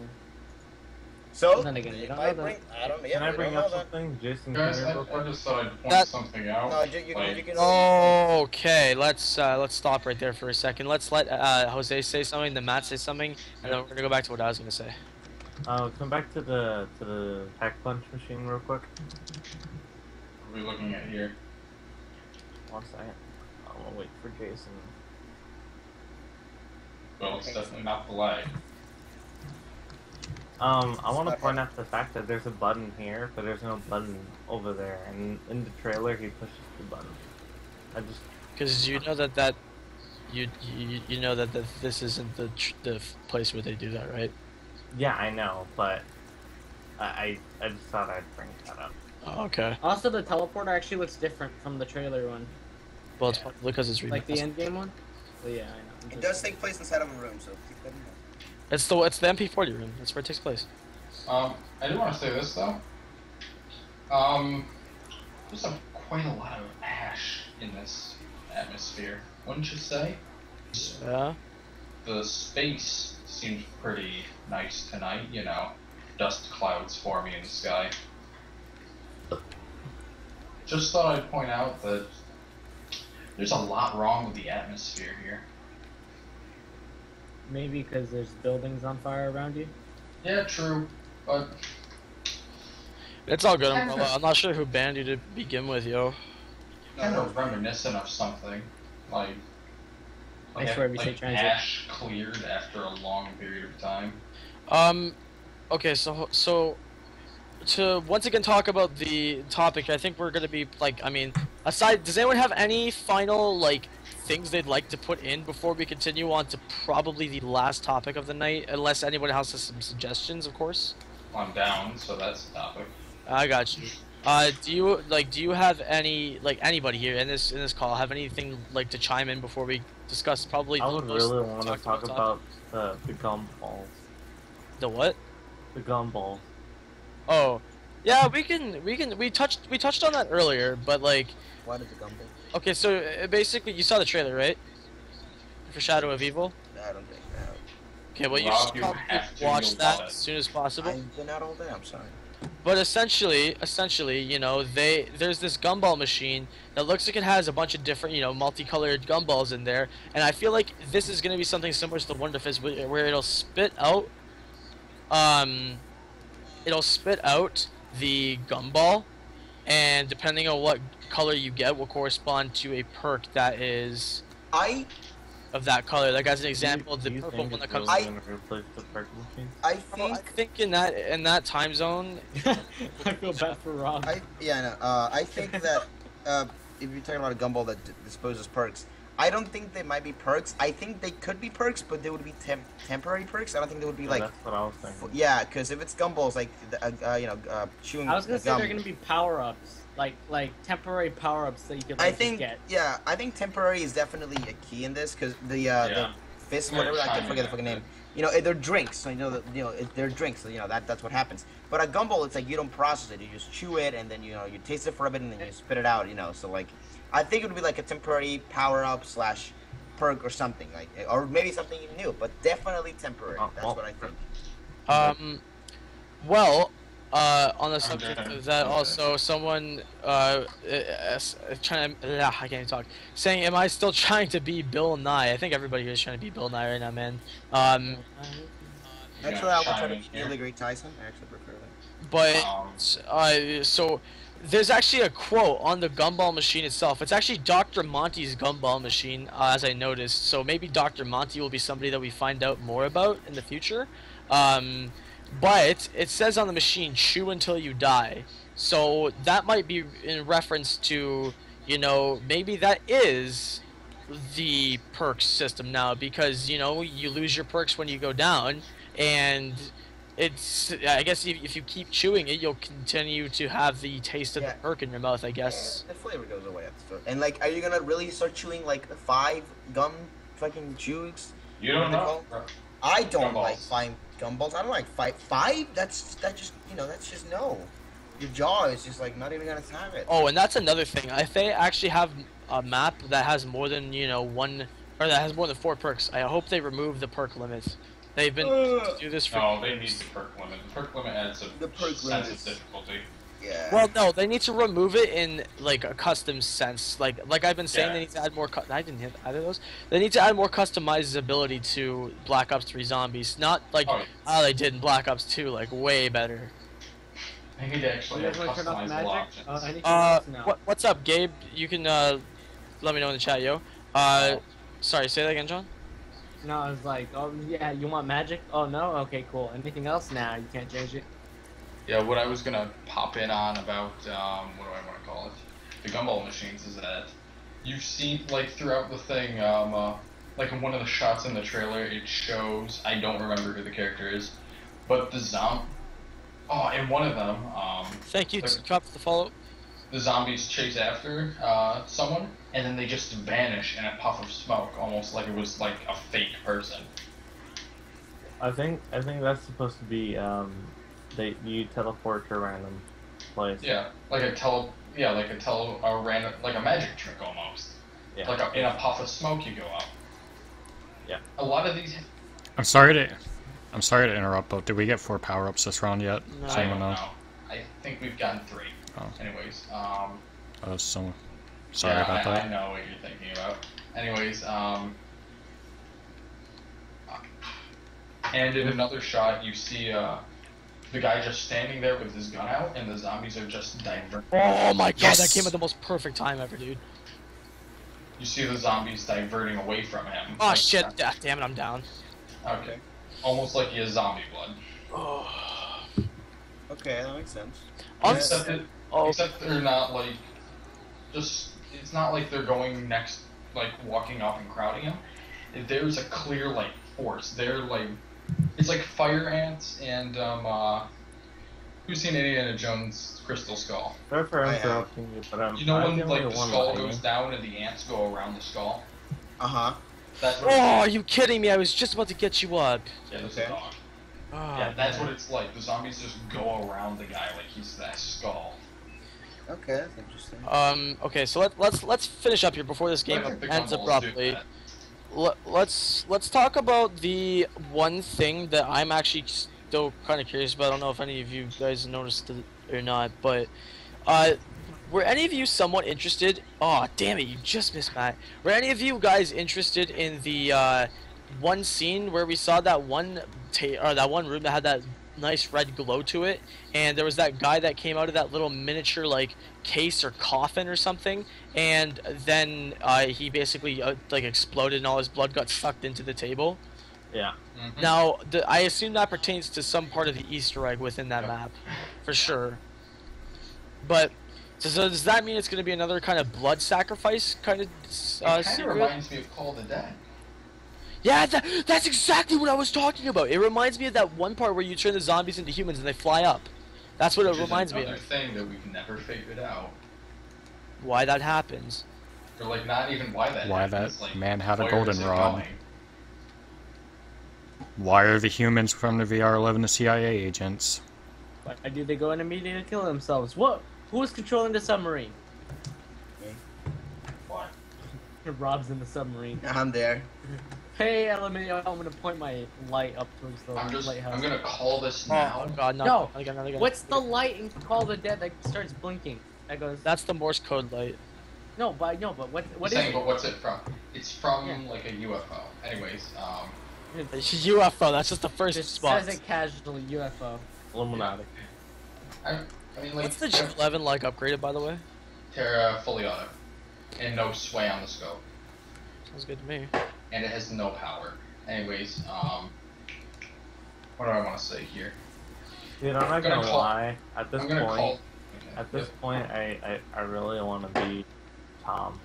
So, Then again, you don't I know bring, I don't, yeah, Can I we bring don't up know that. something? Jason, Guys, can you real I quick? just thought I'd point That- something out. No, you like, can. Okay, let's stop right there for a second. Let's let Jose say something, then Matt say something, and then we're gonna go back to what I was gonna say. Come back to the pack punch machine real quick. What are we looking at here? 1 second. I'm gonna wait for Jason. Well, it's definitely not the lag. I want to point out the fact that there's a button here, but there's no button over there. And in the trailer, he pushes the button. I just Because you know that you know that this isn't the place where they do that, right? yeah, I know, but I just thought I'd bring that up. Oh, okay. Also, the teleporter actually looks different from the trailer one, Well, it's probably because it's like the remastered. end game one. But yeah, I know. It does take place inside of a room, so keep that in mind. It's the MP40 room. That's where it takes place. I do want to say this though. There's quite a lot of ash in this atmosphere, wouldn't you say? Yeah. The space seems pretty nice tonight, you know. Dust clouds forming in the sky. Just thought I'd point out that there's a lot wrong with the atmosphere here. Maybe because there's buildings on fire around you. Yeah, true, but It's all good, Umbrella. I'm not sure who banned you to begin with, yo. kind of reminiscent of something like I swear every like state transit. ash cleared after a long period of time. Okay, so to once again talk about the topic, I think we're gonna be like, I mean, aside, does anyone have any final like things they'd like to put in before we continue on to probably the last topic of the night? Unless anyone else has some suggestions, of course. I'm down, so that's the topic. I got you. Do you have any, like, anybody here in this call have anything like to chime in before we discuss probably I the would most really want to talked talk topic? about the gumballs. The what? The gumballs. Oh, yeah, we touched on that earlier, but like, Why did the gumbo? okay, so basically you saw the trailer, right? For Shadow of Evil. I don't think that. Okay, well you Rob, should you probably have to, watch you'll that love it. as soon as possible. I've been out all day. I'm sorry. But essentially, you know, there's this gumball machine that looks like it has a bunch of different, you know, multicolored gumballs in there, and I feel like this is gonna be something similar to the Wonder Fizz, where it'll spit out the gumball, and depending on what color you get, will correspond to a perk that is. I of that color. Like as an Do example, the you purple think one that it's comes. really gonna replace the perk machine? I Well, I think think in that time zone, I feel bad for Rob. I think that if you're talking about a gumball that disposes perks, I don't think they might be perks. I think they could be perks, but they would be temporary perks. I don't think they would be like. That's what I was thinking. Yeah, because if it's gumballs, like chewing. I was gonna say gum, they're gonna be power-ups, like temporary power-ups that you could I like, think just get. yeah, I think temporary is definitely a key in this because the fist, whatever, I can't forget the fucking name. You know, they're drinks, so they're drinks, so that's what happens. But a gumball, it's like you don't process it, you just chew it, and then you taste it for a bit, and then you spit it out. So like, I think it would be like a temporary power up / perk or something like, or maybe something new, but definitely temporary. That's what I think. Well, on the subject of that, also someone trying to I can't even talk. Saying, "Am I still trying to be Bill Nye?" I think everybody here is trying to be Bill Nye right now, man. Actually, I would try to be Neil deGrasse Tyson. I actually prefer that. But so there's actually a quote on the gumball machine itself. It's actually Dr. Monty's gumball machine, as I noticed. So maybe Dr. Monty will be somebody that we find out more about in the future. But it says on the machine, "Chew until you die." So that might be in reference to, maybe that is the perks system now, because, you lose your perks when you go down, and it's, I guess if you keep chewing it, you'll continue to have the taste of the perk in your mouth, I guess. The flavor goes away after. And like, are you gonna really start chewing like 5 gum fucking chews? You don't know. I don't Gumballs. like 5 gumballs. I don't like 5. 5? That's just that's just no. Your jaw is just like not even gonna have it. Oh, and that's another thing. If they actually have a map that has more than one, or that has more than 4 perks, I hope they remove the perk limit. They've been to do this for. No, they need the perk limit. The perk limit adds a sense of difficulty. Yeah. Well, no, they need to remove it in like a custom sense. Like I've been saying, they need to add more. I didn't hit either of those. They need to add more customizability to Black Ops 3 Zombies. Not like how they did in Black Ops 2, like way better. They need to actually have You guys wanna turn off customizable magic? options. Anything else? No. What's up, Gabe? You can let me know in the chat, yo. Sorry, say that again, John. No, I was like, oh yeah, you want magic? Oh no? Okay, cool. Anything else? Nah, you can't change it. Yeah, what I was gonna pop in on about, what do I want to call it? The gumball machines is that you've seen, like, throughout the thing, like in one of the shots in the trailer, it shows, I don't remember who the character is, but the in one of them, Thank you. like, Drop the follow. the zombies chase after someone, and then they just vanish in a puff of smoke, almost like it was like a fake person. I think that's supposed to be you teleport to a random place. Yeah, like a random, like a magic trick almost. Yeah. Like in a puff of smoke, you go up. Yeah. A lot of these. I'm sorry to interrupt, but did we get 4 power-ups this round yet? No. Does I anyone don't know? know. I think we've gotten 3. Oh. Anyways, So sorry yeah, about that. I know what you're thinking about. Anyways, and in another shot, you see the guy just standing there with his gun out, and the zombies are just diverting. Oh my god, Yes! that came at the most perfect time ever, dude. You see the zombies diverting away from him. Oh Like shit, that. damn it, I'm down. Okay. Almost like he has zombie blood. Oh. Okay, that makes sense. Except they're not like, it's not like they're going next, like walking up and crowding him. There's a clear like force. They're like, it's like fire ants and who's seen Indiana Jones' Crystal Skull? Sorry for I have. interrupting you, but You know I'm when the like only the one skull lying. goes down and the ants go around the skull? Uh-huh. That's what Oh, it's are like. you kidding me? I was just about to get you up. Yeah, there's Okay. a dog. Oh, Yeah, that's what it's like. The zombies just go around the guy like he's that skull. Okay, that's interesting. Okay, so let's finish up here before this game I think the ends gumballs do abruptly. that. Let's talk about the one thing that I'm actually still kind of curious about. I don't know if any of you guys noticed it or not, but were any of you somewhat interested? Oh, damn it, you just missed Matt. Were any of you guys interested in the one scene where we saw that one room that had that nice red glow to it, and there was that guy that came out of that little miniature like case or coffin or something, and then he basically like exploded and all his blood got sucked into the table. Yeah. Mhm. Now, I assume that pertains to some part of the Easter egg within that map, for sure. But so does that mean it's going to be another kind of blood sacrifice kind of It kind of secret? reminds me of Call of the Dead. Yeah, that's exactly what I was talking about. It reminds me of that one part where you turn the zombies into humans and they fly up. That's what Which it is reminds me another of. thing that we've never figured out. Why that happens. Or like not even why that Why happens, that like, man had a where is it goldenrod. going? Why are the humans from the VR11 the CIA agents? Why do they go in immediately to kill themselves? What? Who is controlling the submarine? What? Rob's in the submarine. I'm there. Hey, LMAO, I'm gonna point my light up towards the lighthouse. I'm gonna call this now. Oh god, no. No. Again, again. What's the light in Call of the Dead that starts blinking? That goes. That's the Morse code light. No, but what I'm is saying, it? but what's it from? It's from Yeah. like a UFO. Anyways, UFO, that's just the first Just spot. says it casually, UFO. Illuminati. I mean like What's the G11 like upgraded, by the way? Terra fully auto, and no sway on the scope, Sounds good to me. and it has no power. Anyways, what do I want to say here? Dude, I'm not gonna gonna call- lie. At this I'm gonna point, call. Okay. at this point, I really want to be Tom.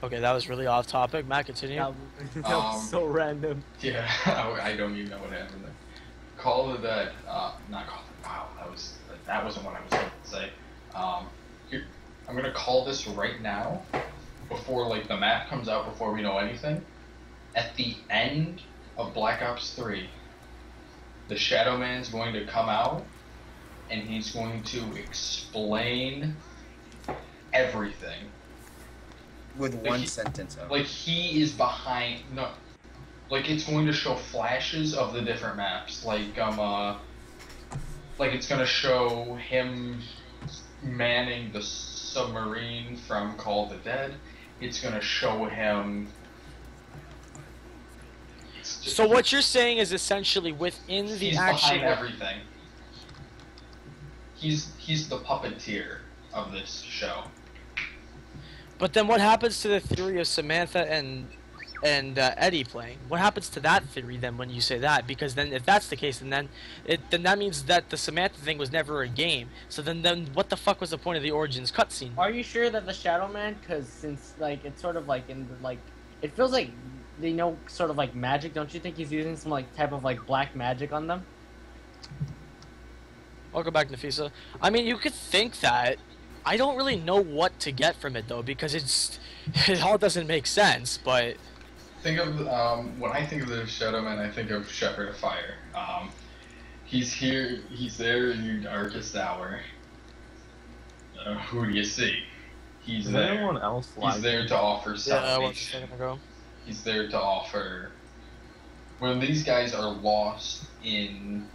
Okay, that was really off topic. Matt, continue. That was so random. Yeah, I don't even know what happened there. Call of the Dead, not Call. Wow, that wasn't what I was going to say. Here, I'm gonna call this right now, before like the map comes out, before we know anything. At the end of Black Ops 3, the Shadow Man's going to come out, and he's going to explain everything. With Like one he- sentence. Like he is behind. No, like it's going to show flashes of the different maps. Like it's gonna show him manning the submarine from Call of the Dead. It's gonna show him. It's just- So what you're saying is essentially within the he's actual. behind everything. He's the puppeteer of this show. But then what happens to the theory of Samantha and Eddie playing? What happens to that theory then when you say that? Because then if that's the case, then that means that the Samantha thing was never a game. So then what the fuck was the point of the Origins cutscene? Are you sure that the Shadow Man? Because since like it's sort of like in the, like it feels like they know sort of like magic. Don't you think he's using some like type of like black magic on them? Welcome back, Nafisa. I mean, you could think that. I don't really know what to get from it though, because it all doesn't make sense. But Think of when I think of the Shadow Man, I think of Shepherd of Fire. He's here. He's there in your darkest hour. Who do you see? He's Is there. anyone else He's like? there to offer yeah, that was a salvation. second ago. He's there to offer. When these guys are lost in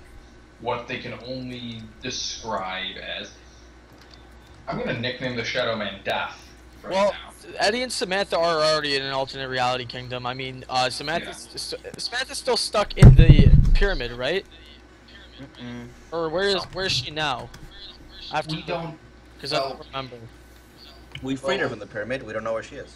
what they can only describe as, I'm gonna nickname the Shadow Man Death. Right Well, now. Eddie and Samantha are already in an alternate reality kingdom. I mean, Samantha's still stuck in the pyramid, right? Mm-mm. Or where's she now? After We don't. because I don't well- remember. We freed her from the pyramid. We don't know where she is.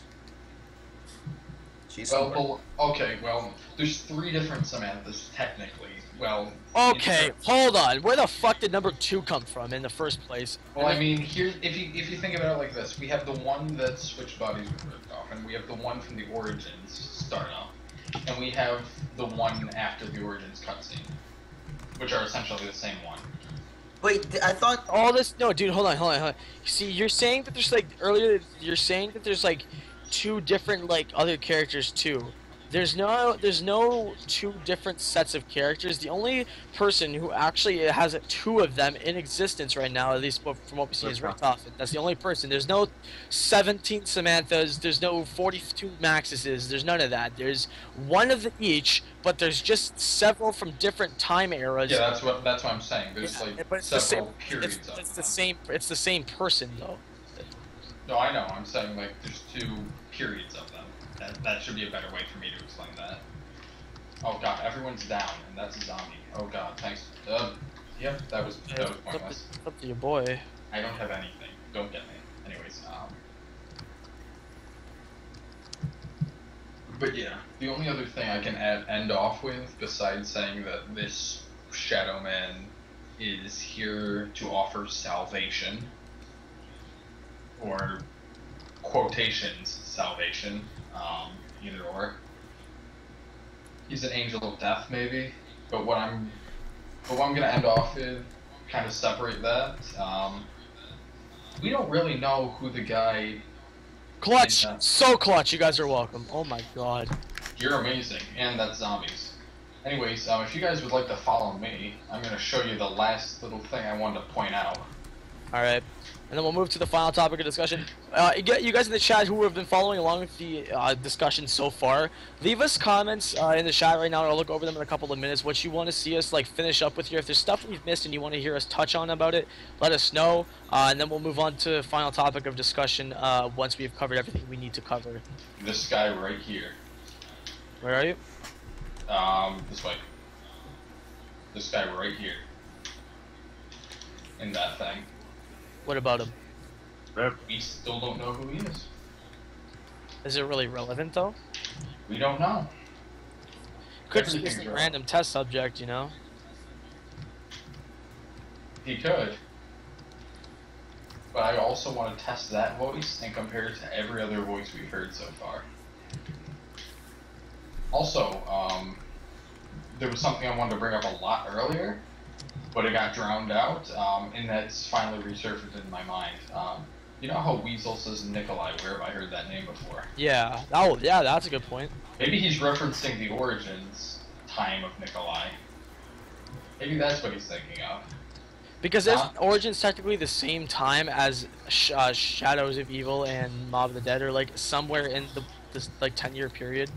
She's Well, somewhere. okay. Well, there's 3 different Samanthas technically. Well. Okay, in- hold on. Where the fuck did number 2 come from in the first place? Well, I mean, here, if you think about it like this, we have the one that switched bodies with Riftoff, and we have the one from the Origins startup, and we have the one after the Origins cutscene, which are essentially the same one. Wait, I thought. All this, no, dude, hold on. See, you're saying that there's like earlier. You're saying that there's like 2 different like other characters too. There's no 2 different sets of characters. The only person who actually has 2 of them in existence right now, at least from what we see, is Richtofen. That's the only person. There's no 17 Samanthas. There's no 42 Maxuses. There's none of that. There's one of each, but there's just several from different time eras. Yeah, that's what I'm saying. There's like but it's the several same. periods It's of the them. same. It's the same person though. No, I know. I'm saying like there's 2 periods of them. That should be a better way for me to explain that. Oh god, everyone's down, and that's a zombie. Oh god, thanks. Yep, that was pointless. It's up to your boy. I don't have anything. Don't get me. Anyways, But yeah, the only other thing I can end off with, besides saying that this Shadow Man is here to offer salvation, or quotations salvation, either or. He's an angel of death, maybe. But what I'm gonna end off with, kind of separate that. We don't really know who the guy. Clutch! So clutch, you guys are welcome. Oh my god. You're amazing, and that's zombies. Anyways, if you guys would like to follow me, I'm gonna show you the last little thing I wanted to point out. Alright. And then we'll move to the final topic of discussion. You guys in the chat who have been following along with the discussion so far, leave us comments in the chat right now, and I'll look over them in a couple of minutes. What you want to see us like finish up with here. If there's stuff we've missed and you want to hear us touch on about it, let us know. And then we'll move on to the final topic of discussion once we've covered everything we need to cover. This guy right here. Where are you? This way. This guy right here. In that thing. What about him? We still don't know who he is. Is it really relevant though? We don't know. Could just be Everything's some relevant. random test subject, you know? He could. But I also want to test that voice and compare it to every other voice we've heard so far. Also, there was something I wanted to bring up a lot earlier, but it got drowned out, and that's finally resurfaced in my mind. You know how Weasel says Nikolai? Where have I heard that name before? Yeah. Oh, yeah, that's a good point. Maybe he's referencing the Origins time of Nikolai. Maybe that's what he's thinking of. Because isn't Origins technically the same time as Shadows of Evil and Mob of the Dead, or like somewhere in this like 10-year period?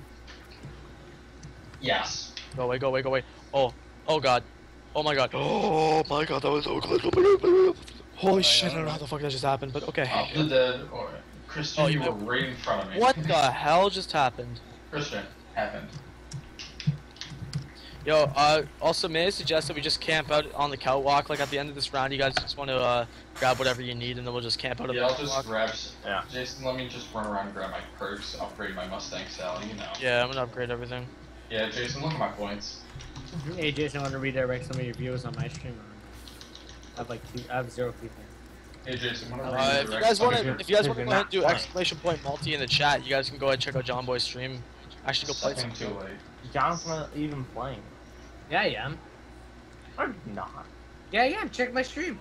Yes. Go away, go away, go away. Oh god. Oh my god. Oh my god, that was so close. Oh my god. Holy shit, I don't know how the fuck that just happened, but okay. Mob of the Dead, or Christian, Oh, you you were right in front of me. What the hell just happened? Christian, happened. Yo, also may I suggest that we just camp out on the catwalk, like at the end of this round, you guys just want to grab whatever you need, and then we'll just camp out on Yeah, the I'll just catwalk. grab. Yeah. Jason, let me just run around and grab my perks, upgrade my Mustang Sally, you know. Yeah, I'm gonna upgrade everything. Yeah, Jason, look at my points. Hey Jason, I want to redirect some of your viewers on my stream. I have 0 people. Hey Jason, what are If you guys want to go ahead and do exclamation point multi in the chat, you guys can go ahead and check out John Boy's stream. Actually, go play some. Second too late. John's not even playing. Yeah, I am. Or not. Yeah, I am. Check my stream.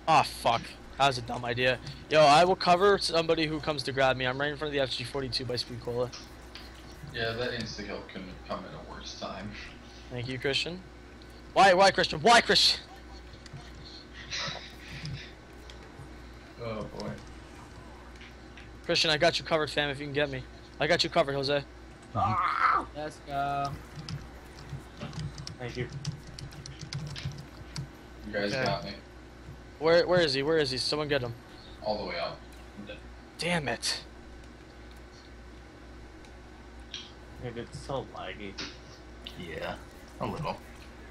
Oh fuck, that was a dumb idea. Yo, I will cover somebody who comes to grab me. I'm right in front of the FG42 by Speed Cola. Yeah, that insta-kill couldn't have come at a worse time. Thank you, Christian. Why Christian? Why Christian? Oh boy. Christian, I got you covered, fam, if you can get me. I got you covered, Jose. Let's go. Thank you. You guys Okay. got me. Where is he? Where is he? Someone get him. All the way out. I'm dead. Damn it. Dude, it's so laggy. Yeah, a little.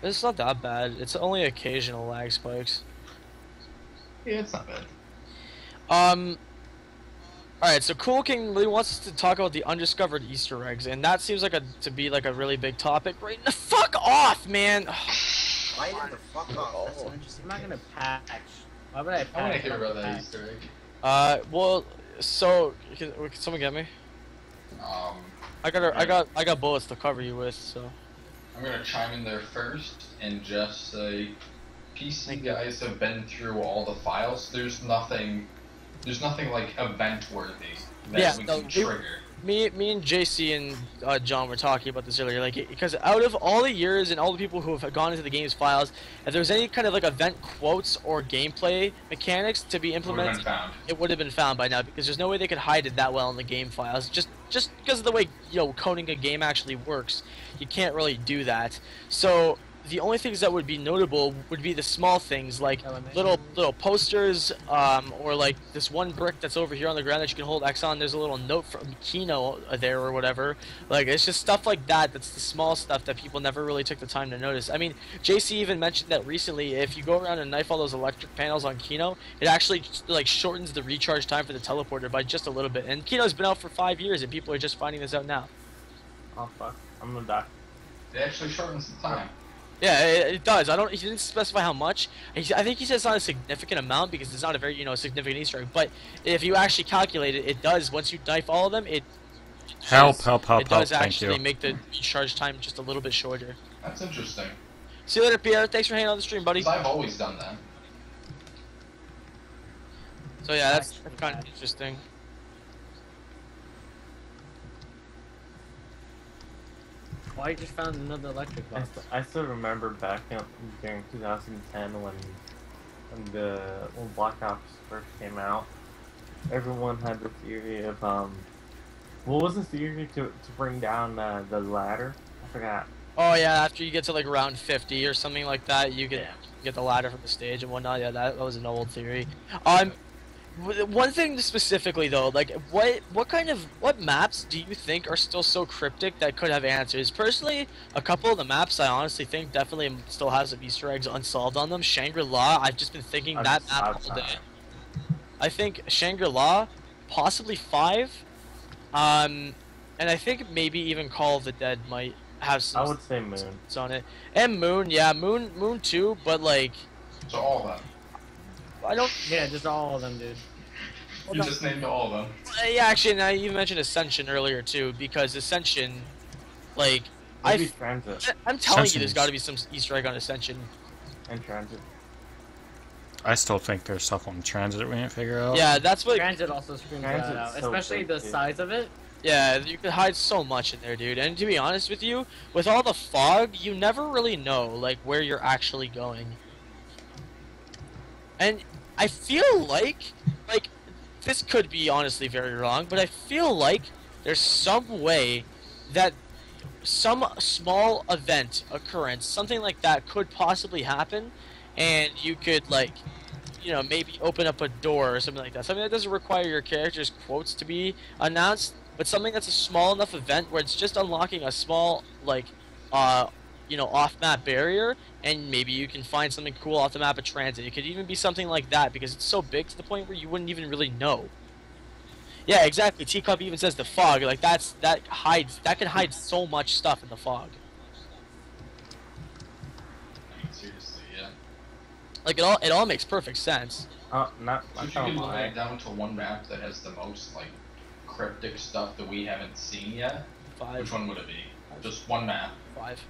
It's not that bad. It's only occasional lag spikes. Yeah, it's not bad. Alright, so Cool King really wants us to talk about the undiscovered Easter eggs, and that seems like to be like a really big topic right now. Fuck off, man! Why did the fuck off? That's an interesting I'm not thing. gonna patch. Why would I patch? I want to hear about that Patch. Easter egg. Well, so can someone get me? I got bullets to cover you with, so. I'm gonna chime in there first and just say, PC Thank you. guys have been through all the files. There's nothing like event worthy that Yeah, we no, can trigger. Me and JC and John were talking about this earlier, like, because out of all the years and all the people who have gone into the game's files, if there was any kind of like event quotes or gameplay mechanics to be Would have implemented, been found. it would have been found by now, because there's no way they could hide it that well in the game files. Just because of the way coding a game actually works, you can't really do that. So the only things that would be notable would be the small things like Element. little posters, or like this one brick that's over here on the ground that you can hold X on. There's a little note from Kino there or whatever. Like it's just stuff like that. That's the small stuff that people never really took the time to notice. I mean, JC even mentioned that recently. If you go around and knife all those electric panels on Kino, it actually like shortens the recharge time for the teleporter by just a little bit. And Kino's been out for 5 years, and people are just finding this out now. Oh fuck, I'm gonna die. It actually shortens the time. Yeah, it does. He didn't specify how much. I think he said it's not a significant amount because it's not a very, significant Easter egg. But if you actually calculate it, it does. Once you knife all of them, it Help, it does thank actually you. make the recharge time just a little bit shorter. That's interesting. See you later, Pierre. Thanks for hanging on the stream, buddy. 'Cause I've always done that. So yeah, that's kind of interesting. Well, I just found another electric box. I still remember back during 2010 when Black Ops first came out. Everyone had the theory of what was the theory to bring down the ladder? I forgot. Oh yeah, after you get to like round 50 or something like that, you can get the ladder from the stage and whatnot. Yeah, that was an old theory. One thing specifically though, like what maps do you think are still so cryptic that could have answers? Personally, a couple of the maps I honestly think definitely still has some Easter eggs unsolved on them. Shangri-La, I've just been thinking that map all day. I think Shangri-La, possibly 5, and I think maybe even Call of the Dead might have some. I would say Moon. On it, and Moon, yeah, Moon too, but like. So all of them. I don't. Yeah, just all of them, dude. You just named all of them. Yeah, actually, and I even mentioned Ascension earlier too, because Ascension, like, Maybe Transit. I'm telling you, Ascension there's got to be some Easter egg on Ascension. And Transit. I still think there's stuff on Transit we didn't figure out. Yeah, that's what. Transit also screams that Transit's out, so especially big, the dude. size of it. Yeah, you could hide so much in there, dude. And to be honest with you, with all the fog, you never really know like where you're actually going. And I feel like this could be honestly very wrong, but I feel like there's some way that some small event occurrence, something like that could possibly happen, and you could like, maybe open up a door or something like that. Something that doesn't require your character's quotes to be announced, but something that's a small enough event where it's just unlocking a small like, off-map barrier, and maybe you can find something cool off the map of Transit. It could even be something like that because it's so big to the point where you wouldn't even really know. Yeah, exactly. Teacup even says the fog. Like that can hide so much stuff in the fog. I mean, seriously, yeah. Like it all makes perfect sense. So Not if you could gonna limit lie. it down to one map that has the most like cryptic stuff that we haven't seen yet, 5. which one would it be? Just one map. 5.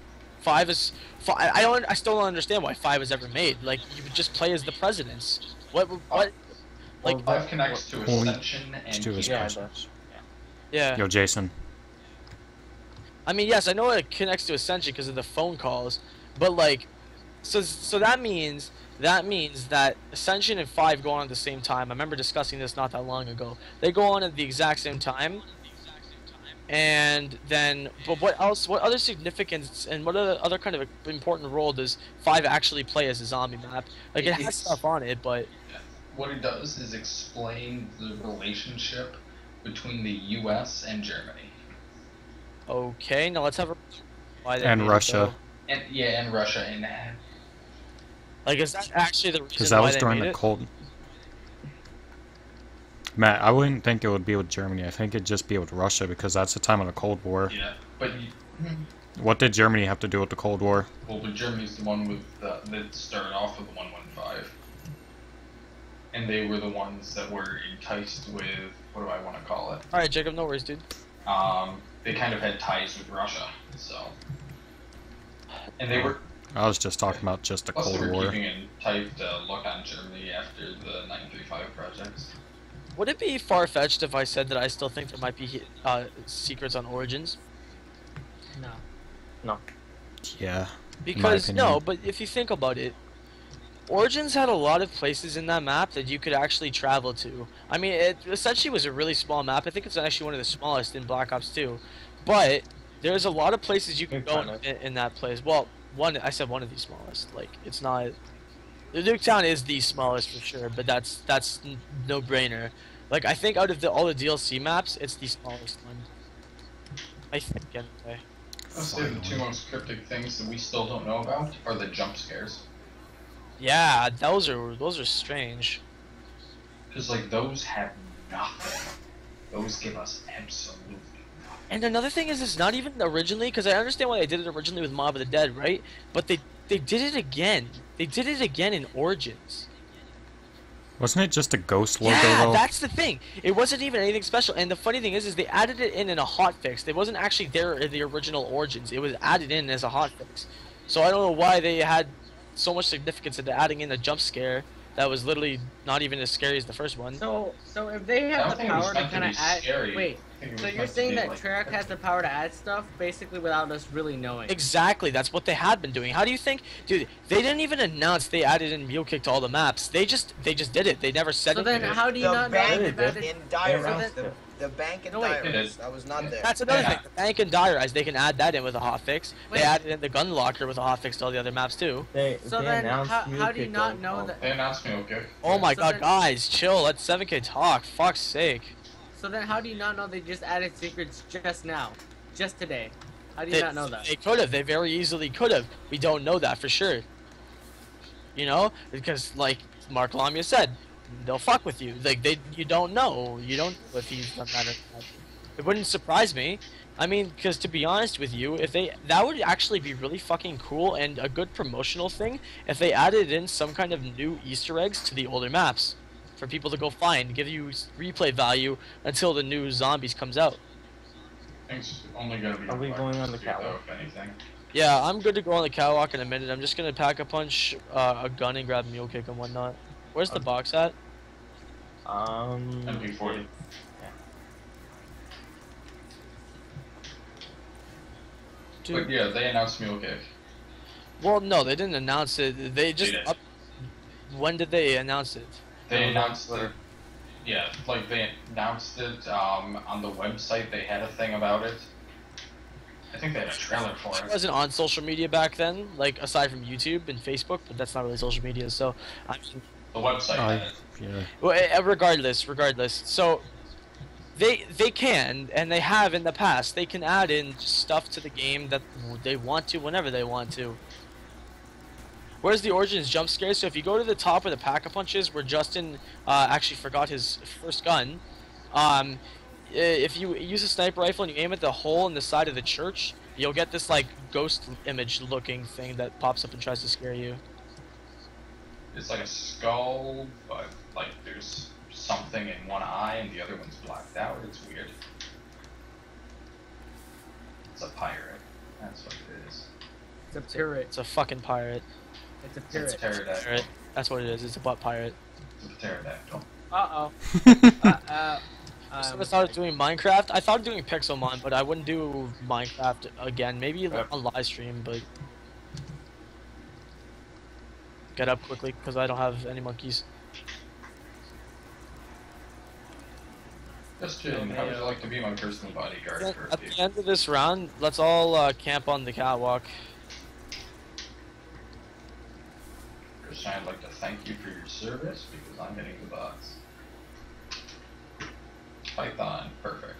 5 is. I still don't understand why 5 was ever made. Like you would just play as the presidents. What? Like. Five connects to Only Ascension and two is Kino. questions. Yeah. Yo, Jason. I mean, yes, I know it connects to Ascension because of the phone calls, but like, so that means that Ascension and 5 go on at the same time. I remember discussing this not that long ago. They go on at the exact same time, and then, but what else? What other significance and what other kind of important role does 5 actually play as a zombie map? Like, it has stuff on it, but What it does is explain the relationship between the U.S. and Germany. okay. Now let's have a why they And made it, Russia. though. And Russia and Like, is that actually the Because reason that why was they during made the it? Cold. Matt, I wouldn't think it would be with Germany. I think it'd just be with Russia because that's the time of the Cold War. yeah, but What did Germany have to do with the Cold War? but Germany's the one with that started off with the 115, and they were the ones that were enticed with what do I want to call it? All right, Jacob, no worries, dude. They kind of had ties with Russia, so and they were. I was just talking about just the Plus, Cold they were War. keeping a tight look on Germany after the 935 projects. Would it be far-fetched if I said that I still think there might be secrets on Origins? No. Yeah. Because opinion. no, but if you think about it, Origins had a lot of places in that map that you could actually travel to. I mean, it essentially was a really small map. I think it's actually one of the smallest in Black Ops 2. But There's a lot of places you can Big go China. in that place. Well, I said one of the smallest. Like, it's not. The Nuketown is the smallest for sure, but that's no brainer. Like, I think out of all the DLC maps, it's the smallest one. I think anyway. I'll say the two most cryptic things that we still don't know about are the jump scares. Yeah, those are strange. Because, like, those have nothing. Those give us absolutely nothing. And another thing is, it's not even originally, because I understand why they did it originally with Mob of the Dead, right? But they did it again. They did it again in Origins. Wasn't it just a ghost logo Yeah, though? that's the thing. It wasn't even anything special. And the funny thing is they added it in a hotfix. It wasn't actually there in the original Origins. It was added in as a hotfix. So I don't know why they had so much significance into adding in a jump scare that was literally not even as scary as the first one. So if they I have don't the think it was power to meant to kind of be add, scary. wait. I think it was So you're meant to saying be, that like, Treyarch has the power to add stuff basically without us really knowing? Exactly, that's what they had been doing. How do you think, dude? They didn't even announce they added in Mule Kick to all the maps. They just did it. They never said So it. then how do you The not know bank they've added? in Dire So Eyes, then- the bank in No, wait. Dire It Eyes, is. that was not there. That's another Yeah. thing. The Bank and Dire Eyes, they can add that in with a hotfix. Wait. They added in the Gun Locker with a hotfix to all the other maps too. So they then announced how Mule do you Kick not on- know on- that? They announced me, okay? Oh my So god, then- guys, chill. Let 7K talk. Fuck's sake. So then how do you not know they just added secrets just now, just today? How do you not know that? They could have. They very easily could have. We don't know that for sure. You know, because like Mark Lamia said, they'll fuck with you. Like you don't know. You don't know if he's done that or not. It wouldn't surprise me. I mean, because to be honest with you, if that would actually be really fucking cool and a good promotional thing if they added in some kind of new Easter eggs to the older maps for people to go find, give you replay value until the new Zombies comes out. I think it's only gonna be. Are we Black going on Ops the 2, though, catwalk? if anything. Yeah, I'm good to go on the catwalk in a minute. I'm just gonna pack a punch, a gun, and grab a mule kick and whatnot. Where's the Okay. box at? MP40. But yeah, they announced Mule Kick. Well, no, they didn't announce it. They just did. when did they announce it? They announced it. Yeah, like they announced it on the website. They had a thing about it. I think they had a trailer for It it. wasn't on social media back then, like aside from YouTube and Facebook, but that's not really social media. So, I mean, The website. had it. Yeah. well, regardless. So, they can and they have in the past. They can add in stuff to the game that they want to whenever they want to. Where's the Origins jump scare? So if you go to the top where the Pack-a-Punch is, where Justin actually forgot his first gun, if you use a sniper rifle and you aim at the hole in the side of the church, you'll get this like ghost image looking thing that pops up and tries to scare you. It's like a skull, but like there's something in one eye and the other one's blacked out. It's weird. It's a pirate. That's what it is. It's a pirate. It's a fucking pirate. It's a It's pirate. a pterodactyl. Pirate. That's what it is. It's a butt pirate. It's a pterodactyl. Uh oh. So I started doing Minecraft. I thought of doing Pixelmon, but I wouldn't do Minecraft again. Maybe on live stream, but get up quickly because I don't have any monkeys. Question, how would you like to be my personal bodyguard for a At few? the end of this round, let's all camp on the catwalk. Christian, I'd like to thank you for your service because I'm hitting the box. Python, perfect.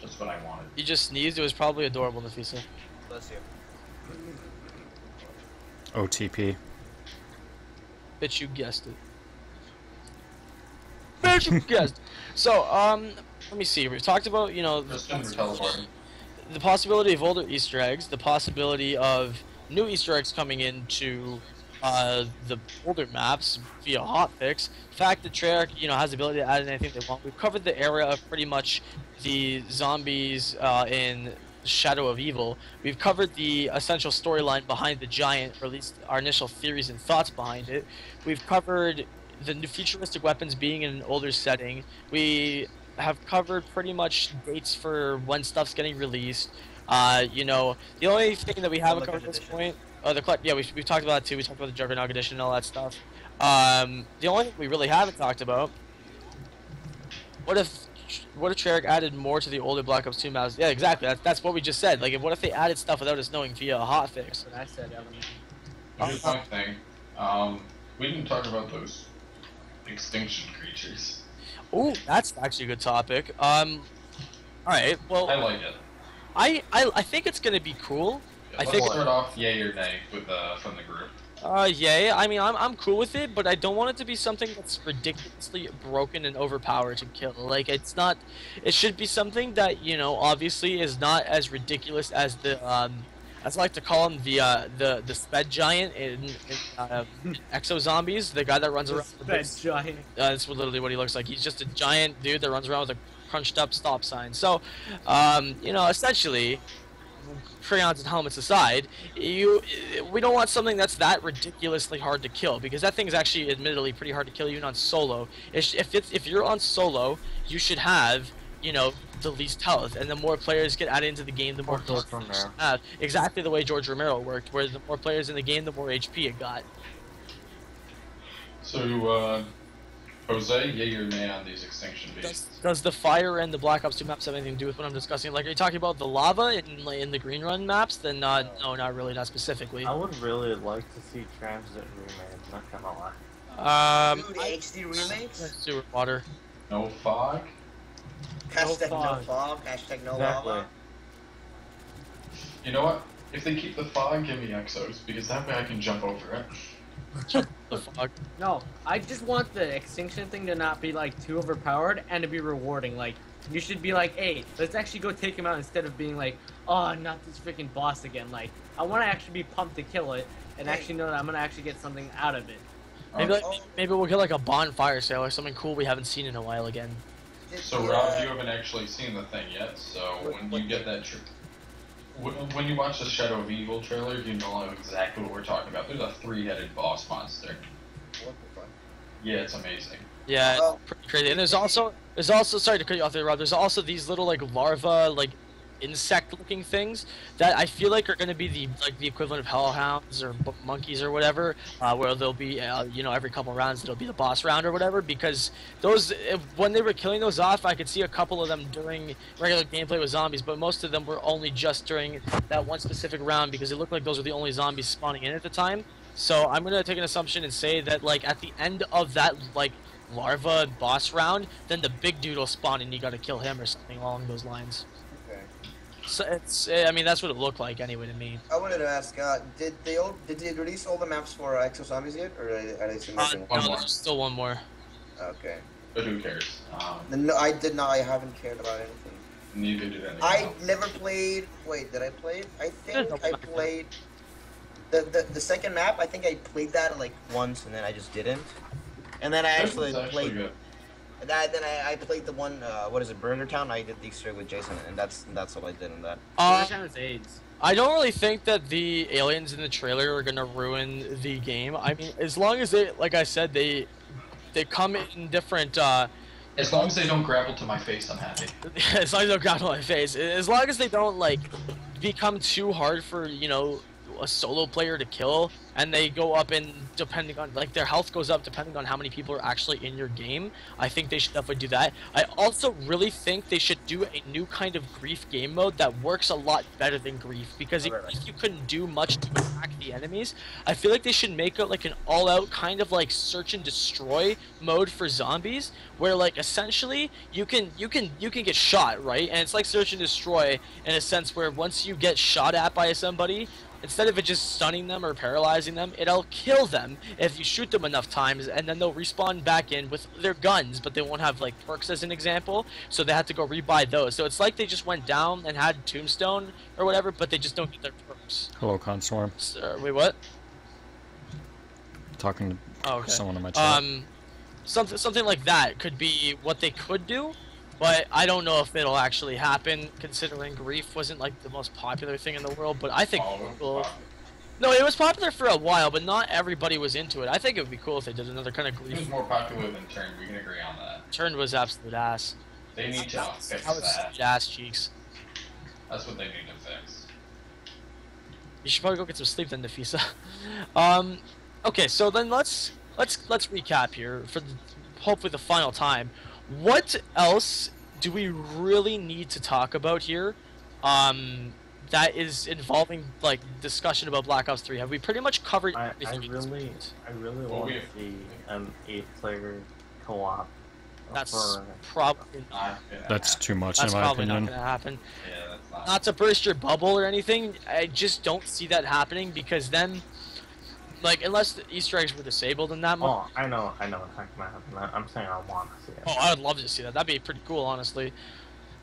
Just what I wanted. You just sneezed. It was probably adorable, Nafisa. Bless you. OTP. Bitch, you guessed it. Bitch, you guessed. So, let me see. We've talked about, you know, Christian, we're teleporting. the possibility of older Easter eggs, the possibility of new Easter eggs coming into the older maps via hotfix. The fact that Treyarch, you know, has the ability to add in anything they want. We've covered the area of pretty much the zombies in Shadow of Evil. We've covered the essential storyline behind the Giant, or at least our initial theories and thoughts behind it. We've covered the new futuristic weapons being in an older setting. We have covered pretty much dates for when stuff's getting released. You know, the only thing that we haven't covered at this point, we've talked about that too. We talked about the Juggernaut edition and all that stuff. The only thing we really haven't talked about, what if what if Treyarch added more to the older Black Ops 2 maps? Yeah, exactly. That's what we just said. Like, what if they added stuff without us knowing via a hotfix? That's what I said, Element. Here's my thing. We didn't talk about those extinction creatures. Ooh, that's actually a good topic. All right. Well, I like it. I think it's gonna be cool. Yeah, I let's think. start off yay or nay with from the group. Yeah. I mean, I'm cool with it, but I don't want it to be something that's ridiculously broken and overpowered to kill. Like, it's not. It should be something that, you know, obviously is not as ridiculous as the as I like to call him, the sped giant in Exo Zombies, the guy that runs around. Sped giant. That's literally what he looks like. He's just a giant dude that runs around with a crunched up stop sign. So, you know, essentially, crayons and helmets aside, we don't want something that's that ridiculously hard to kill, because that thing's actually admittedly pretty hard to kill even on solo. If you're on solo, you should have, you know, the least health, and the more players get added into the game, the more George Romero. have. Exactly the way George Romero worked, where the more players in the game, the more HP it got. So, Jose, yay or nay on these extinction beasts? Does the fire and the Black Ops 2 maps have anything to do with what I'm discussing? Like, are you talking about the lava in the Green Run maps? Then no, not really, not specifically. I would really like to see Transit remade, not gonna lie. Dude, the HD remakes? Sewer water. No fog? Hashtag no fog. fog, hashtag no Exactly. lava. You know what? If they keep the fog, give me Exos, because that way I can jump over it. The fog. No, I just want the extinction thing to not be like too overpowered and to be rewarding. Like, you should be like, hey, let's actually go take him out instead of being like, oh, not this freaking boss again. Like, I want to actually be pumped to kill it and actually know that I'm gonna actually get something out of it. Maybe we'll get like a bonfire sale or something cool we haven't seen in a while again. So Rob, you haven't actually seen the thing yet, so when you get that when you watch the Shadow of Evil trailer, you know exactly what we're talking about. There's a 3-headed boss monster. What the fuck? Yeah, it's amazing. Yeah, Oh. pretty crazy. And there's also sorry to cut you off there, Rob. There's also these little like larva insect-looking things that I feel like are going to be the equivalent of hellhounds or monkeys or whatever, where they'll be you know, every couple rounds there'll be the boss round or whatever, because those when they were killing those off, I could see a couple of them during regular gameplay with zombies, but most of them were only just during that one specific round, because it looked like those were the only zombies spawning in at the time. So I'm going to take an assumption and say that like at the end of that like larva boss round, then the big dude will spawn and you got to kill him or something along those lines. Okay. So I mean, that's what it looked like anyway to me. I wanted to ask, did they release all the maps for Exo Zombies yet, or are they still missing One No, more. there's still one more. Okay. But who cares? No, I did not. I haven't cared about anything. Neither did anyone I else. never played. Wait, did I play it? I think no I point. played the second map. I think I played that like once, and then I just didn't. And then I actually It's actually played. good. Then I played the one. What is it? Burner Town. I did the Easter egg with Jason, and that's all I did in that. Every time it's AIDS. I don't really think that the aliens in the trailer are gonna ruin the game. I mean, as long as they, like I said, they come in different. As long as they don't grapple to my face, I'm happy. As long as they don't grab on my face. As long as they don't like become too hard for, you know, a solo player to kill, and they go up in depending on like their health goes up depending on how many people are actually in your game. I think they should definitely do that. I also really think they should do a new kind of Grief game mode that works a lot better than Grief, because even if you couldn't do much to attack the enemies, I feel like they should make it like an all-out kind of like search and destroy mode for zombies, where like essentially you can get shot, right? And it's like search and destroy in a sense where once you get shot at by somebody, instead of it just stunning them or paralyzing them, it'll kill them if you shoot them enough times, and then they'll respawn back in with their guns, but they won't have like perks as an example, so they have to go rebuy those. So it's like they just went down and had Tombstone or whatever, but they just don't get their perks. Hello, Constorm. Wait, what? Talking to Oh, okay. someone in my chat. Something like that could be what they could do, but I don't know if it'll actually happen, considering Grief wasn't like the most popular thing in the world. But I think no, it was popular for a while, but not everybody was into it. I think it would be cool if they did another kind of It was Grief. more popular than Turn. We can agree on that. Turn was absolute ass. They need to fix That was that. ass cheeks. That's what they need to fix. You should probably go get some sleep then, Nafisa. Okay, so then let's recap here for hopefully the final time. What else do we really need to talk about here? That is involving like discussion about Black Ops 3. Have we pretty much covered I everything? really want to see an 8-player co-op. That's for- probably That's too much that's in my probably not opinion. going to happen. Yeah, that's not. Not to burst your bubble or anything, I just don't see that happening because then, like, unless the Easter eggs were disabled in that mode. Oh, I know it's not gonna happen. I'm saying I want to see it. Oh, I would love to see that. That'd be pretty cool, honestly.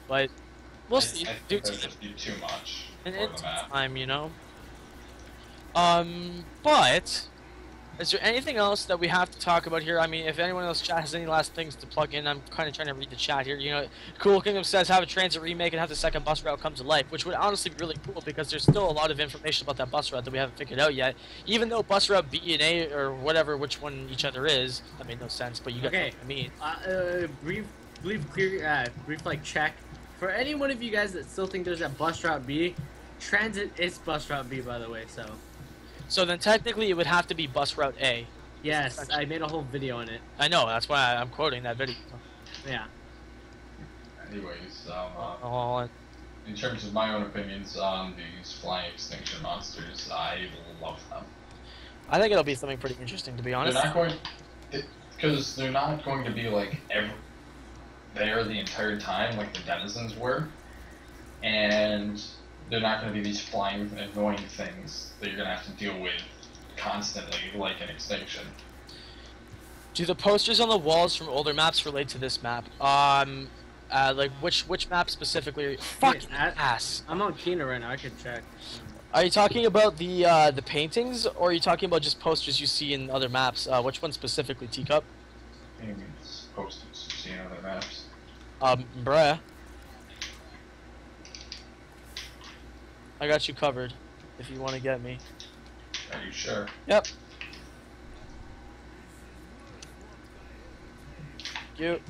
But we'll see. I Due think to that'd just be too much and for it's the map. time, you know. But is there anything else that we have to talk about here? I mean, if anyone else chat has any last things to plug in, I'm kind of trying to read the chat here. You know, Cool Kingdom says have a transit remake and have the second bus route come to life, which would honestly be really cool because there's still a lot of information about that bus route that we haven't figured out yet. Even though bus route B and A or whatever, which one each other is, that made no sense. But you get Okay. what I mean. Brief like check. For any one of you guys that still think there's a bus route B, transit is bus route B, by the way. So then technically it would have to be bus route A. Yes, I made a whole video on it. I know, that's why I'm quoting that video. Yeah. Anyways, Oh, in terms of my own opinions on these flying extinction monsters, I love them. I think it'll be something pretty interesting, to be They're honest. not going, because they're not going to be like there the entire time like the denizens were, and they're not going to be these flying annoying things that you're going to have to deal with constantly, like an extinction. Do the posters on the walls from older maps relate to this map? Like which map specifically? Fucking ass. I'm on Kina right now. I could check. Are you talking about the paintings, or are you talking about just posters you see in other maps? Which one specifically, Teacup? Maybe it's posted to see in other maps. Bruh. I got you covered, if you want to get me. Are you sure? Yep. You.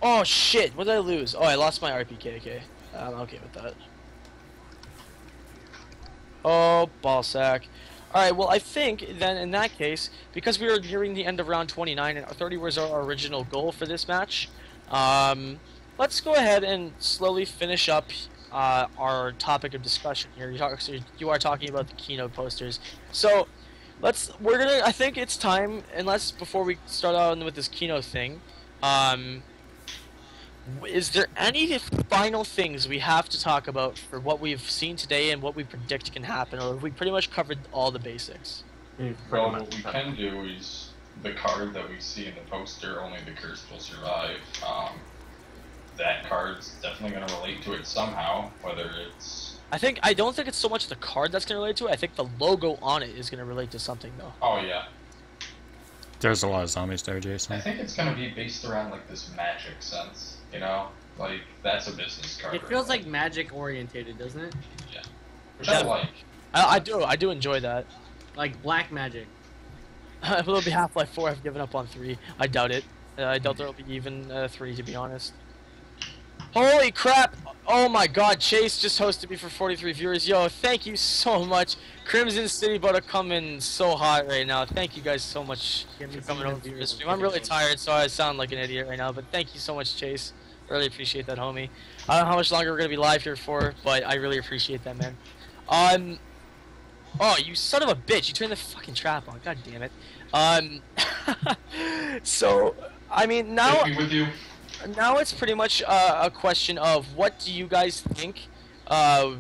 Oh shit! What did I lose? Oh, I lost my RPK. Okay, I'm okay with that. Oh, ball sack. Alright, well, I think then in that case, because we are nearing the end of round 29 and 30 was our original goal for this match, let's go ahead and slowly finish up our topic of discussion here. You are talking about the keynote posters. So, I think it's time, before we start on with this keynote thing, is there any final things we have to talk about for what we've seen today and what we predict can happen, or have we pretty much covered all the basics? Well, what we can do is the card that we see in the poster, only the cursed will survive. That card's definitely going to relate to it somehow, whether it's... I don't think it's so much the card that's going to relate to it, I think the logo on it is going to relate to something, though. Oh, yeah. There's a lot of zombies there, Jason. I think it's going to be based around, like, this magic sense, you know? Like, that's a business card. It feels like magic orientated, doesn't it? Yeah. Which I like. I do enjoy that. Like black magic. Will it be Half-Life 4? I've given up on 3. I doubt it. I doubt there'll be even 3, to be honest. Holy crap! Oh my god, Chase just hosted me for 43 viewers. Yo, thank you so much. Crimson City about to come in so hot right now. Thank you guys so much for coming over to this stream. I'm really tired, so I sound like an idiot right now, but thank you so much, Chase. Really appreciate that, homie. I don't know how much longer we're going to be live here for, but I really appreciate that, man. Oh, you son of a bitch. You turned the fucking trap on. God damn it. So, I mean, now... Take me with you. Now it's pretty much a question of what do you guys think, or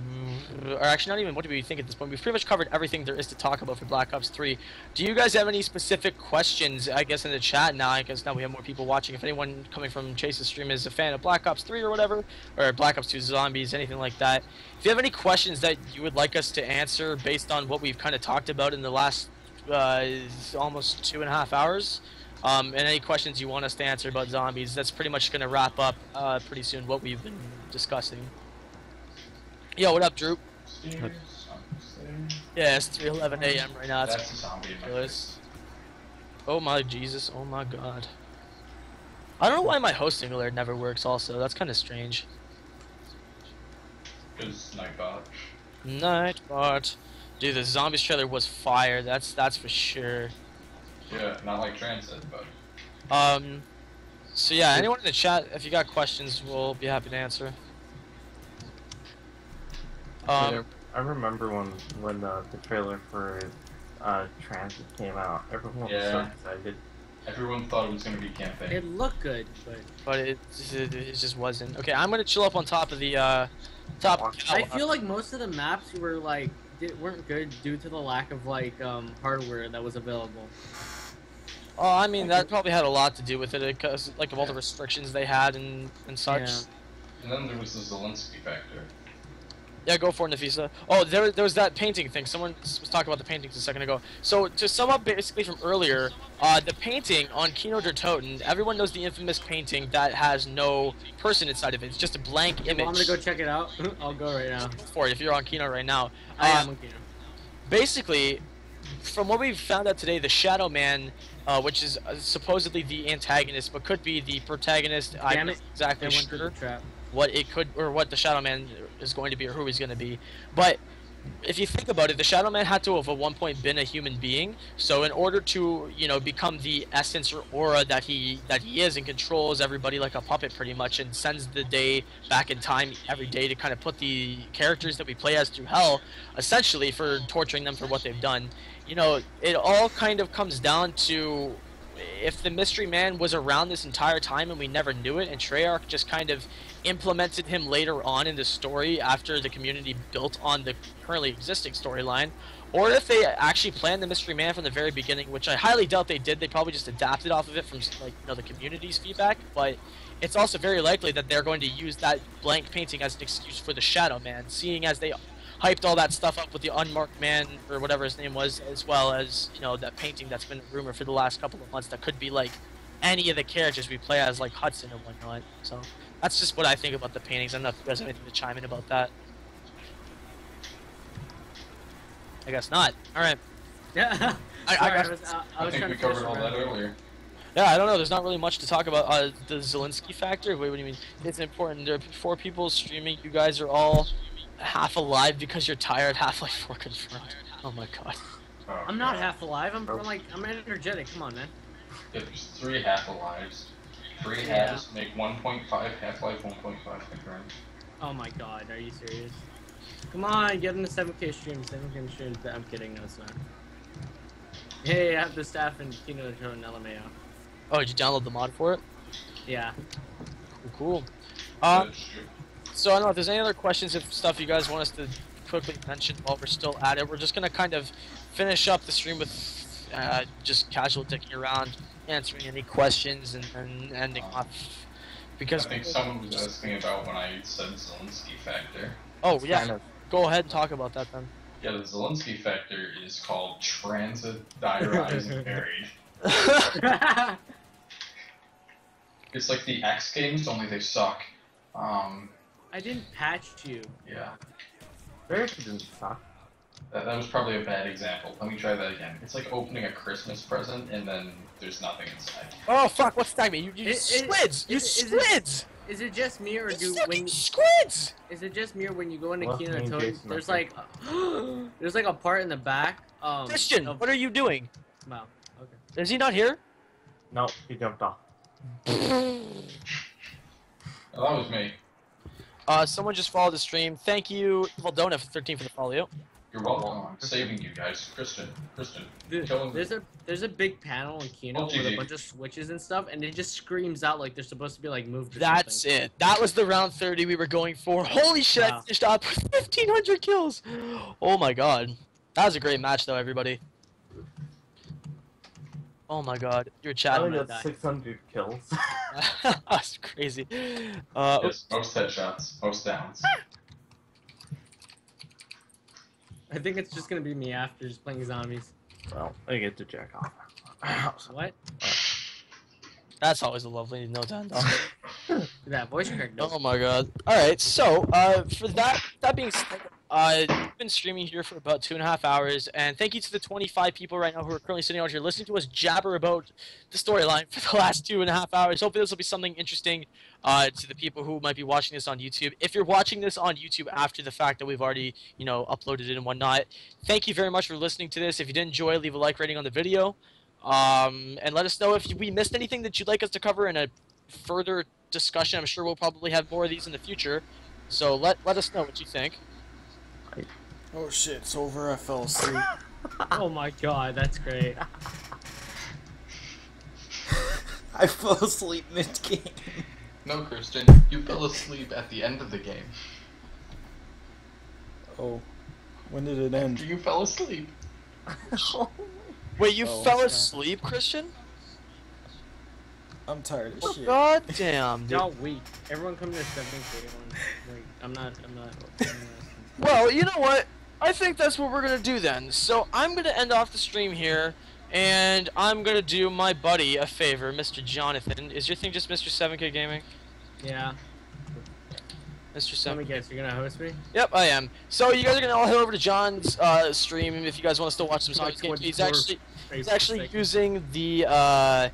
actually not even what do we think at this point. We've pretty much covered everything there is to talk about for Black Ops 3. Do you guys have any specific questions, I guess, in the chat now? I guess now we have more people watching. If anyone coming from Chase's stream is a fan of Black Ops 3 or whatever, or Black Ops 2 Zombies, anything like that. If you have any questions that you would like us to answer based on what we've kind of talked about in the last almost 2.5 hours, and any questions you want us to answer about zombies, that's pretty much going to wrap up pretty soon what we've been discussing. Yo, what up, Droop? Stairs, Yeah, it's 3:11 a.m. right now. that's a zombie in my ridiculous. face. Oh my Jesus, oh my God. I don't know why my hosting alert never works also, that's kind of strange. Because Nightbot. Nightbot. Dude, the zombies trailer was fire, that's for sure. Yeah, not like transit, but So yeah, anyone in the chat, if you got questions, we'll be happy to answer. Yeah, I remember when the trailer for Transit came out. Everyone was so Yeah. excited. everyone thought it was gonna be campaign. It looked good, but it just wasn't. Okay, I'm gonna chill up on top of the top. I feel like most of the maps were like weren't good due to the lack of like hardware that was available. Oh, I mean that probably had a lot to do with it because like of all the restrictions they had and such. Yeah. And then there was the Zelensky factor. Yeah, go for it, Nafisa. Oh, there was that painting thing. Someone was talking about the paintings a second ago. So, to sum up basically from earlier, the painting on Kino der Toten, everyone knows the infamous painting that has no person inside of it. It's just a blank image. Well, I'm gonna go check it out. I'll go right now. For it if you're on Kino right now. I am on Kino. Basically, from what we've found out today, the Shadow Man, which is supposedly the antagonist, but could be the protagonist, Damn I'm it. not exactly They went through sure the trap. what it could, or what the Shadow Man is going to be, or who he's going to be. But if you think about it, the Shadow Man had to have at one point been a human being. So in order to, you know, become the essence or aura that he is and controls everybody like a puppet pretty much, and sends the day back in time every day to kind of put the characters that we play as through hell, essentially for torturing them for what they've done. You know, it all kind of comes down to if the Mystery Man was around this entire time and we never knew it, and Treyarch just kind of implemented him later on in the story after the community built on the currently existing storyline, or if they actually planned the Mystery Man from the very beginning, which I highly doubt they did. They probably just adapted off of it from, like, you know, the community's feedback, but it's also very likely that they're going to use that blank painting as an excuse for the Shadow Man, seeing as they hyped all that stuff up with the Unmarked Man, or whatever his name was, as well as, you know, that painting that's been a rumor for the last couple of months that could be, like, any of the characters we play as, like Hudson and whatnot. So that's just what I think about the paintings. I don't know if you guys have anything to chime in about that. I guess not. Alright. Yeah. I I was think trying we to covered finish all it that earlier. earlier. Yeah, I don't know. There's not really much to talk about. The Zelensky factor? Wait, what do you mean? It's important. There are 4 people streaming. You guys are all half alive because you're tired. Half-Life 4 confirmed. Oh my god. Oh, I'm not God. half alive. I'm energetic. Come on, man. Yeah, there's 3 half-alives. 3 Yeah. halves make 1.5 Half-Life 1.5 confirmed. Oh my god, are you serious? Come on, get in the 7K stream. 7K stream. I'm kidding. No, it's not. Hey, I have the staff in Kino der Toten LMAO. Oh, did you download the mod for it? Yeah. Cool. That's true. So I don't know if there's any other questions, if stuff you guys want us to quickly mention while we're still at it. We're just gonna kind of finish up the stream with just casual dicking around, answering any questions, and ending off. Because I think someone was asking about when I said Zelensky factor. oh yeah, Kind of. go ahead and talk about that then. Yeah, the Zelensky factor is called Transit Diarized and Buried. It's like the X Games, only they suck. I didn't patch you. Yeah. Very didn't suck. That was probably a bad example. Let me try that again. It's like opening a Christmas present and then there's nothing inside. Oh fuck! What's that mean? You It- squids! You is it- squids! Is it just me or You do fucking when? squids! Is it just me or when you go into Well, Kino me and der Toten? Jason There's are like, there's like a part in the back. Christian, of- what are you doing? Wow. Okay. Is he not here? Nope, he jumped off. Oh, that was me. Someone just followed the stream. Thank you, Valdona, for 13 for the follow. You're welcome. I'm saving you guys. Kristen, Dude, killing there's a big panel in Kino Oh, with GG. a bunch of switches and stuff, and it just screams out like they're supposed to be like moved. Or That's something. it. That was the round 30 we were going for. Holy shit, I Wow. finished up with 1,500 kills. Oh my god. That was a great match, though, everybody. Oh my god. Your I chat. only might got die. 600 kills. That's crazy. Yes, most headshots, most downs. I think it's just gonna be me after just playing zombies. Well, I get to jack off. What? That's always a lovely note to end on. That voice crack. though. Oh my god. Alright, so, for that being said, I've been streaming here for about 2.5 hours, and thank you to the 25 people right now who are currently sitting out here listening to us jabber about the storyline for the last 2.5 hours. Hopefully this will be something interesting to the people who might be watching this on YouTube. If you're watching this on YouTube after the fact that we've already, uploaded it and whatnot, thank you very much for listening to this. If you did enjoy, leave a like rating on the video. And let us know if we missed anything that you'd like us to cover in a further discussion. I'm sure we'll probably have more of these in the future. So let us know what you think. Oh shit, it's over. I fell asleep. Oh my god, that's great. I fell asleep mid-game. No, Christian, you fell asleep at the end of the game. Oh. When did it end? You fell asleep. Wait, you Oh, fell yeah. asleep, Christian? I'm tired of shit. God damn, dude. Y'all weak. Everyone come to 7K. Like, I'm not. Well, you know what? I think that's what we're gonna do then. So I'm gonna end off the stream here, and I'm gonna do my buddy a favor, Mr. Jonathan. Is your thing just Mr. 7K Gaming? Yeah. Mr. Let me 7K. guess, you're gonna host me? Yep, I am. So you guys are gonna all head over to John's stream if you guys want to still watch some Sonic games. He's actually using the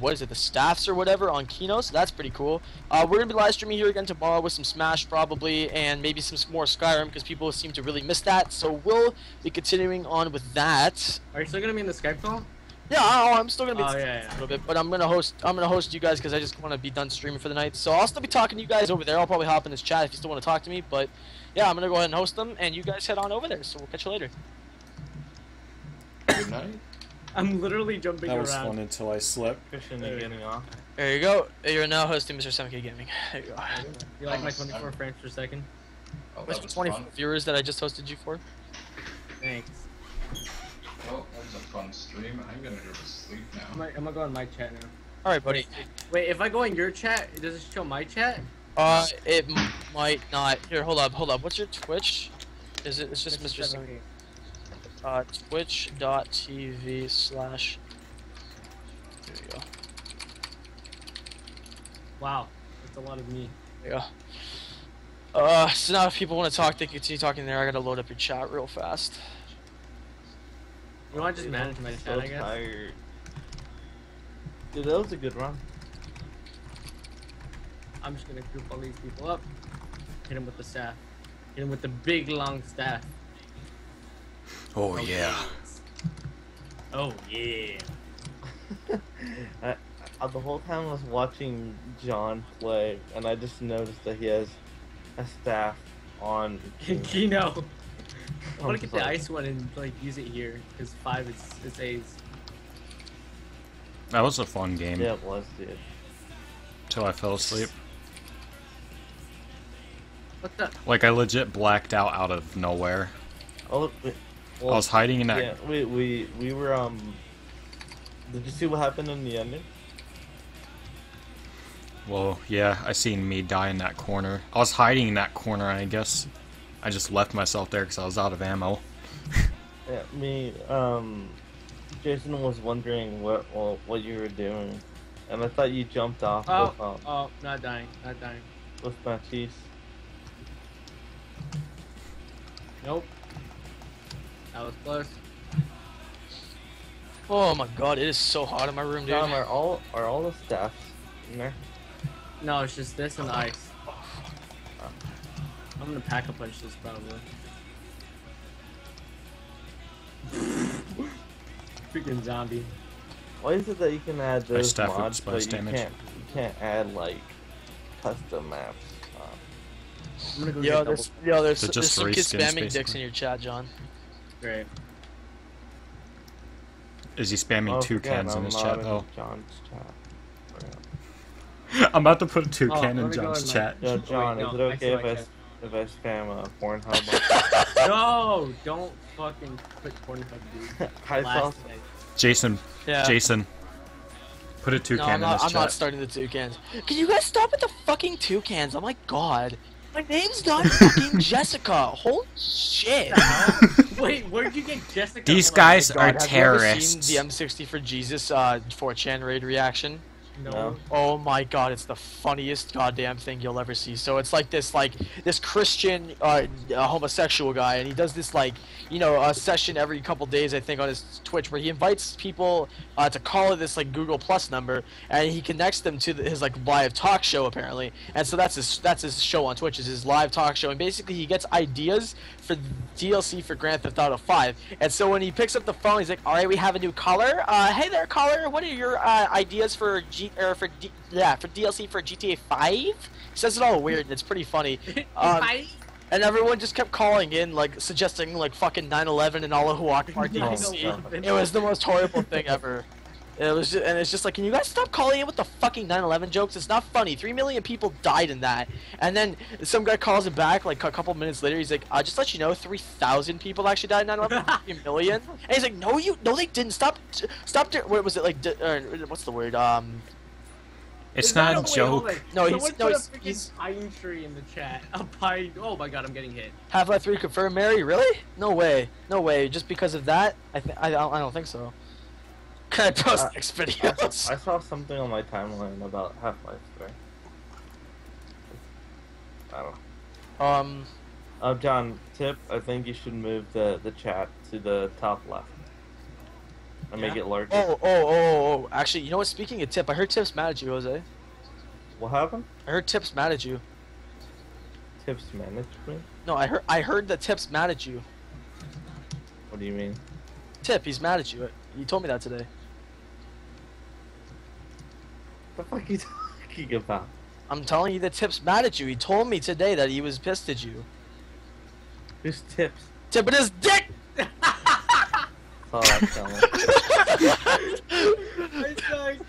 what is it, the staffs or whatever on Kino, so that's pretty cool. We're gonna be live streaming here again tomorrow with some Smash probably, and maybe some more Skyrim because people seem to really miss that. So we'll be continuing on with that. Are you still gonna be in the Skype call? Yeah, I'm still gonna be a little bit, but I'm gonna host you guys because I just want to be done streaming for the night. So I'll still be talking to you guys over there. I'll probably hop in this chat if you still want to talk to me. But yeah, I'm gonna go ahead and host them, and you guys head on over there. So we'll catch you later. Good night. I'm literally jumping That was around. fun until I slept. Christian, you're getting off. There you go. You're now hosting Mr. 7K Gaming. There you go. You like my 24 frames per second? Oh, What's that the was 20 fun. viewers that I just hosted you for? Thanks. Well, that was a fun stream. I'm gonna go to sleep I'm now. gonna go on my chat now. All right, buddy. Wait, if I go in your chat, does it show my chat? It might not. Here, hold up. What's your Twitch? Is it? It's just Mr. 7K. Twitch.tv/. There you go. Wow, that's a lot of me. There you go. So now if people want to talk, they can continue talking there. I gotta load up your chat real fast. You want to just manage my chat, I guess? Tired. Dude, that was a good run. I'm just gonna group all these people up. Hit him with the staff. Hit him with the big long staff. Oh yeah. Oh yeah. The whole time I was watching John play, and I just noticed that he has a staff on. Kino. I want to get the sorry. ice one and like use it here because 5 it's A's. That was a fun game. Yeah, it was, dude. Till I fell asleep. What the? Like I legit blacked out of nowhere. Oh, I was hiding in that. Yeah, we were Did you see what happened in the ending? Well, yeah, I seen me die in that corner. I was hiding in that corner, and I guess I just left myself there because I was out of ammo. Yeah, Jason was wondering what you were doing, and I thought you jumped off Oh, not dying. with Matisse. Nope. That was close. Oh my god, it is so hot in my room, dude. John, are all the staffs in there? No, it's just this and the ice. I'm gonna pack a punch this probably. Freaking zombie. Why is it that you can add those staff with mods, but splash you damage. can't add like custom maps? I'm gonna go Yo, get there's So just some three kids skins, spamming dicks basically. in your chat, John. Great. Is he spamming Oh, toucans in I'm his not chat in though? John's chat. I'm about to put a toucan let in me go John's in my- chat. Yo, John, Wait, is it no, okay I see if I spam Pornhub? No, don't fucking put 45 dude. I saw. Last night. Jason, Yeah. Jason, put a No, toucan I'm in his not chat. starting the toucans. Can you guys stop with the fucking toucans? Oh my god. My name's not fucking Jessica. Holy shit. Wait, where'd you get Jessica? These from? guys God, are have you ever terrorists. seen the M60 for Jesus 4chan raid reaction? No. Oh my god, it's the funniest goddamn thing you'll ever see. So it's like this Christian homosexual guy, and he does this a session every couple days, I think, on his Twitch, where he invites people to call this Google Plus number, and he connects them to his live talk show apparently. And so that's his show on Twitch, is his live talk show, and basically he gets ideas for DLC for Grand Theft Auto 5. And so when he picks up the phone, he's like, "All right, we have a new caller. Hey there, caller. What are your ideas for DLC for GTA 5?" He says it all weird, and it's pretty funny. And everyone just kept calling in, suggesting fucking 9/11 and Allahu Akbar DLC. It was the most horrible thing ever. It's just like, can you guys stop calling in with the fucking 9/11 jokes? It's not funny. 3 million people died in that. And then some guy calls him back a couple minutes later. He's like, just to let you know, 3,000 people actually died in 9/11. 3 million. And he's like, no, they didn't. Stop. What was it what's the word? It's not a joke. No, he's pine tree in the chat. A pine. Oh my god, I'm getting hit. Half-Life 3 confirmed, Mary? Really? No way. No way. Just because of that? I don't think so. Can I post next videos? I saw something on my timeline about Half-Life 3. I don't know. John, tip, I think you should move the chat to the top left. And make it larger. Oh. Actually, you know what? Speaking of Tip, I heard Tip's mad at you, Jose. What happened? I heard Tip's mad at you. Tip's management? No, I heard that Tip's mad at you. What do you mean? Tip, he's mad at you. You told me that today. What the fuck are you talking about? I'm telling you that Tip's mad at you. He told me today that he was pissed at you. Who's Tips? Tip in his dick! Oh, that's coming. I saw it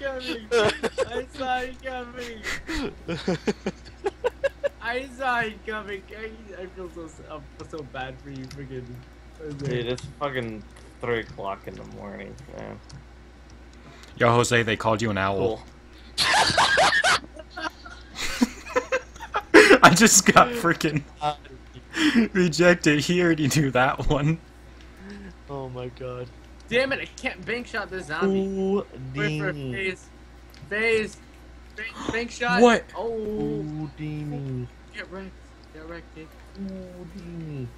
coming. I feel so bad for you, freaking. Dude, it's fucking 3 o'clock in the morning, man. Yo, Jose, they called you an owl. Cool. I just got freaking rejected. He already knew that one. Oh my god. Damn it! I can't bank shot this zombie. Wait for a phase. Bank shot. What? Oh. Houdini. Get wrecked, kid. Houdini.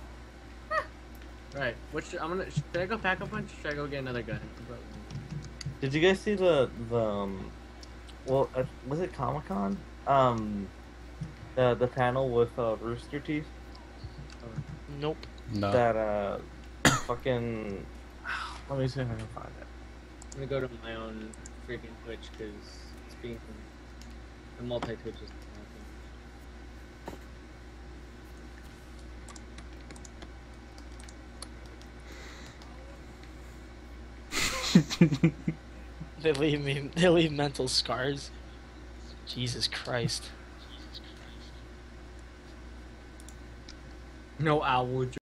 Right. Should I go pack a punch? Or should I go get another gun? Did you guys see the was it Comic-Con? The panel with Rooster Teeth. Nope. No. That fucking. Let me see if I can find it. I'm gonna go to my own freaking Twitch because speaking from the multi-Twitch is They leave mental scars. Jesus Christ. no owl.